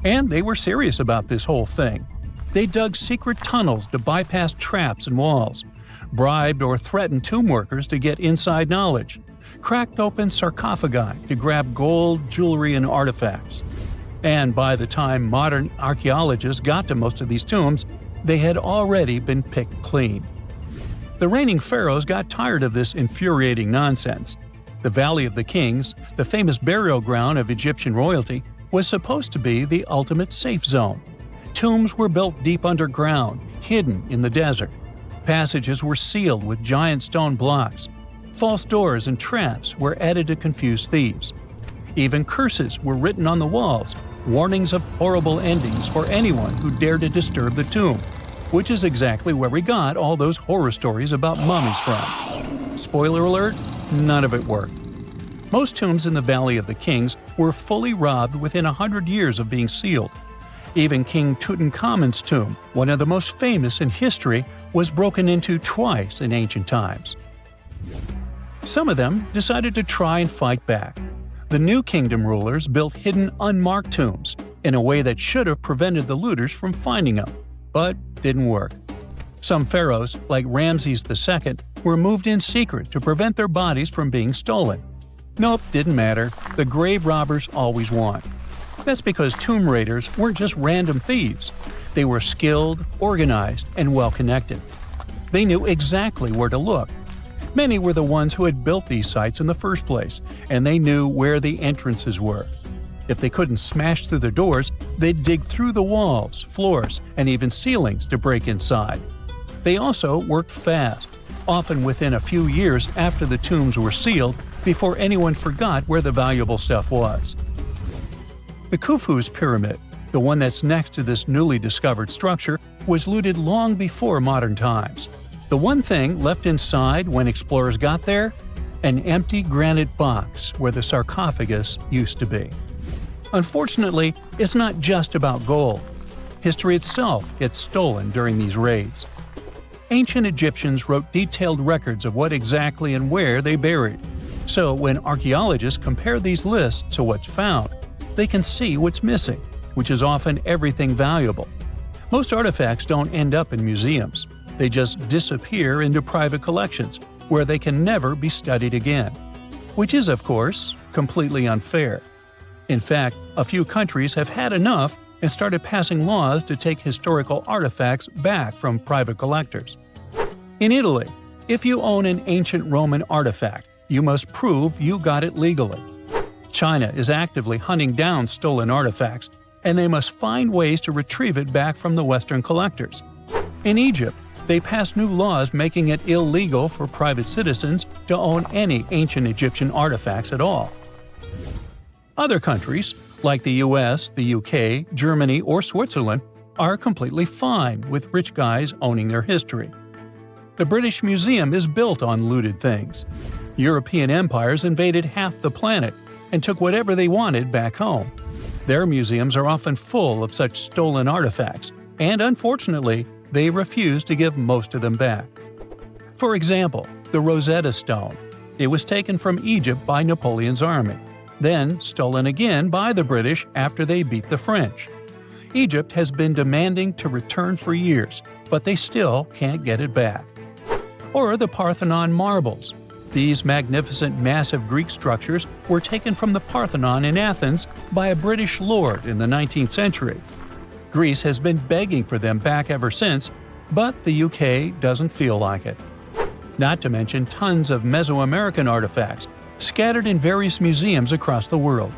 And they were serious about this whole thing. They dug secret tunnels to bypass traps and walls, bribed or threatened tomb workers to get inside knowledge, cracked open sarcophagi to grab gold, jewelry, and artifacts. And by the time modern archaeologists got to most of these tombs, they had already been picked clean. The reigning pharaohs got tired of this infuriating nonsense. The Valley of the Kings, the famous burial ground of Egyptian royalty, was supposed to be the ultimate safe zone. Tombs were built deep underground, hidden in the desert. Passages were sealed with giant stone blocks. False doors and traps were added to confuse thieves. Even curses were written on the walls, warnings of horrible endings for anyone who dared to disturb the tomb, which is exactly where we got all those horror stories about mummies from. Spoiler alert, none of it worked. Most tombs in the Valley of the Kings were fully robbed within 100 years of being sealed. Even King Tutankhamun's tomb, one of the most famous in history, was broken into twice in ancient times. Some of them decided to try and fight back. The New Kingdom rulers built hidden unmarked tombs in a way that should have prevented the looters from finding them, but didn't work. Some pharaohs, like Ramses II, were moved in secret to prevent their bodies from being stolen. Nope, didn't matter. The grave robbers always won. That's because tomb raiders weren't just random thieves. They were skilled, organized, and well-connected. They knew exactly where to look. Many were the ones who had built these sites in the first place, and they knew where the entrances were. If they couldn't smash through the doors, they'd dig through the walls, floors, and even ceilings to break inside. They also worked fast, often within a few years after the tombs were sealed, before anyone forgot where the valuable stuff was. The Khufu's pyramid, the one that's next to this newly discovered structure, was looted long before modern times. The one thing left inside when explorers got there? An empty granite box where the sarcophagus used to be. Unfortunately, it's not just about gold. History itself gets stolen during these raids. Ancient Egyptians wrote detailed records of what exactly and where they buried. So when archaeologists compare these lists to what's found, they can see what's missing, which is often everything valuable. Most artifacts don't end up in museums. They just disappear into private collections, where they can never be studied again. Which is, of course, completely unfair. In fact, a few countries have had enough and started passing laws to take historical artifacts back from private collectors. In Italy, if you own an ancient Roman artifact, you must prove you got it legally. China is actively hunting down stolen artifacts, and they must find ways to retrieve it back from the Western collectors. In Egypt, they passed new laws making it illegal for private citizens to own any ancient Egyptian artifacts at all. Other countries, like the US, the UK, Germany, or Switzerland, are completely fine with rich guys owning their history. The British Museum is built on looted things. European empires invaded half the planet and took whatever they wanted back home. Their museums are often full of such stolen artifacts, and unfortunately, they refuse to give most of them back. For example, the Rosetta Stone. It was taken from Egypt by Napoleon's army, then stolen again by the British after they beat the French. Egypt has been demanding to return for years, but they still can't get it back. Or the Parthenon marbles. These magnificent massive Greek structures were taken from the Parthenon in Athens by a British lord in the 19th century. Greece has been begging for them back ever since, but the UK doesn't feel like it. Not to mention tons of Mesoamerican artifacts, scattered in various museums across the world.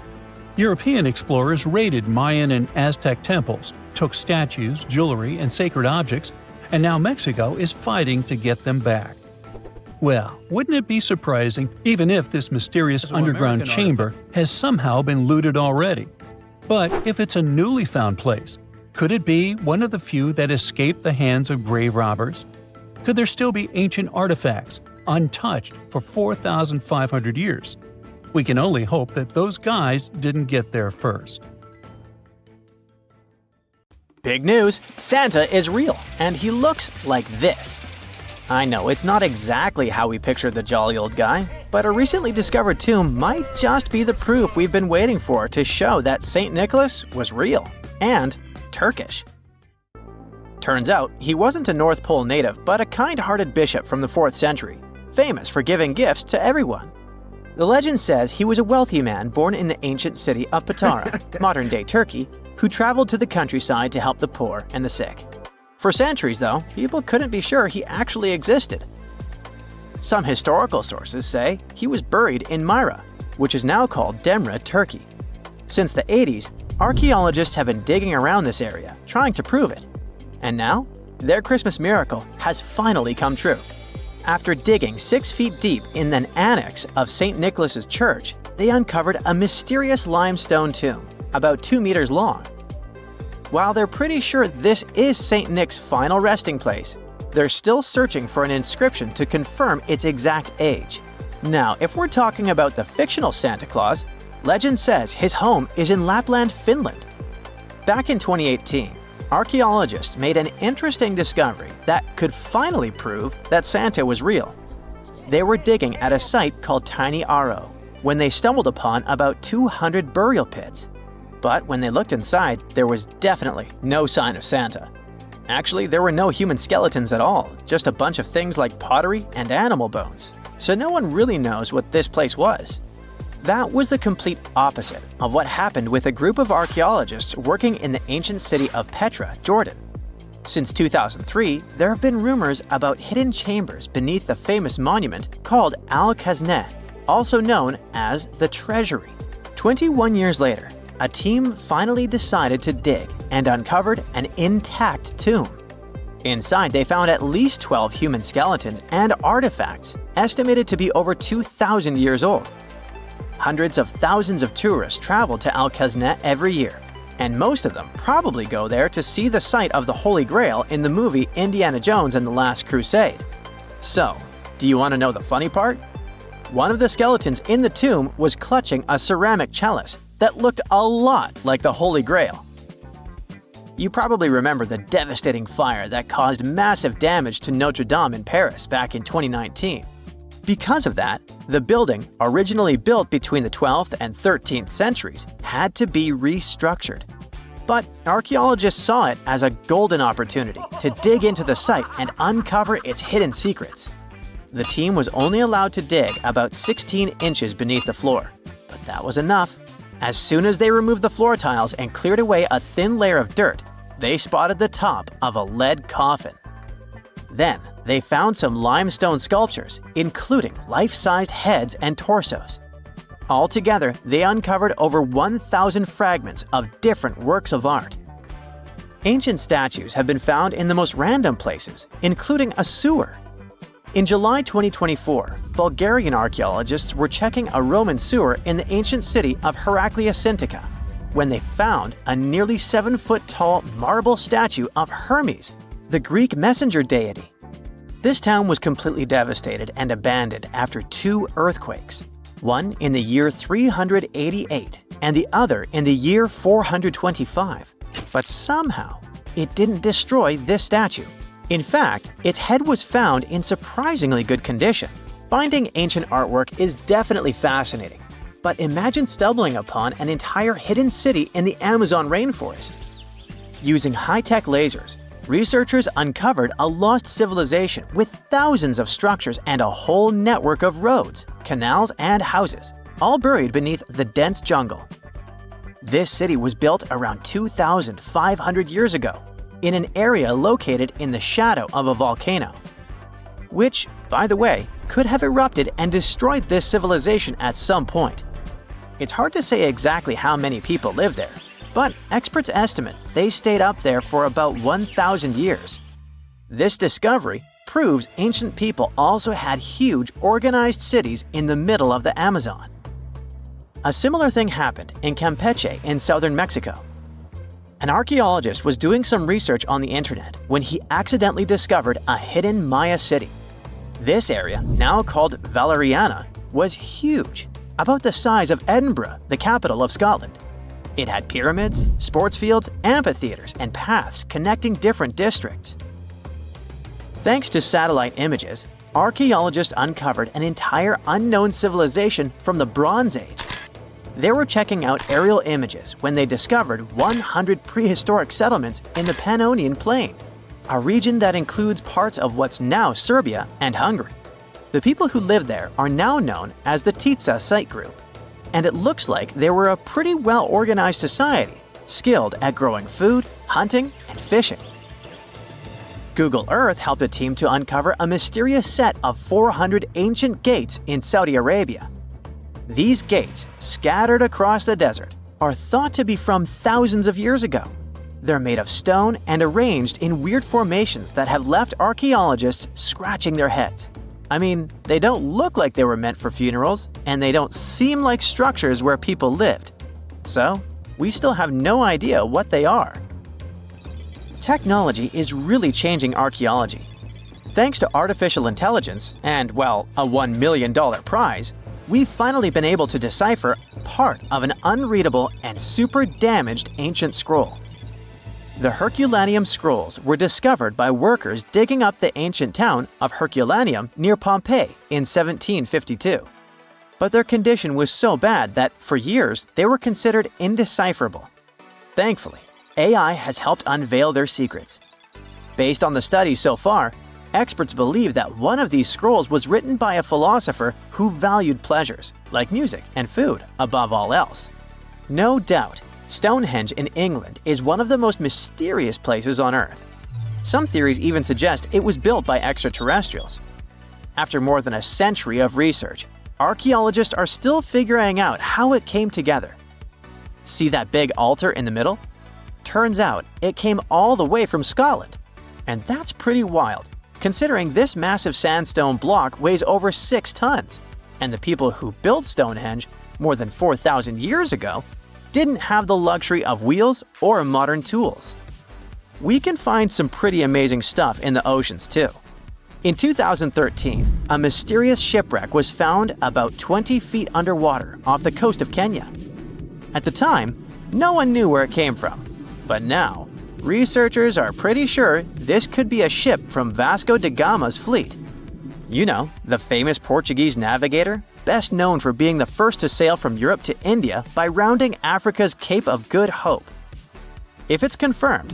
European explorers raided Mayan and Aztec temples, took statues, jewelry, and sacred objects, and now Mexico is fighting to get them back. Well, wouldn't it be surprising even if this mysterious underground chamber has somehow been looted already? But if it's a newly found place, could it be one of the few that escaped the hands of grave robbers? Could there still be ancient artifacts, untouched for 4,500 years? We can only hope that those guys didn't get there first. Big news! Santa is real, and he looks like this. I know it's not exactly how we pictured the jolly old guy, but a recently discovered tomb might just be the proof we've been waiting for to show that St. Nicholas was real and Turkish. Turns out, he wasn't a North Pole native, but a kind-hearted bishop from the 4th century, famous for giving gifts to everyone. The legend says he was a wealthy man born in the ancient city of Patara, modern-day Turkey, who traveled to the countryside to help the poor and the sick. For centuries, though, people couldn't be sure he actually existed. Some historical sources say he was buried in Myra, which is now called Demre, Turkey. Since the 80s, archaeologists have been digging around this area, trying to prove it. And now, their Christmas miracle has finally come true. After digging 6 feet deep in an annex of St. Nicholas's church, they uncovered a mysterious limestone tomb. about 2 meters long. While they're pretty sure this is St. Nick's final resting place, they're still searching for an inscription to confirm its exact age. Now, if we're talking about the fictional Santa Claus, legend says his home is in Lapland, Finland. Back in 2018, archaeologists made an interesting discovery that could finally prove that Santa was real. They were digging at a site called Tiny Aro when they stumbled upon about 200 burial pits. But when they looked inside, there was definitely no sign of Santa. Actually, there were no human skeletons at all, just a bunch of things like pottery and animal bones. So no one really knows what this place was. That was the complete opposite of what happened with a group of archaeologists working in the ancient city of Petra, Jordan. Since 2003, there have been rumors about hidden chambers beneath the famous monument called Al-Khazneh, also known as the Treasury. 21 years later, a team finally decided to dig and uncovered an intact tomb. Inside, they found at least 12 human skeletons and artifacts estimated to be over 2,000 years old. Hundreds of thousands of tourists travel to Al-Khazneh every year, and most of them probably go there to see the site of the Holy Grail in the movie Indiana Jones and the Last Crusade. So, do you want to know the funny part? One of the skeletons in the tomb was clutching a ceramic chalice that looked a lot like the Holy Grail. You probably remember the devastating fire that caused massive damage to Notre Dame in Paris back in 2019. Because of that, the building, originally built between the 12th and 13th centuries, had to be restructured. But archaeologists saw it as a golden opportunity to dig into the site and uncover its hidden secrets. The team was only allowed to dig about 16 inches beneath the floor, but that was enough. As soon as they removed the floor tiles and cleared away a thin layer of dirt, they spotted the top of a lead coffin. Then, they found some limestone sculptures, including life-sized heads and torsos. Altogether, they uncovered over 1,000 fragments of different works of art. Ancient statues have been found in the most random places, including a sewer. In July 2024, Bulgarian archaeologists were checking a Roman sewer in the ancient city of Heraklia Sintica when they found a nearly 7-foot-tall marble statue of Hermes, the Greek messenger deity. This town was completely devastated and abandoned after 2 earthquakes, one in the year 388 and the other in the year 425. But somehow, it didn't destroy this statue. In fact, its head was found in surprisingly good condition. Finding ancient artwork is definitely fascinating, but imagine stumbling upon an entire hidden city in the Amazon rainforest. Using high-tech lasers, researchers uncovered a lost civilization with thousands of structures and a whole network of roads, canals, and houses, all buried beneath the dense jungle. This city was built around 2,500 years ago, in an area located in the shadow of a volcano, which, by the way, could have erupted and destroyed this civilization at some point. It's hard to say exactly how many people live there, but experts estimate they stayed up there for about 1,000 years. This discovery proves ancient people also had huge organized cities in the middle of the Amazon. A similar thing happened in Campeche in southern Mexico. An archaeologist was doing some research on the internet when he accidentally discovered a hidden Maya city. This area, now called Valeriana, was huge, about the size of Edinburgh, the capital of Scotland. It had pyramids, sports fields, amphitheaters, and paths connecting different districts. Thanks to satellite images, archaeologists uncovered an entire unknown civilization from the Bronze Age. They were checking out aerial images when they discovered 100 prehistoric settlements in the Pannonian Plain, a region that includes parts of what's now Serbia and Hungary. The people who lived there are now known as the Titsa Site Group, and it looks like they were a pretty well-organized society, skilled at growing food, hunting, and fishing. Google Earth helped a team to uncover a mysterious set of 400 ancient gates in Saudi Arabia. These gates, scattered across the desert, are thought to be from thousands of years ago. They're made of stone and arranged in weird formations that have left archaeologists scratching their heads. I mean, they don't look like they were meant for funerals, and they don't seem like structures where people lived. So, we still have no idea what they are. Technology is really changing archaeology. Thanks to artificial intelligence and, well, a $1 million prize, we've finally been able to decipher part of an unreadable and super damaged ancient scroll. The Herculaneum scrolls were discovered by workers digging up the ancient town of Herculaneum near Pompeii in 1752. But their condition was so bad that, for years, they were considered indecipherable. Thankfully, AI has helped unveil their secrets. Based on the studies so far, experts believe that one of these scrolls was written by a philosopher who valued pleasures, like music and food, above all else. No doubt, Stonehenge in England is one of the most mysterious places on Earth. Some theories even suggest it was built by extraterrestrials. After more than a century of research, archaeologists are still figuring out how it came together. See that big altar in the middle? Turns out it came all the way from Scotland. And that's pretty wild, considering this massive sandstone block weighs over 6 tons, and the people who built Stonehenge more than 4,000 years ago didn't have the luxury of wheels or modern tools. We can find some pretty amazing stuff in the oceans too. In 2013, a mysterious shipwreck was found about 20 feet underwater off the coast of Kenya. At the time, no one knew where it came from, but now, researchers are pretty sure this could be a ship from Vasco da Gama's fleet. You know, the famous Portuguese navigator, best known for being the first to sail from Europe to India by rounding Africa's Cape of Good Hope. If it's confirmed,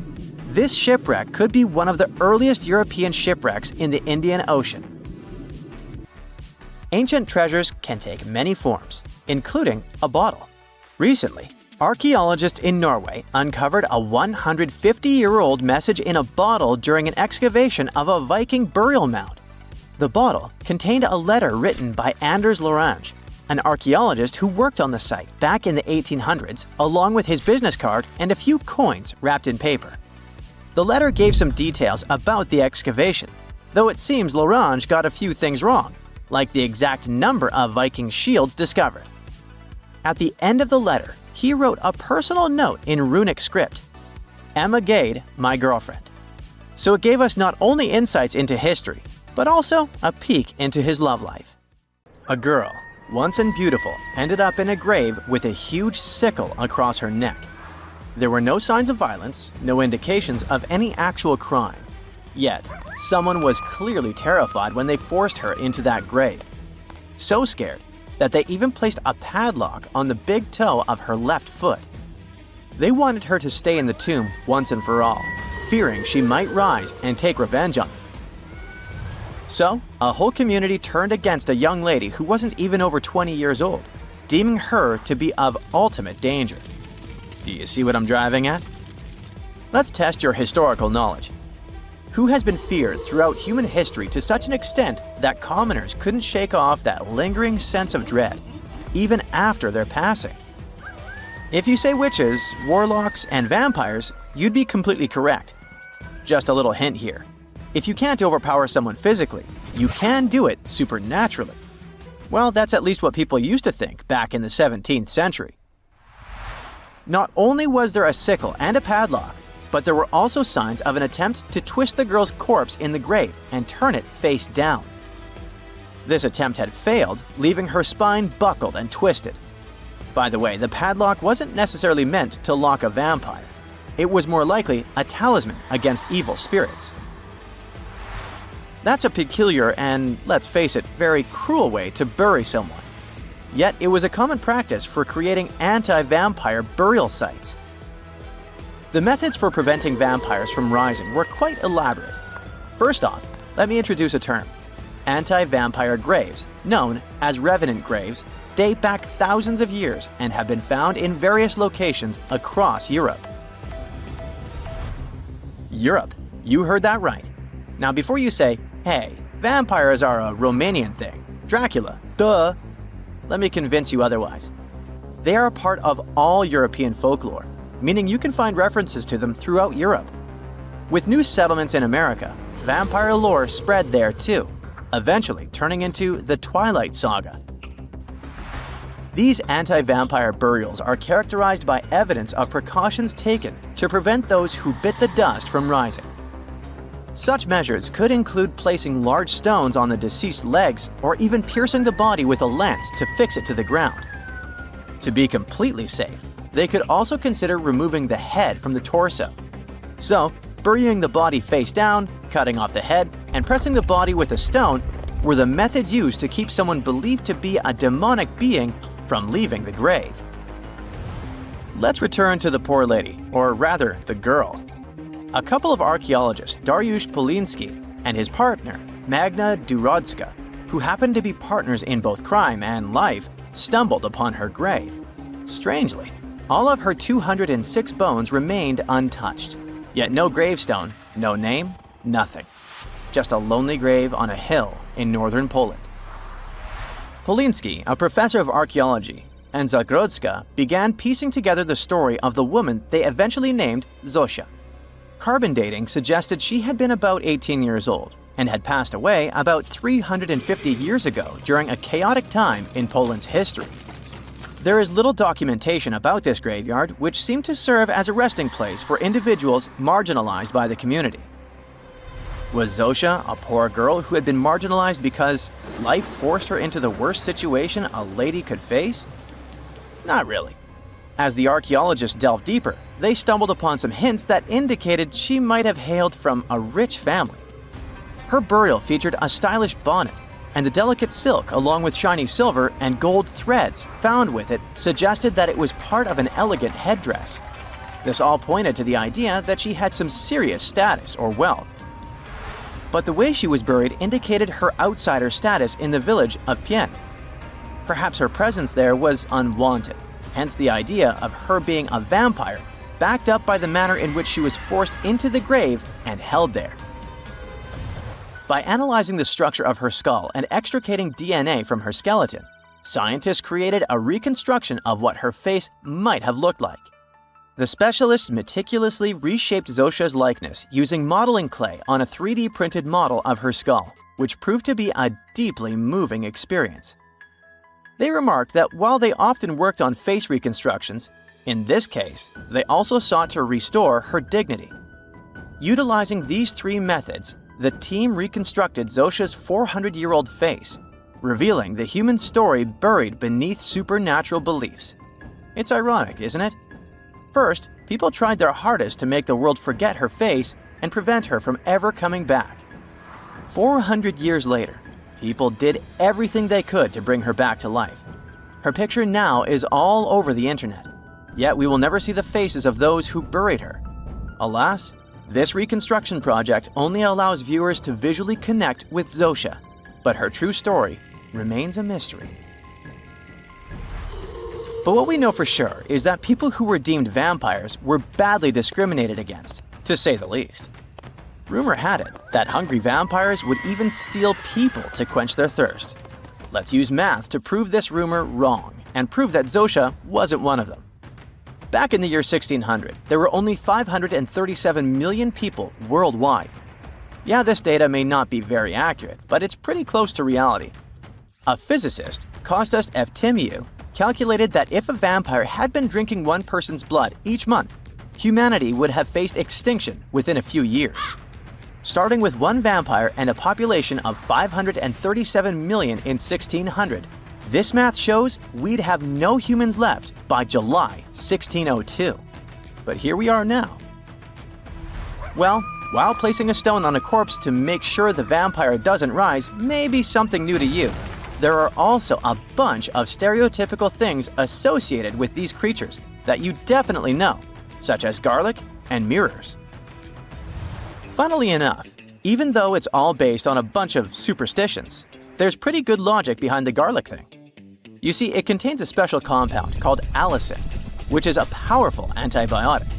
this shipwreck could be one of the earliest European shipwrecks in the Indian Ocean. Ancient treasures can take many forms, including a bottle. Recently, archaeologists in Norway uncovered a 150-year-old message in a bottle during an excavation of a Viking burial mound. The bottle contained a letter written by Anders Lorange, an archaeologist who worked on the site back in the 1800s, along with his business card and a few coins wrapped in paper. The letter gave some details about the excavation, though it seems Lorange got a few things wrong, like the exact number of Viking shields discovered. At the end of the letter, he wrote a personal note in runic script, "Emma Gade, my girlfriend." So it gave us not only insights into history, but also a peek into his love life. A girl, once and beautiful, ended up in a grave with a huge sickle across her neck. There were no signs of violence, no indications of any actual crime. Yet, someone was clearly terrified when they forced her into that grave. So scared that they even placed a padlock on the big toe of her left foot. They wanted her to stay in the tomb once and for all, fearing she might rise and take revenge on them. So, a whole community turned against a young lady who wasn't even over 20 years old, deeming her to be of ultimate danger. Do you see what I'm driving at? Let's test your historical knowledge. Who has been feared throughout human history to such an extent that commoners couldn't shake off that lingering sense of dread, even after their passing? If you say witches, warlocks, and vampires, you'd be completely correct. Just a little hint here. If you can't overpower someone physically, you can do it supernaturally. Well, that's at least what people used to think back in the 17th century. Not only was there a sickle and a padlock, but there were also signs of an attempt to twist the girl's corpse in the grave and turn it face down. This attempt had failed, leaving her spine buckled and twisted. By the way, the padlock wasn't necessarily meant to lock a vampire. It was more likely a talisman against evil spirits. That's a peculiar and, let's face it, very cruel way to bury someone. Yet it was a common practice for creating anti-vampire burial sites. The methods for preventing vampires from rising were quite elaborate. First off, let me introduce a term. Anti-vampire graves, known as revenant graves, date back thousands of years and have been found in various locations across Europe. Europe, you heard that right. Now before you say, hey, vampires are a Romanian thing, Dracula, duh, let me convince you otherwise. They are a part of all European folklore, meaning you can find references to them throughout Europe. With new settlements in America, vampire lore spread there too, eventually turning into the Twilight Saga. These anti-vampire burials are characterized by evidence of precautions taken to prevent those who bit the dust from rising. Such measures could include placing large stones on the deceased's legs or even piercing the body with a lance to fix it to the ground. To be completely safe, they could also consider removing the head from the torso. So, burying the body face down, cutting off the head, and pressing the body with a stone were the methods used to keep someone believed to be a demonic being from leaving the grave. Let's return to the poor lady, or rather, the girl. A couple of archaeologists, Dariusz Poliński and his partner, Magna Durodzka, who happened to be partners in both crime and life, stumbled upon her grave. Strangely, all of her 206 bones remained untouched. Yet no gravestone, no name, nothing. Just a lonely grave on a hill in northern Poland. Poliński, a professor of archaeology, and Zagrodzka began piecing together the story of the woman they eventually named Zosia. Carbon dating suggested she had been about 18 years old and had passed away about 350 years ago during a chaotic time in Poland's history. There is little documentation about this graveyard, which seemed to serve as a resting place for individuals marginalized by the community. Was Zosia a poor girl who had been marginalized because life forced her into the worst situation a lady could face? Not really. As the archaeologists delved deeper, they stumbled upon some hints that indicated she might have hailed from a rich family. Her burial featured a stylish bonnet, and the delicate silk along with shiny silver and gold threads found with it suggested that it was part of an elegant headdress. This all pointed to the idea that she had some serious status or wealth. But the way she was buried indicated her outsider status in the village of Pien. Perhaps her presence there was unwanted, hence the idea of her being a vampire, backed up by the manner in which she was forced into the grave and held there. By analyzing the structure of her skull and extricating DNA from her skeleton, scientists created a reconstruction of what her face might have looked like. The specialists meticulously reshaped Zosia's likeness using modeling clay on a 3D printed model of her skull, which proved to be a deeply moving experience. They remarked that while they often worked on face reconstructions, in this case, they also sought to restore her dignity. Utilizing these three methods, the team reconstructed Zosia's 400-year-old face, revealing the human story buried beneath supernatural beliefs. It's ironic, isn't it? First, people tried their hardest to make the world forget her face and prevent her from ever coming back. 400 years later, people did everything they could to bring her back to life. Her picture now is all over the internet, yet we will never see the faces of those who buried her. Alas, this reconstruction project only allows viewers to visually connect with Zosia, but her true story remains a mystery. But what we know for sure is that people who were deemed vampires were badly discriminated against, to say the least. Rumor had it that hungry vampires would even steal people to quench their thirst. Let's use math to prove this rumor wrong and prove that Zosia wasn't one of them. Back in the year 1600, there were only 537 million people worldwide. Yeah, this data may not be very accurate, but it's pretty close to reality. A physicist, Kostas Eftimiou, calculated that if a vampire had been drinking one person's blood each month, humanity would have faced extinction within a few years. Starting with one vampire and a population of 537 million in 1600, this math shows we'd have no humans left by July 1602. But here we are now. Well, while placing a stone on a corpse to make sure the vampire doesn't rise may be something new to you, there are also a bunch of stereotypical things associated with these creatures that you definitely know, such as garlic and mirrors. Funnily enough, even though it's all based on a bunch of superstitions, there's pretty good logic behind the garlic thing. You see, it contains a special compound called allicin, which is a powerful antibiotic.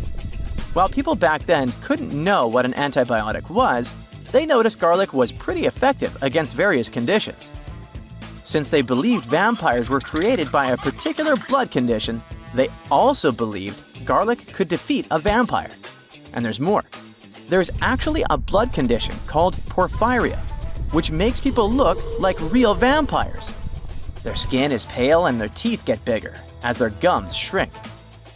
While people back then couldn't know what an antibiotic was, they noticed garlic was pretty effective against various conditions. Since they believed vampires were created by a particular blood condition, they also believed garlic could defeat a vampire. And there's more. There's actually a blood condition called porphyria, which makes people look like real vampires. Their skin is pale and their teeth get bigger as their gums shrink.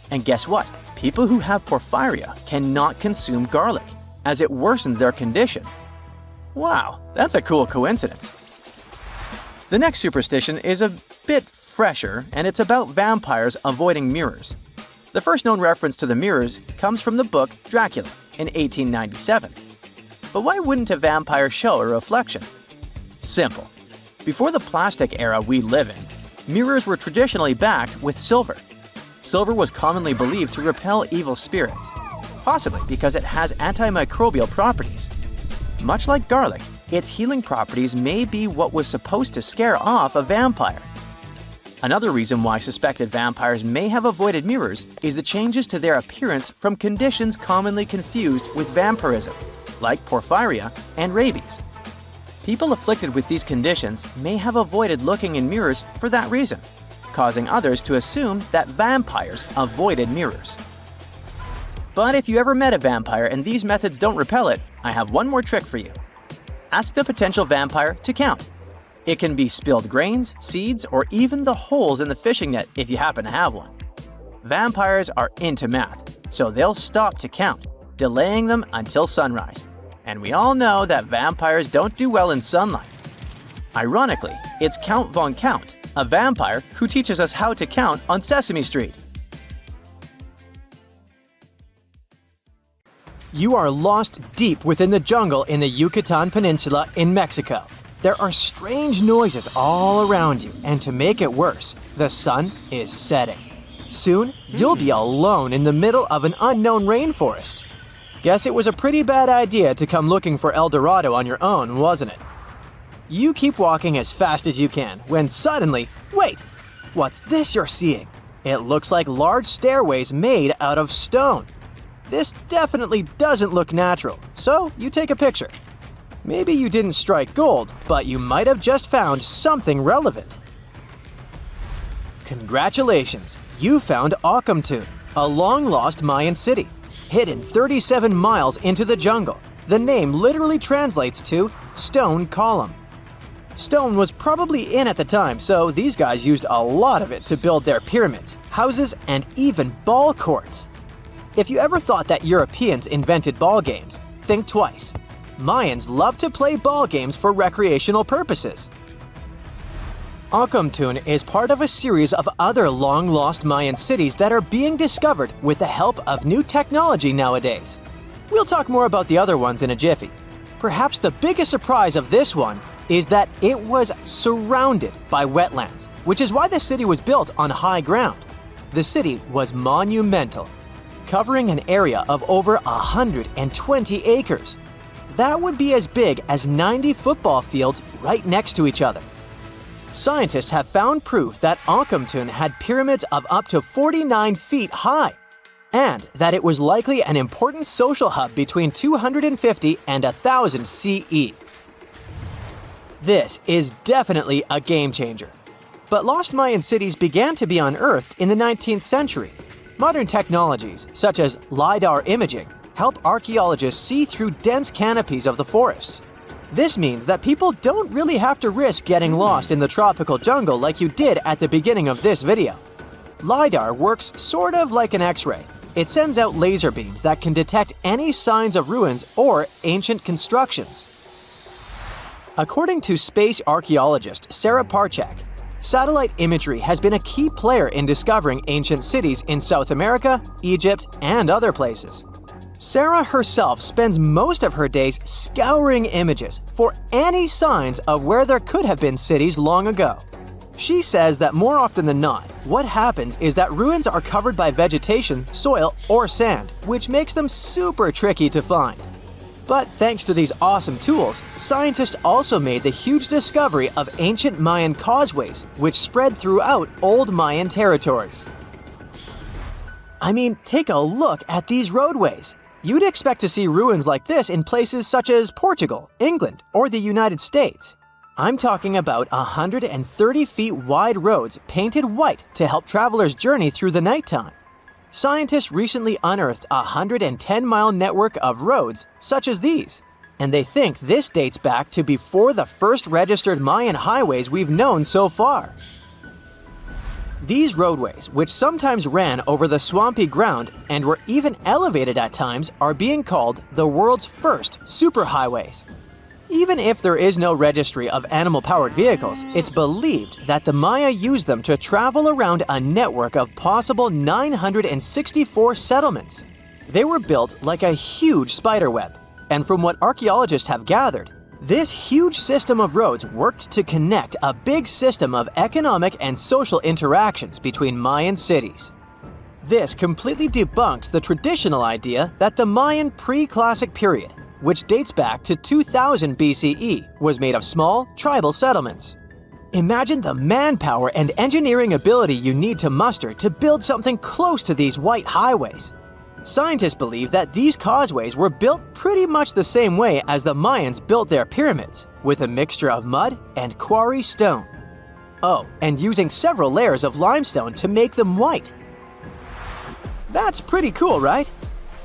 And guess what? People who have porphyria cannot consume garlic as it worsens their condition. Wow, that's a cool coincidence. The next superstition is a bit fresher, and it's about vampires avoiding mirrors. The first known reference to the mirrors comes from the book Dracula in 1897. But why wouldn't a vampire show a reflection? Simple. Before the plastic era we live in, mirrors were traditionally backed with silver. Silver was commonly believed to repel evil spirits, possibly because it has antimicrobial properties. Much like garlic, its healing properties may be what was supposed to scare off a vampire. Another reason why suspected vampires may have avoided mirrors is the changes to their appearance from conditions commonly confused with vampirism, like porphyria and rabies. People afflicted with these conditions may have avoided looking in mirrors for that reason, causing others to assume that vampires avoided mirrors. But if you ever met a vampire and these methods don't repel it, I have one more trick for you. Ask the potential vampire to count. It can be spilled grains, seeds, or even the holes in the fishing net if you happen to have one. Vampires are into math, so they'll stop to count, delaying them until sunrise. And we all know that vampires don't do well in sunlight. Ironically, it's Count Von Count, a vampire who teaches us how to count on Sesame Street. You are lost deep within the jungle in the Yucatan Peninsula in Mexico. There are strange noises all around you, and to make it worse, the sun is setting. Soon, you'll be alone in the middle of an unknown rainforest. Guess it was a pretty bad idea to come looking for El Dorado on your own, wasn't it? You keep walking as fast as you can when suddenly, wait! What's this you're seeing? It looks like large stairways made out of stone. This definitely doesn't look natural, so you take a picture. Maybe you didn't strike gold, but you might have just found something relevant. Congratulations! You found Akamtun, a long-lost Mayan city. Hidden 37 miles into the jungle, the name literally translates to stone column. Stone was probably in at the time, so these guys used a lot of it to build their pyramids, houses, and even ball courts. If you ever thought that Europeans invented ball games, think twice. Mayans loved to play ball games for recreational purposes. Akamtun is part of a series of other long-lost Mayan cities that are being discovered with the help of new technology nowadays. We'll talk more about the other ones in a jiffy. Perhaps the biggest surprise of this one is that it was surrounded by wetlands, which is why the city was built on high ground. The city was monumental, covering an area of over 120 acres. That would be as big as 90 football fields right next to each other. Scientists have found proof that Akamtun had pyramids of up to 49 feet high, and that it was likely an important social hub between 250 and 1000 CE. This is definitely a game changer. But lost Mayan cities began to be unearthed in the 19th century. Modern technologies, such as LiDAR imaging, help archaeologists see through dense canopies of the forests. This means that people don't really have to risk getting lost in the tropical jungle like you did at the beginning of this video. LiDAR works sort of like an X-ray. It sends out laser beams that can detect any signs of ruins or ancient constructions. According to space archaeologist Sarah Parchak, satellite imagery has been a key player in discovering ancient cities in South America, Egypt, and other places. Sarah herself spends most of her days scouring images for any signs of where there could have been cities long ago. She says that more often than not, what happens is that ruins are covered by vegetation, soil, or sand, which makes them super tricky to find. But thanks to these awesome tools, scientists also made the huge discovery of ancient Mayan causeways, which spread throughout old Mayan territories. I mean, take a look at these roadways. You'd expect to see ruins like this in places such as Portugal, England, or the United States. I'm talking about 130 feet wide roads painted white to help travelers journey through the nighttime. Scientists recently unearthed a 110-mile network of roads such as these, and they think this dates back to before the first registered Mayan highways we've known so far. These roadways, which sometimes ran over the swampy ground and were even elevated at times, are being called the world's first superhighways. Even if there is no registry of animal-powered vehicles, it's believed that the Maya used them to travel around a network of possible 964 settlements. They were built like a huge spiderweb, and from what archaeologists have gathered, this huge system of roads worked to connect a big system of economic and social interactions between Mayan cities. This completely debunks the traditional idea that the Mayan pre-classic period, which dates back to 2000 BCE, was made of small, tribal settlements. Imagine the manpower and engineering ability you need to muster to build something close to these white highways. Scientists believe that these causeways were built pretty much the same way as the Mayans built their pyramids, with a mixture of mud and quarry stone. Oh, and using several layers of limestone to make them white. That's pretty cool, right?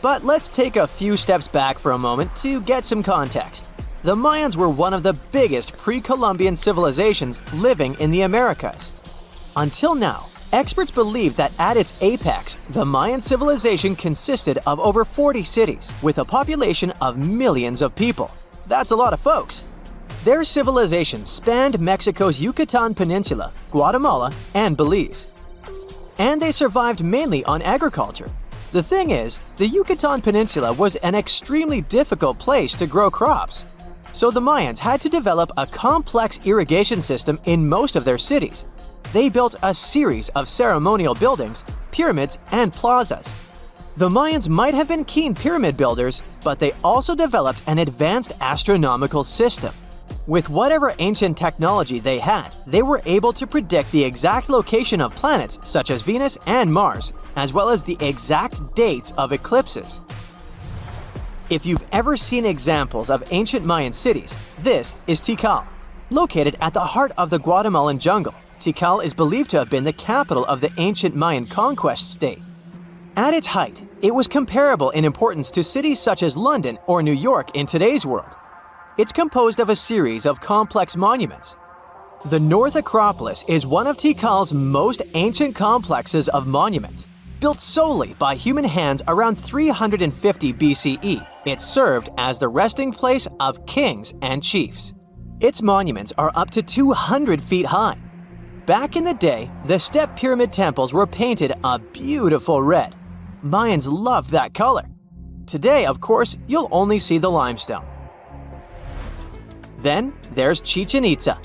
But let's take a few steps back for a moment to get some context. The Mayans were one of the biggest pre-Columbian civilizations living in the Americas. Until now, experts believe that at its apex, the Mayan civilization consisted of over 40 cities with a population of millions of people. That's a lot of folks. Their civilization spanned Mexico's Yucatan Peninsula, Guatemala, and Belize. And they survived mainly on agriculture. The thing is, the Yucatan Peninsula was an extremely difficult place to grow crops. So the Mayans had to develop a complex irrigation system in most of their cities. They built a series of ceremonial buildings, pyramids, and plazas. The Mayans might have been keen pyramid builders, but they also developed an advanced astronomical system. With whatever ancient technology they had, they were able to predict the exact location of planets such as Venus and Mars, as well as the exact dates of eclipses. If you've ever seen examples of ancient Mayan cities, this is Tikal. Located at the heart of the Guatemalan jungle, Tikal is believed to have been the capital of the ancient Mayan conquest state. At its height, it was comparable in importance to cities such as London or New York in today's world. It's composed of a series of complex monuments. The North Acropolis is one of Tikal's most ancient complexes of monuments. Built solely by human hands around 350 BCE, it served as the resting place of kings and chiefs. Its monuments are up to 200 feet high. Back in the day, the step pyramid temples were painted a beautiful red. Mayans loved that color. Today, of course, you'll only see the limestone. Then there's Chichen Itza.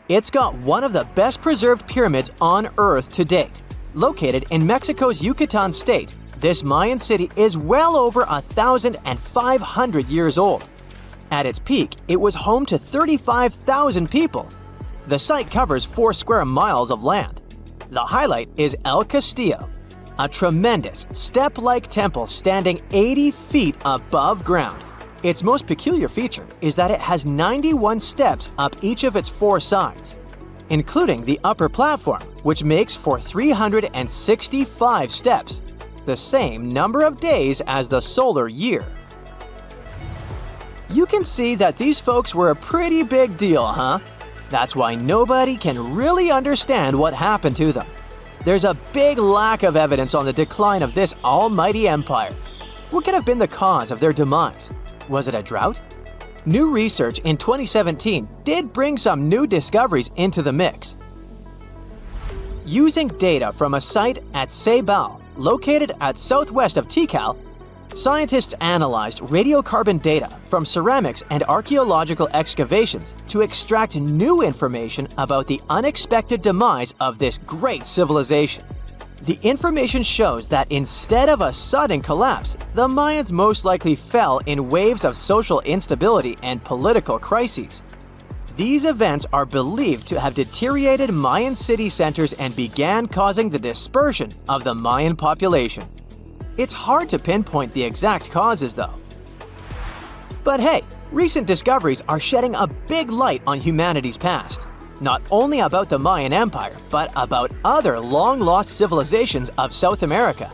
It's got one of the best preserved pyramids on Earth to date. Located in Mexico's Yucatan state, this Mayan city is well over 1,500 years old. At its peak, it was home to 35,000 people. The site covers 4 square miles of land. The highlight is El Castillo, a tremendous step-like temple standing 80 feet above ground. Its most peculiar feature is that it has 91 steps up each of its 4 sides, including the upper platform, which makes for 365 steps, the same number of days as the solar year. You can see that these folks were a pretty big deal, huh? That's why nobody can really understand what happened to them. There's a big lack of evidence on the decline of this almighty empire. What could have been the cause of their demise? Was it a drought? New research in 2017 did bring some new discoveries into the mix. Using data from a site at Ceibal, located at southwest of Tikal, scientists analyzed radiocarbon data from ceramics and archaeological excavations to extract new information about the unexpected demise of this great civilization. The information shows that instead of a sudden collapse, the Mayans most likely fell in waves of social instability and political crises. These events are believed to have deteriorated Mayan city centers and began causing the dispersion of the Mayan population. It's hard to pinpoint the exact causes, though. But hey, recent discoveries are shedding a big light on humanity's past. Not only about the Mayan Empire, but about other long-lost civilizations of South America.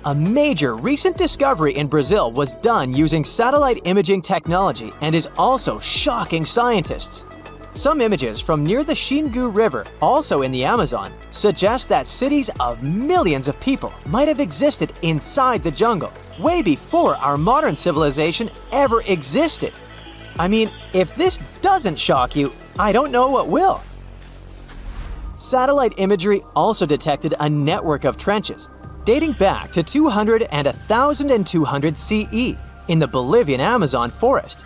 A major recent discovery in Brazil was done using satellite imaging technology and is also shocking scientists. Some images from near the Xingu River, also in the Amazon, suggest that cities of millions of people might have existed inside the jungle, way before our modern civilization ever existed. I mean, if this doesn't shock you, I don't know what will. Satellite imagery also detected a network of trenches dating back to 200 and 1200 CE in the Bolivian Amazon forest.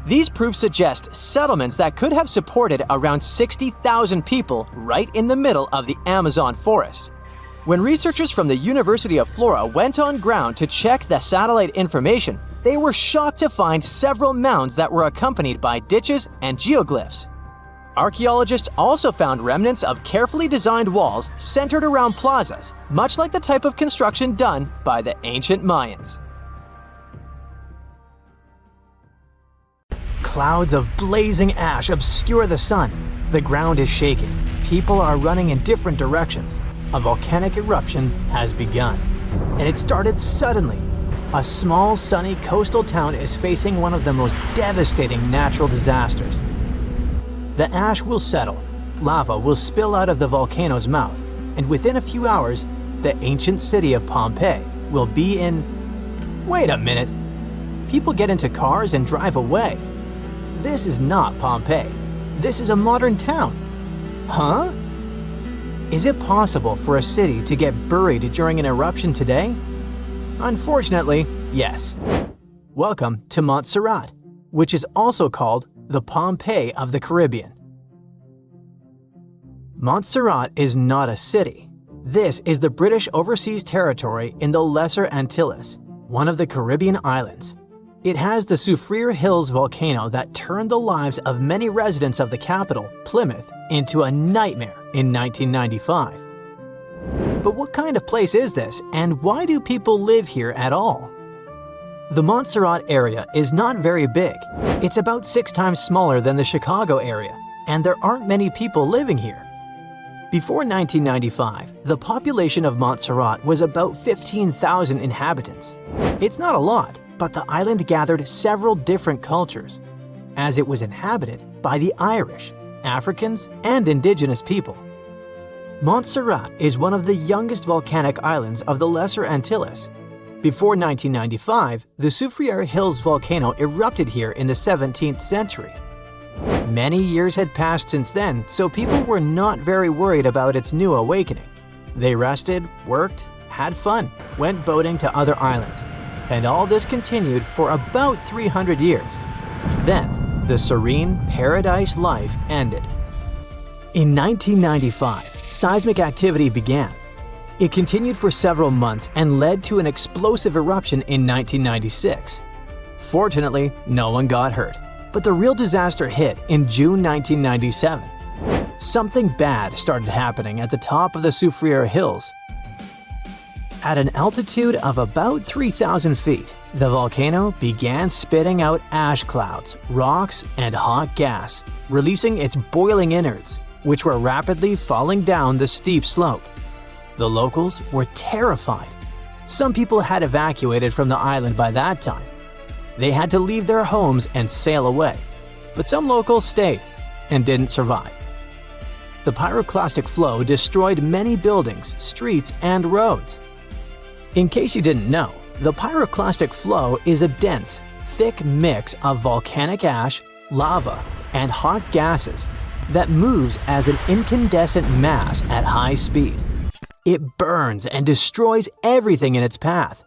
These proofs suggest settlements that could have supported around 60,000 people right in the middle of the Amazon forest. When researchers from the University of Florida went on ground to check the satellite information, they were shocked to find several mounds that were accompanied by ditches and geoglyphs. Archaeologists also found remnants of carefully designed walls centered around plazas, much like the type of construction done by the ancient Mayans. Clouds of blazing ash obscure the sun. The ground is shaking. People are running in different directions. A volcanic eruption has begun. And it started suddenly. A small, sunny coastal town is facing one of the most devastating natural disasters. The ash will settle. Lava will spill out of the volcano's mouth. And within a few hours, the ancient city of Pompeii will be in... Wait a minute. People get into cars and drive away. This is not Pompeii. This is a modern town. Huh? Is it possible for a city to get buried during an eruption today? Unfortunately, yes. Welcome to Montserrat, which is also called the Pompeii of the Caribbean. Montserrat is not a city. This is the British Overseas Territory in the Lesser Antilles, one of the Caribbean islands. It has the Soufriere Hills volcano that turned the lives of many residents of the capital, Plymouth, into a nightmare in 1995. But what kind of place is this, and why do people live here at all? The Montserrat area is not very big. It's about 6 times smaller than the Chicago area, and there aren't many people living here. Before 1995, the population of Montserrat was about 15,000 inhabitants. It's not a lot, but the island gathered several different cultures, as it was inhabited by the Irish, Africans, and indigenous people. Montserrat is one of the youngest volcanic islands of the Lesser Antilles. Before 1995, the Soufriere Hills volcano erupted here in the 17th century. Many years had passed since then, so people were not very worried about its new awakening. They rested, worked, had fun, went boating to other islands. And all this continued for about 300 years. Then, the serene paradise life ended. In 1995, seismic activity began. It continued for several months and led to an explosive eruption in 1996. Fortunately, no one got hurt. But the real disaster hit in June 1997. Something bad started happening at the top of the Soufriere Hills. At an altitude of about 3,000 feet, the volcano began spitting out ash clouds, rocks, and hot gas, releasing its boiling innards, which were rapidly falling down the steep slope. The locals were terrified. Some people had evacuated from the island by that time. They had to leave their homes and sail away, but some locals stayed and didn't survive. The pyroclastic flow destroyed many buildings, streets, and roads. In case you didn't know, the pyroclastic flow is a dense, thick mix of volcanic ash, lava, and hot gases that moves as an incandescent mass at high speed. It burns and destroys everything in its path.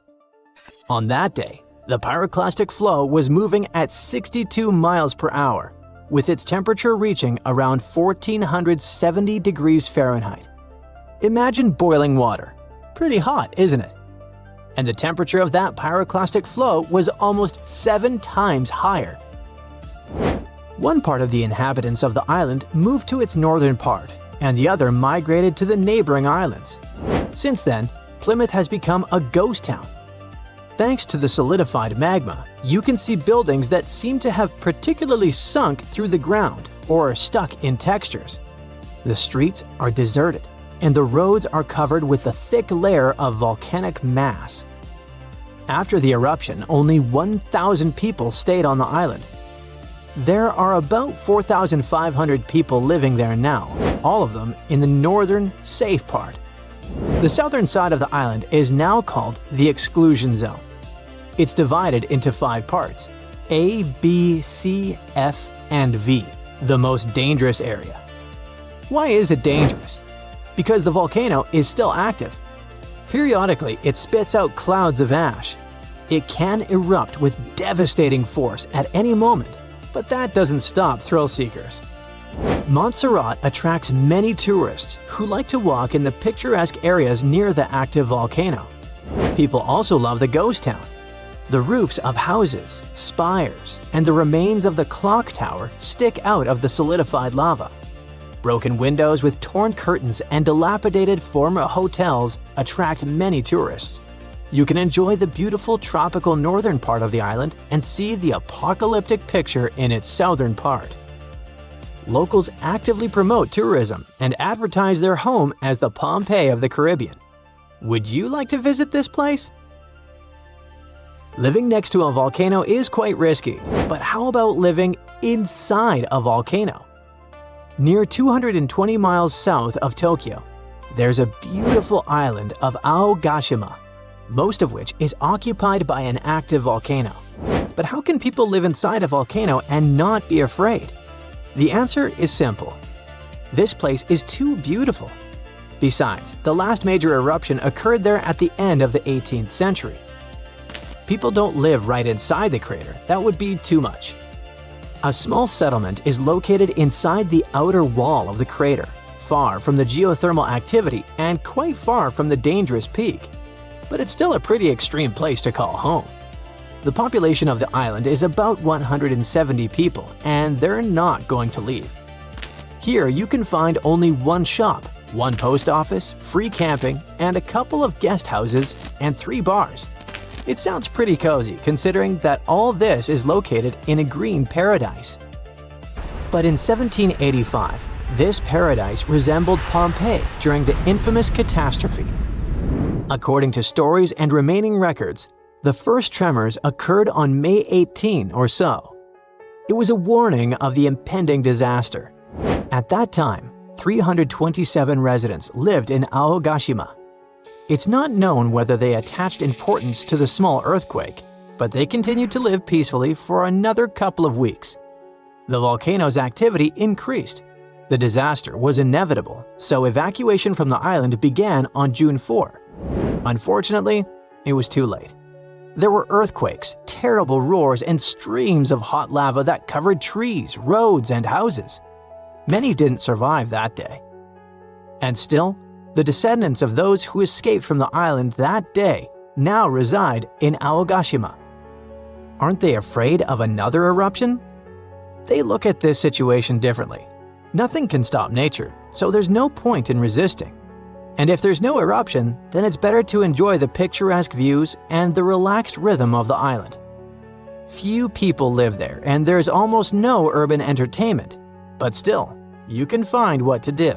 On that day, the pyroclastic flow was moving at 62 miles per hour, with its temperature reaching around 1470 degrees Fahrenheit. Imagine boiling water. Pretty hot, isn't it? And the temperature of that pyroclastic flow was almost 7 times higher. One part of the inhabitants of the island moved to its northern part, and the other migrated to the neighboring islands. Since then, Plymouth has become a ghost town. Thanks to the solidified magma, you can see buildings that seem to have particularly sunk through the ground or stuck in textures. The streets are deserted, and the roads are covered with a thick layer of volcanic mass. After the eruption, only 1,000 people stayed on the island. There are about 4,500 people living there now, all of them in the northern, safe part. The southern side of the island is now called the exclusion zone. It's divided into 5 parts: A, B, C, F, and V, the most dangerous area. Why is it dangerous? Because the volcano is still active. Periodically, it spits out clouds of ash. It can erupt with devastating force at any moment, but that doesn't stop thrill seekers. Montserrat attracts many tourists who like to walk in the picturesque areas near the active volcano. People also love the ghost town. The roofs of houses, spires, and the remains of the clock tower stick out of the solidified lava. Broken windows with torn curtains and dilapidated former hotels attract many tourists. You can enjoy the beautiful tropical northern part of the island and see the apocalyptic picture in its southern part. Locals actively promote tourism and advertise their home as the Pompeii of the Caribbean. Would you like to visit this place? Living next to a volcano is quite risky, but how about living inside a volcano? Near 220 miles south of Tokyo, there's a beautiful island of Aogashima, most of which is occupied by an active volcano. But how can people live inside a volcano and not be afraid? The answer is simple. This place is too beautiful. Besides, the last major eruption occurred there at the end of the 18th century. People don't live right inside the crater, that would be too much. A small settlement is located inside the outer wall of the crater, far from the geothermal activity and quite far from the dangerous peak. But it's still a pretty extreme place to call home. The population of the island is about 170 people, and they're not going to leave. Here you can find only one shop, one post office, free camping, and a couple of guest houses and 3 bars. It sounds pretty cozy considering that all this is located in a green paradise. But in 1785, this paradise resembled Pompeii during the infamous catastrophe. According to stories and remaining records, the first tremors occurred on May 18 or so. It was a warning of the impending disaster. At that time, 327 residents lived in Aogashima. It's not known whether they attached importance to the small earthquake, but they continued to live peacefully for another couple of weeks. The volcano's activity increased. The disaster was inevitable, so evacuation from the island began on June 4. Unfortunately, it was too late. There were earthquakes, terrible roars, and streams of hot lava that covered trees, roads, and houses. Many didn't survive that day. And still, the descendants of those who escaped from the island that day now reside in Aogashima. Aren't they afraid of another eruption? They look at this situation differently. Nothing can stop nature, so there's no point in resisting. And if there's no eruption, then it's better to enjoy the picturesque views and the relaxed rhythm of the island. Few people live there, and there's almost no urban entertainment, but still, you can find what to do.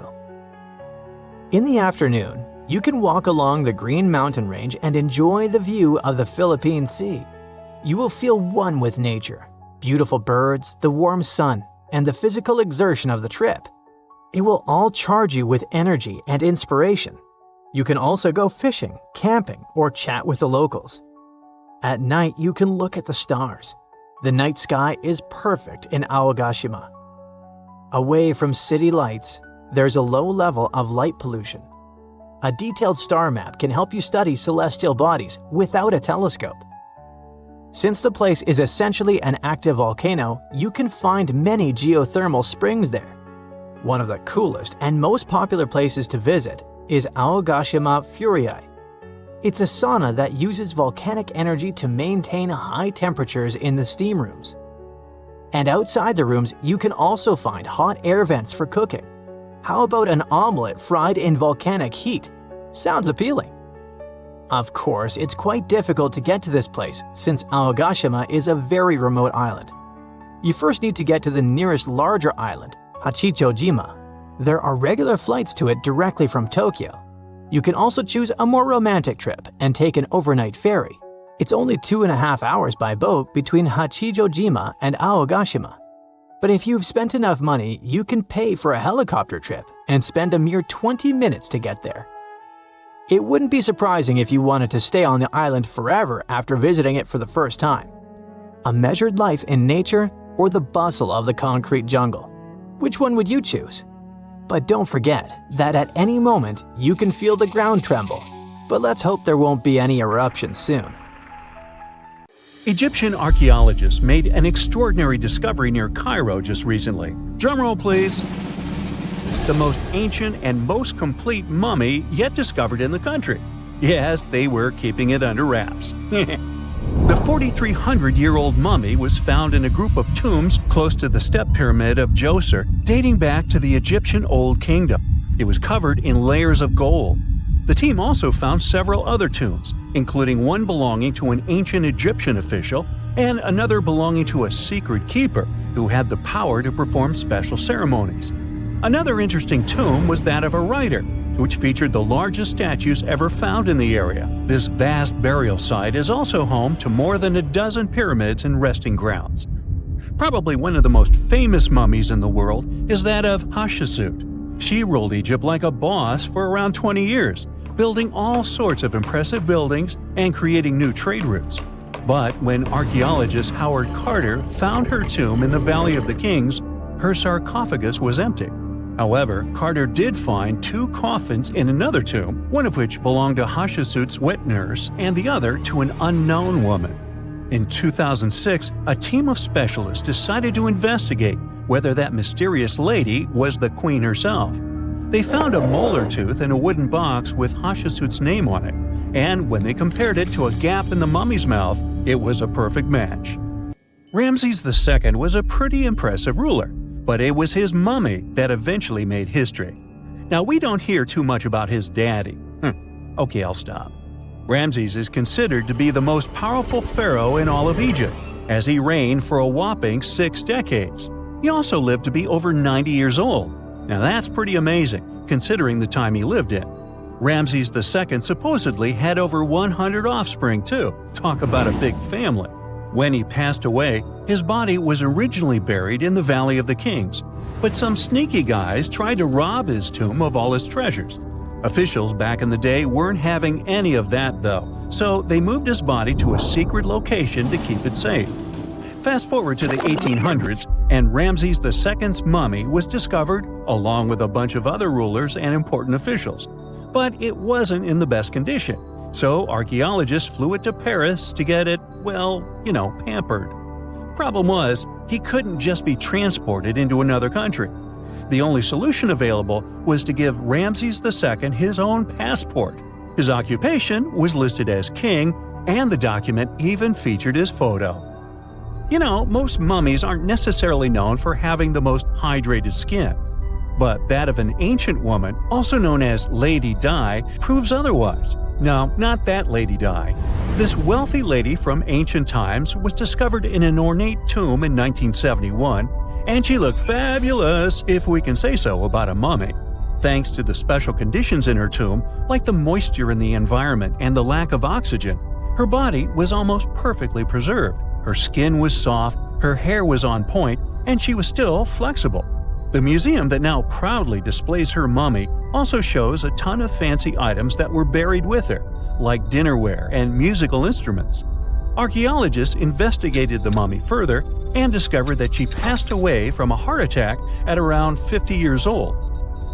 In the afternoon, you can walk along the Green Mountain Range and enjoy the view of the Philippine Sea. You will feel one with nature, beautiful birds, the warm sun, and the physical exertion of the trip. It will all charge you with energy and inspiration. You can also go fishing, camping, or chat with the locals. At night, you can look at the stars. The night sky is perfect in Aogashima. Away from city lights, there's a low level of light pollution. A detailed star map can help you study celestial bodies without a telescope. Since the place is essentially an active volcano, you can find many geothermal springs there. One of the coolest and most popular places to visit is Aogashima Furiai. It's a sauna that uses volcanic energy to maintain high temperatures in the steam rooms. And outside the rooms, you can also find hot air vents for cooking. How about an omelet fried in volcanic heat? Sounds appealing. Of course, it's quite difficult to get to this place since Aogashima is a very remote island. You first need to get to the nearest larger island, Hachichojima. There are regular flights to it directly from Tokyo. You can also choose a more romantic trip and take an overnight ferry. It's only 2.5 hours by boat between Hachichojima and Aogashima. But if you've spent enough money, you can pay for a helicopter trip and spend a mere 20 minutes to get there. It wouldn't be surprising if you wanted to stay on the island forever after visiting it for the first time. A measured life in nature or the bustle of the concrete jungle? Which one would you choose? But don't forget that at any moment you can feel the ground tremble. But let's hope there won't be any eruptions soon. Egyptian archaeologists made an extraordinary discovery near Cairo just recently. Drumroll, please. The most ancient and most complete mummy yet discovered in the country. Yes, they were keeping it under wraps. The 4,300-year-old mummy was found in a group of tombs close to the step pyramid of Djoser, dating back to the Egyptian Old Kingdom. It was covered in layers of gold. The team also found several other tombs, including one belonging to an ancient Egyptian official and another belonging to a secret keeper who had the power to perform special ceremonies. Another interesting tomb was that of a writer, which featured the largest statues ever found in the area. This vast burial site is also home to more than a dozen pyramids and resting grounds. Probably one of the most famous mummies in the world is that of Hatshepsut. She ruled Egypt like a boss for around 20 years, building all sorts of impressive buildings and creating new trade routes. But when archaeologist Howard Carter found her tomb in the Valley of the Kings, her sarcophagus was empty. However, Carter did find 2 coffins in another tomb, one of which belonged to Hatshepsut's wet nurse and the other to an unknown woman. In 2006, a team of specialists decided to investigate whether that mysterious lady was the queen herself. They found a molar tooth in a wooden box with Hatshepsut's name on it, and when they compared it to a gap in the mummy's mouth, it was a perfect match. Ramses II was a pretty impressive ruler, but it was his mummy that eventually made history. Now, we don't hear too much about his daddy. Okay, I'll stop. Ramses is considered to be the most powerful pharaoh in all of Egypt, as he reigned for a whopping 6 decades. He also lived to be over 90 years old. Now that's pretty amazing, considering the time he lived in. Ramses II supposedly had over 100 offspring too. Talk about a big family. When he passed away, his body was originally buried in the Valley of the Kings, but some sneaky guys tried to rob his tomb of all his treasures. Officials back in the day weren't having any of that though, so they moved his body to a secret location to keep it safe. Fast forward to the 1800s, and Ramses II's mummy was discovered along with a bunch of other rulers and important officials. But it wasn't in the best condition, so archaeologists flew it to Paris to get it, pampered. Problem was, he couldn't just be transported into another country. The only solution available was to give Ramses II his own passport. His occupation was listed as king, and the document even featured his photo. Most mummies aren't necessarily known for having the most hydrated skin. But that of an ancient woman, also known as Lady Di, proves otherwise. No, not that Lady Di. This wealthy lady from ancient times was discovered in an ornate tomb in 1971, and she looked fabulous, if we can say so about a mummy. Thanks to the special conditions in her tomb, like the moisture in the environment and the lack of oxygen, her body was almost perfectly preserved. Her skin was soft, her hair was on point, and she was still flexible. The museum that now proudly displays her mummy also shows a ton of fancy items that were buried with her, like dinnerware and musical instruments. Archaeologists investigated the mummy further and discovered that she passed away from a heart attack at around 50 years old.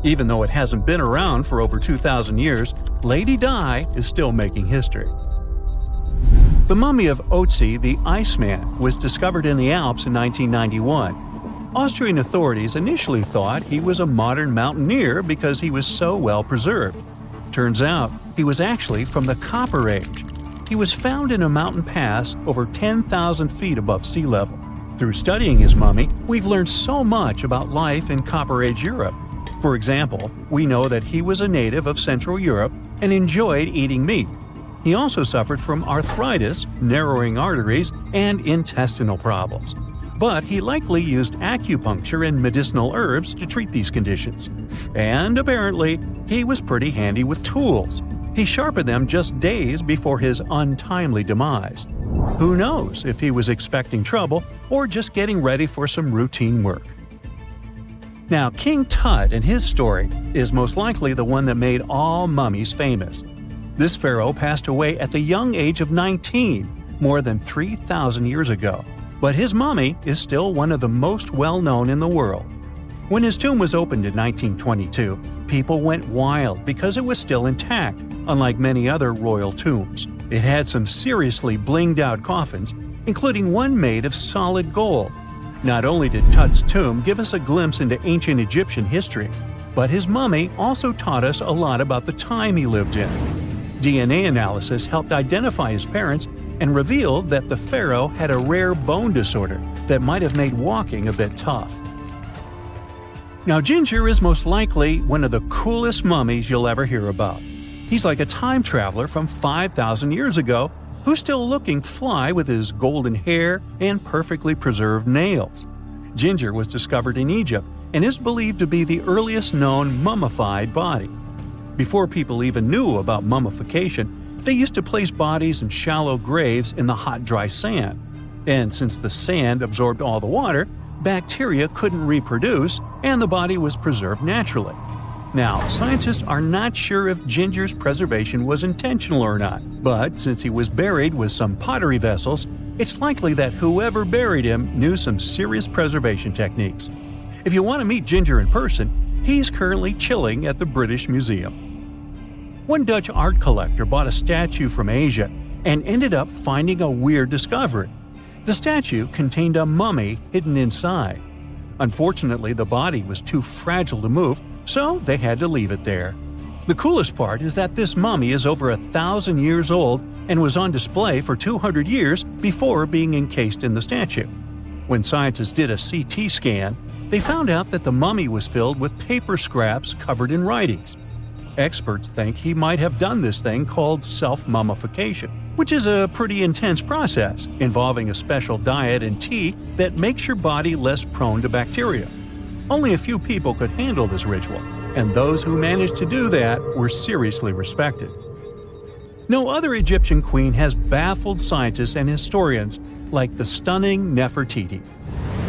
Even though it hasn't been around for over 2,000 years, Lady Di is still making history. The mummy of Otzi the Iceman was discovered in the Alps in 1991. Austrian authorities initially thought he was a modern mountaineer because he was so well preserved. Turns out, he was actually from the Copper Age. He was found in a mountain pass over 10,000 feet above sea level. Through studying his mummy, we've learned so much about life in Copper Age Europe. For example, we know that he was a native of Central Europe and enjoyed eating meat. He also suffered from arthritis, narrowing arteries, and intestinal problems. But he likely used acupuncture and medicinal herbs to treat these conditions. And apparently, he was pretty handy with tools. He sharpened them just days before his untimely demise. Who knows if he was expecting trouble or just getting ready for some routine work. Now, King Tut and his story is most likely the one that made all mummies famous. This pharaoh passed away at the young age of 19, more than 3,000 years ago, but his mummy is still one of the most well-known in the world. When his tomb was opened in 1922, people went wild because it was still intact, unlike many other royal tombs. It had some seriously blinged-out coffins, including one made of solid gold. Not only did Tut's tomb give us a glimpse into ancient Egyptian history, but his mummy also taught us a lot about the time he lived in. DNA analysis helped identify his parents and revealed that the pharaoh had a rare bone disorder that might have made walking a bit tough. Now, Ginger is most likely one of the coolest mummies you'll ever hear about. He's like a time traveler from 5,000 years ago who's still looking fly with his golden hair and perfectly preserved nails. Ginger was discovered in Egypt and is believed to be the earliest known mummified body. Before people even knew about mummification, they used to place bodies in shallow graves in the hot, dry sand. And since the sand absorbed all the water, bacteria couldn't reproduce and the body was preserved naturally. Now, scientists are not sure if Ginger's preservation was intentional or not, but since he was buried with some pottery vessels, it's likely that whoever buried him knew some serious preservation techniques. If you want to meet Ginger in person, he's currently chilling at the British Museum. One Dutch art collector bought a statue from Asia and ended up finding a weird discovery. The statue contained a mummy hidden inside. Unfortunately, the body was too fragile to move, so they had to leave it there. The coolest part is that this mummy is over 1,000 years old and was on display for 200 years before being encased in the statue. When scientists did a CT scan, they found out that the mummy was filled with paper scraps covered in writings. Experts think he might have done this thing called self-mummification, which is a pretty intense process involving a special diet and tea that makes your body less prone to bacteria. Only a few people could handle this ritual, and those who managed to do that were seriously respected. No other Egyptian queen has baffled scientists and historians like the stunning Nefertiti.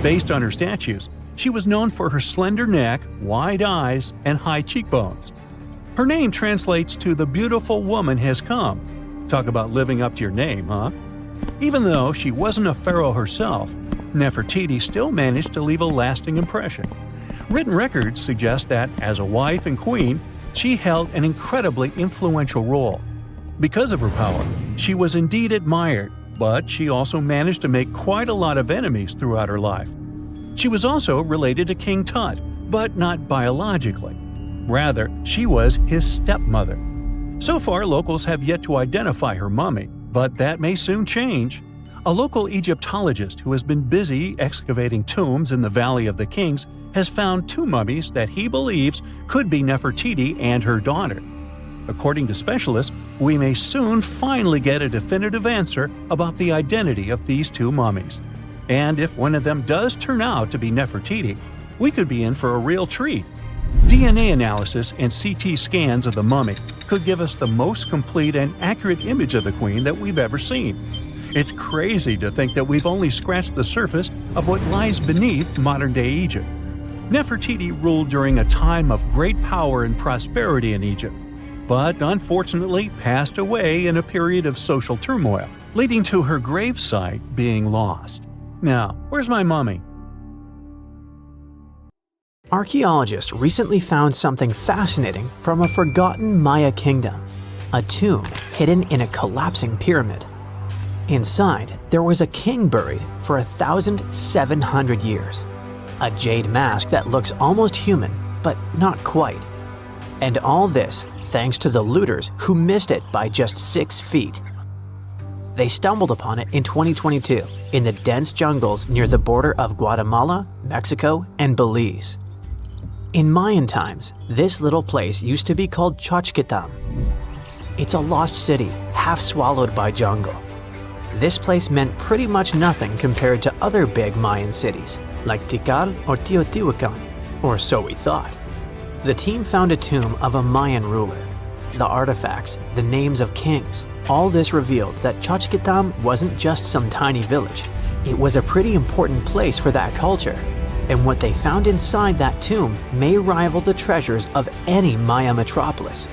Based on her statues, she was known for her slender neck, wide eyes, and high cheekbones. Her name translates to "the beautiful woman has come." Talk about living up to your name, huh? Even though she wasn't a pharaoh herself, Nefertiti still managed to leave a lasting impression. Written records suggest that, as a wife and queen, she held an incredibly influential role. Because of her power, she was indeed admired, but she also managed to make quite a lot of enemies throughout her life. She was also related to King Tut, but not biologically. Rather, she was his stepmother. So far, locals have yet to identify her mummy, but that may soon change. A local Egyptologist who has been busy excavating tombs in the Valley of the Kings has found two mummies that he believes could be Nefertiti and her daughter. According to specialists, we may soon finally get a definitive answer about the identity of these two mummies. And if one of them does turn out to be Nefertiti, we could be in for a real treat. DNA analysis and CT scans of the mummy could give us the most complete and accurate image of the queen that we've ever seen. It's crazy to think that we've only scratched the surface of what lies beneath modern-day Egypt. Nefertiti ruled during a time of great power and prosperity in Egypt, but unfortunately passed away in a period of social turmoil, leading to her gravesite being lost. Now, where's my mummy? Archaeologists recently found something fascinating from a forgotten Maya kingdom, a tomb hidden in a collapsing pyramid. Inside, there was a king buried for 1,700 years. A jade mask that looks almost human, but not quite. And all this thanks to the looters who missed it by just 6 feet. They stumbled upon it in 2022 in the dense jungles near the border of Guatemala, Mexico, and Belize. In Mayan times, this little place used to be called Xochitlam. It's a lost city, half swallowed by jungle. This place meant pretty much nothing compared to other big Mayan cities, like Tikal or Teotihuacan, or so we thought. The team found a tomb of a Mayan ruler. the artifacts, the names of kings. All this revealed that Xochitlam wasn't just some tiny village. It was a pretty important place for that culture. And what they found inside that tomb may rival the treasures of any Maya metropolis.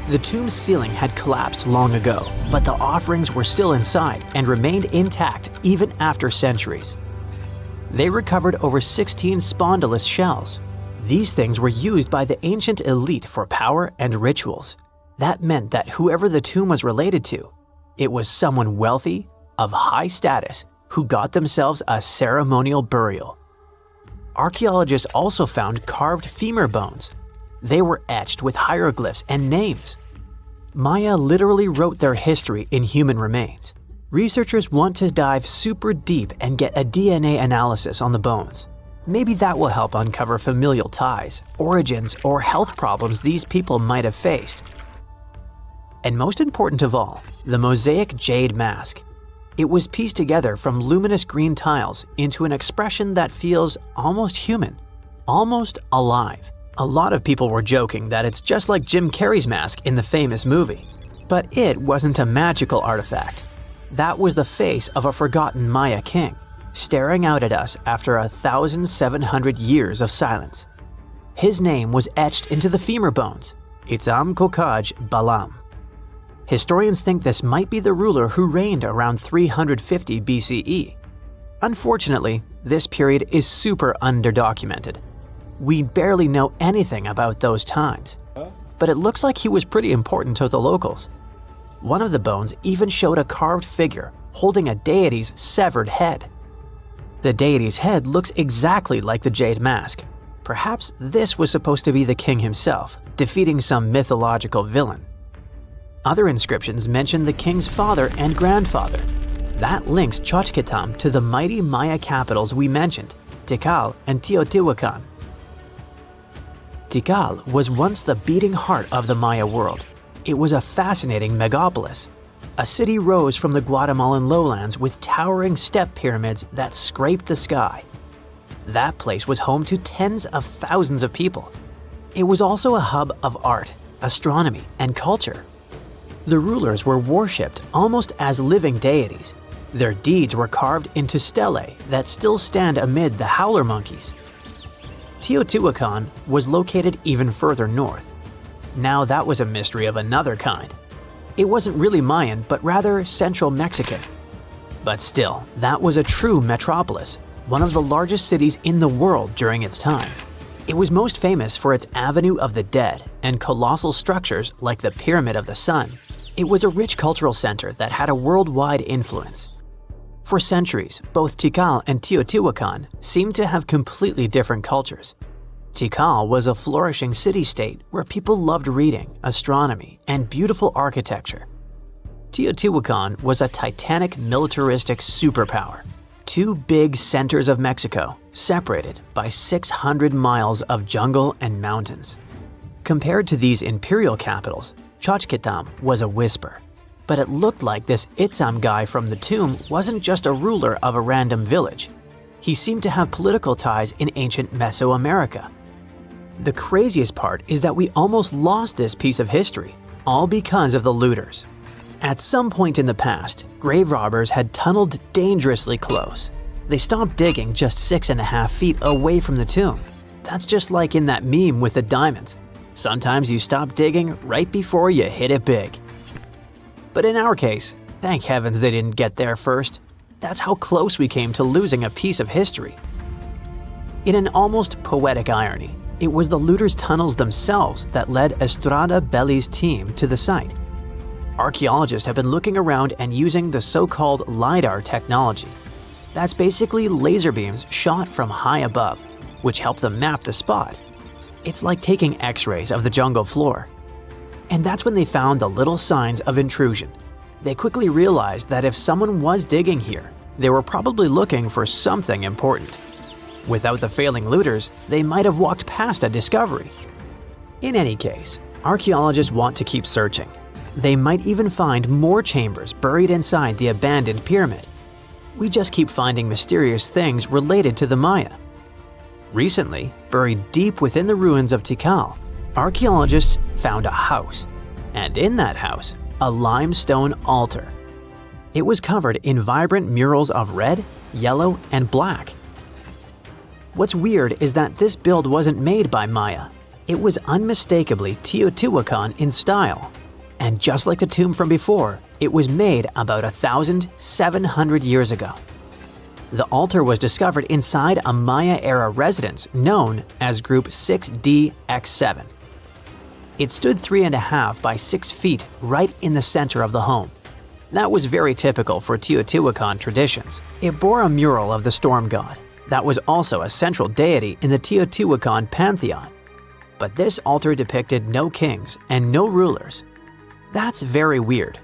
The tomb's ceiling had collapsed long ago, but the offerings were still inside and remained intact even after centuries. They recovered over 16 spondylus shells. These things were used by the ancient elite for power and rituals. That meant that whoever the tomb was related to, it was someone wealthy, of high status, who got themselves a ceremonial burial. Archaeologists also found carved femur bones. They were etched with hieroglyphs and names. Maya literally wrote their history in human remains. Researchers want to dive super deep and get a DNA analysis on the bones. Maybe that will help uncover familial ties, origins, or health problems these people might have faced. And most important of all, the mosaic jade mask. It was pieced together from luminous green tiles into an expression that feels almost human, almost alive. A lot of people were joking that it's just like Jim Carrey's mask in the famous movie. But it wasn't a magical artifact. That was the face of a forgotten Maya king, staring out at us after 1,700 years of silence. His name was etched into the femur bones, Itzam Kokaj Balam. Historians think this might be the ruler who reigned around 350 BCE. Unfortunately, this period is super underdocumented. We barely know anything about those times, but it looks like he was pretty important to the locals. One of the bones even showed a carved figure holding a deity's severed head. The deity's head looks exactly like the jade mask. Perhaps this was supposed to be the king himself, defeating some mythological villain. Other inscriptions mention the king's father and grandfather. That links Xochitlam to the mighty Maya capitals we mentioned, Tikal and Teotihuacan. Tikal was once the beating heart of the Maya world. It was a fascinating megapolis. A city rose from the Guatemalan lowlands with towering step pyramids that scraped the sky. That place was home to tens of thousands of people. It was also a hub of art, astronomy, and culture. The rulers were worshipped almost as living deities. Their deeds were carved into stelae that still stand amid the howler monkeys. Teotihuacan was located even further north. Now that was a mystery of another kind. It wasn't really Mayan, but rather Central Mexican. But still, that was a true metropolis, one of the largest cities in the world during its time. It was most famous for its Avenue of the Dead and colossal structures like the Pyramid of the Sun. It was a rich cultural center that had a worldwide influence. For centuries, both Tikal and Teotihuacan seemed to have completely different cultures. Tikal was a flourishing city-state where people loved reading, astronomy, and beautiful architecture. Teotihuacan was a titanic militaristic superpower. Two big centers of Mexico, separated by 600 miles of jungle and mountains. Compared to these imperial capitals, Xochitlam was a whisper. But it looked like this Itzam guy from the tomb wasn't just a ruler of a random village. He seemed to have political ties in ancient Mesoamerica. The craziest part is that we almost lost this piece of history, all because of the looters. At some point in the past, grave robbers had tunneled dangerously close. They stopped digging just 6.5 feet away from the tomb. That's just like in that meme with the diamonds. Sometimes you stop digging right before you hit it big. But in our case, thank heavens they didn't get there first. That's how close we came to losing a piece of history. In an almost poetic irony, it was the looters' tunnels themselves that led Estrada Belli's team to the site. Archaeologists have been looking around and using the so-called LiDAR technology. That's basically laser beams shot from high above, which help them map the spot. It's like taking X-rays of the jungle floor. And that's when they found the little signs of intrusion. They quickly realized that if someone was digging here, they were probably looking for something important. Without the failing looters, they might have walked past a discovery. In any case, archaeologists want to keep searching. They might even find more chambers buried inside the abandoned pyramid. We just keep finding mysterious things related to the Maya. Recently, buried deep within the ruins of Tikal, archaeologists found a house. and in that house, a limestone altar. It was covered in vibrant murals of red, yellow, and black. What's weird is that this build wasn't made by Maya. It was unmistakably Teotihuacan in style. And just like the tomb from before, it was made about 1,700 years ago. The altar was discovered inside a Maya-era residence known as Group 6DX7. It stood 3.5 by 6 feet right in the center of the home. That was very typical for Teotihuacan traditions. It bore a mural of the storm god that was also a central deity in the Teotihuacan pantheon. But this altar depicted no kings and no rulers. That's very weird.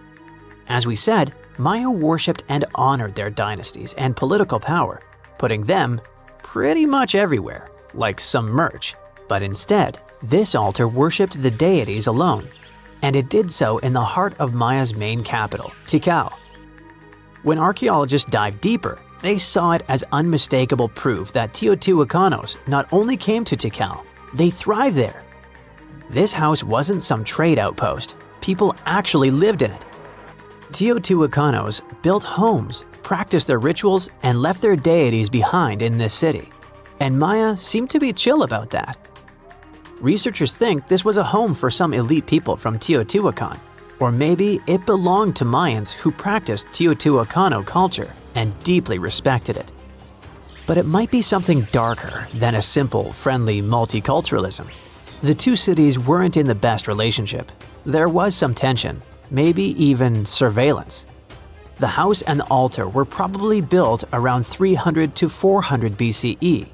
As we said, Maya worshipped and honored their dynasties and political power, putting them pretty much everywhere, like some merch. But instead, this altar worshipped the deities alone, and it did so in the heart of Maya's main capital, Tikal. When archaeologists dived deeper, they saw it as unmistakable proof that Teotihuacanos not only came to Tikal, they thrived there. This house wasn't some trade outpost. People actually lived in it. Teotihuacanos built homes, practiced their rituals, and left their deities behind in this city. And Maya seemed to be chill about that. Researchers think this was a home for some elite people from Teotihuacan, or maybe it belonged to Mayans who practiced Teotihuacano culture and deeply respected it. But it might be something darker than a simple, friendly multiculturalism. The two cities weren't in the best relationship. There was some tension, maybe even surveillance. The house and the altar were probably built around 300 to 400 BCE.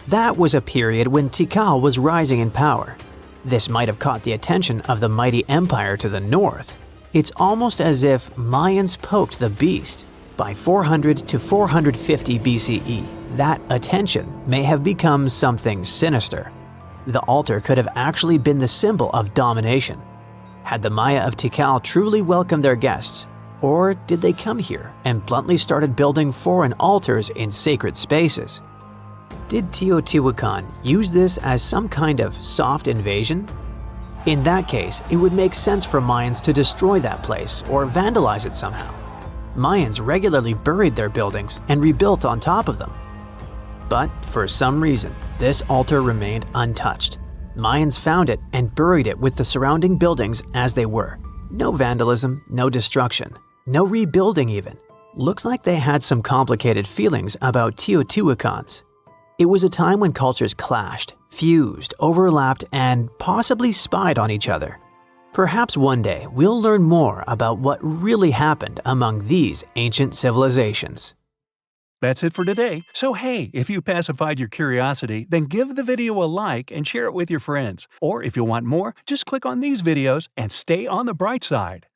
That was a period when Tikal was rising in power. This might have caught the attention of the mighty empire to the north. It's almost as if Mayans poked the beast. By 400 to 450 BCE, that attention may have become something sinister. The altar could have actually been the symbol of domination. Had the Maya of Tikal truly welcomed their guests, or did they come here and bluntly started building foreign altars in sacred spaces? Did Teotihuacan use this as some kind of soft invasion? In that case, it would make sense for Mayans to destroy that place or vandalize it somehow. Mayans regularly buried their buildings and rebuilt on top of them. But for some reason, this altar remained untouched. Mayans found it and buried it with the surrounding buildings as they were. No vandalism, no destruction, no rebuilding even. Looks like they had some complicated feelings about Teotihuacans. It was a time when cultures clashed, fused, overlapped, and possibly spied on each other. Perhaps one day we'll learn more about what really happened among these ancient civilizations. That's it for today. So hey, if you pacified your curiosity, then give the video a like and share it with your friends. Or if you want more, just click on these videos and stay on the bright side.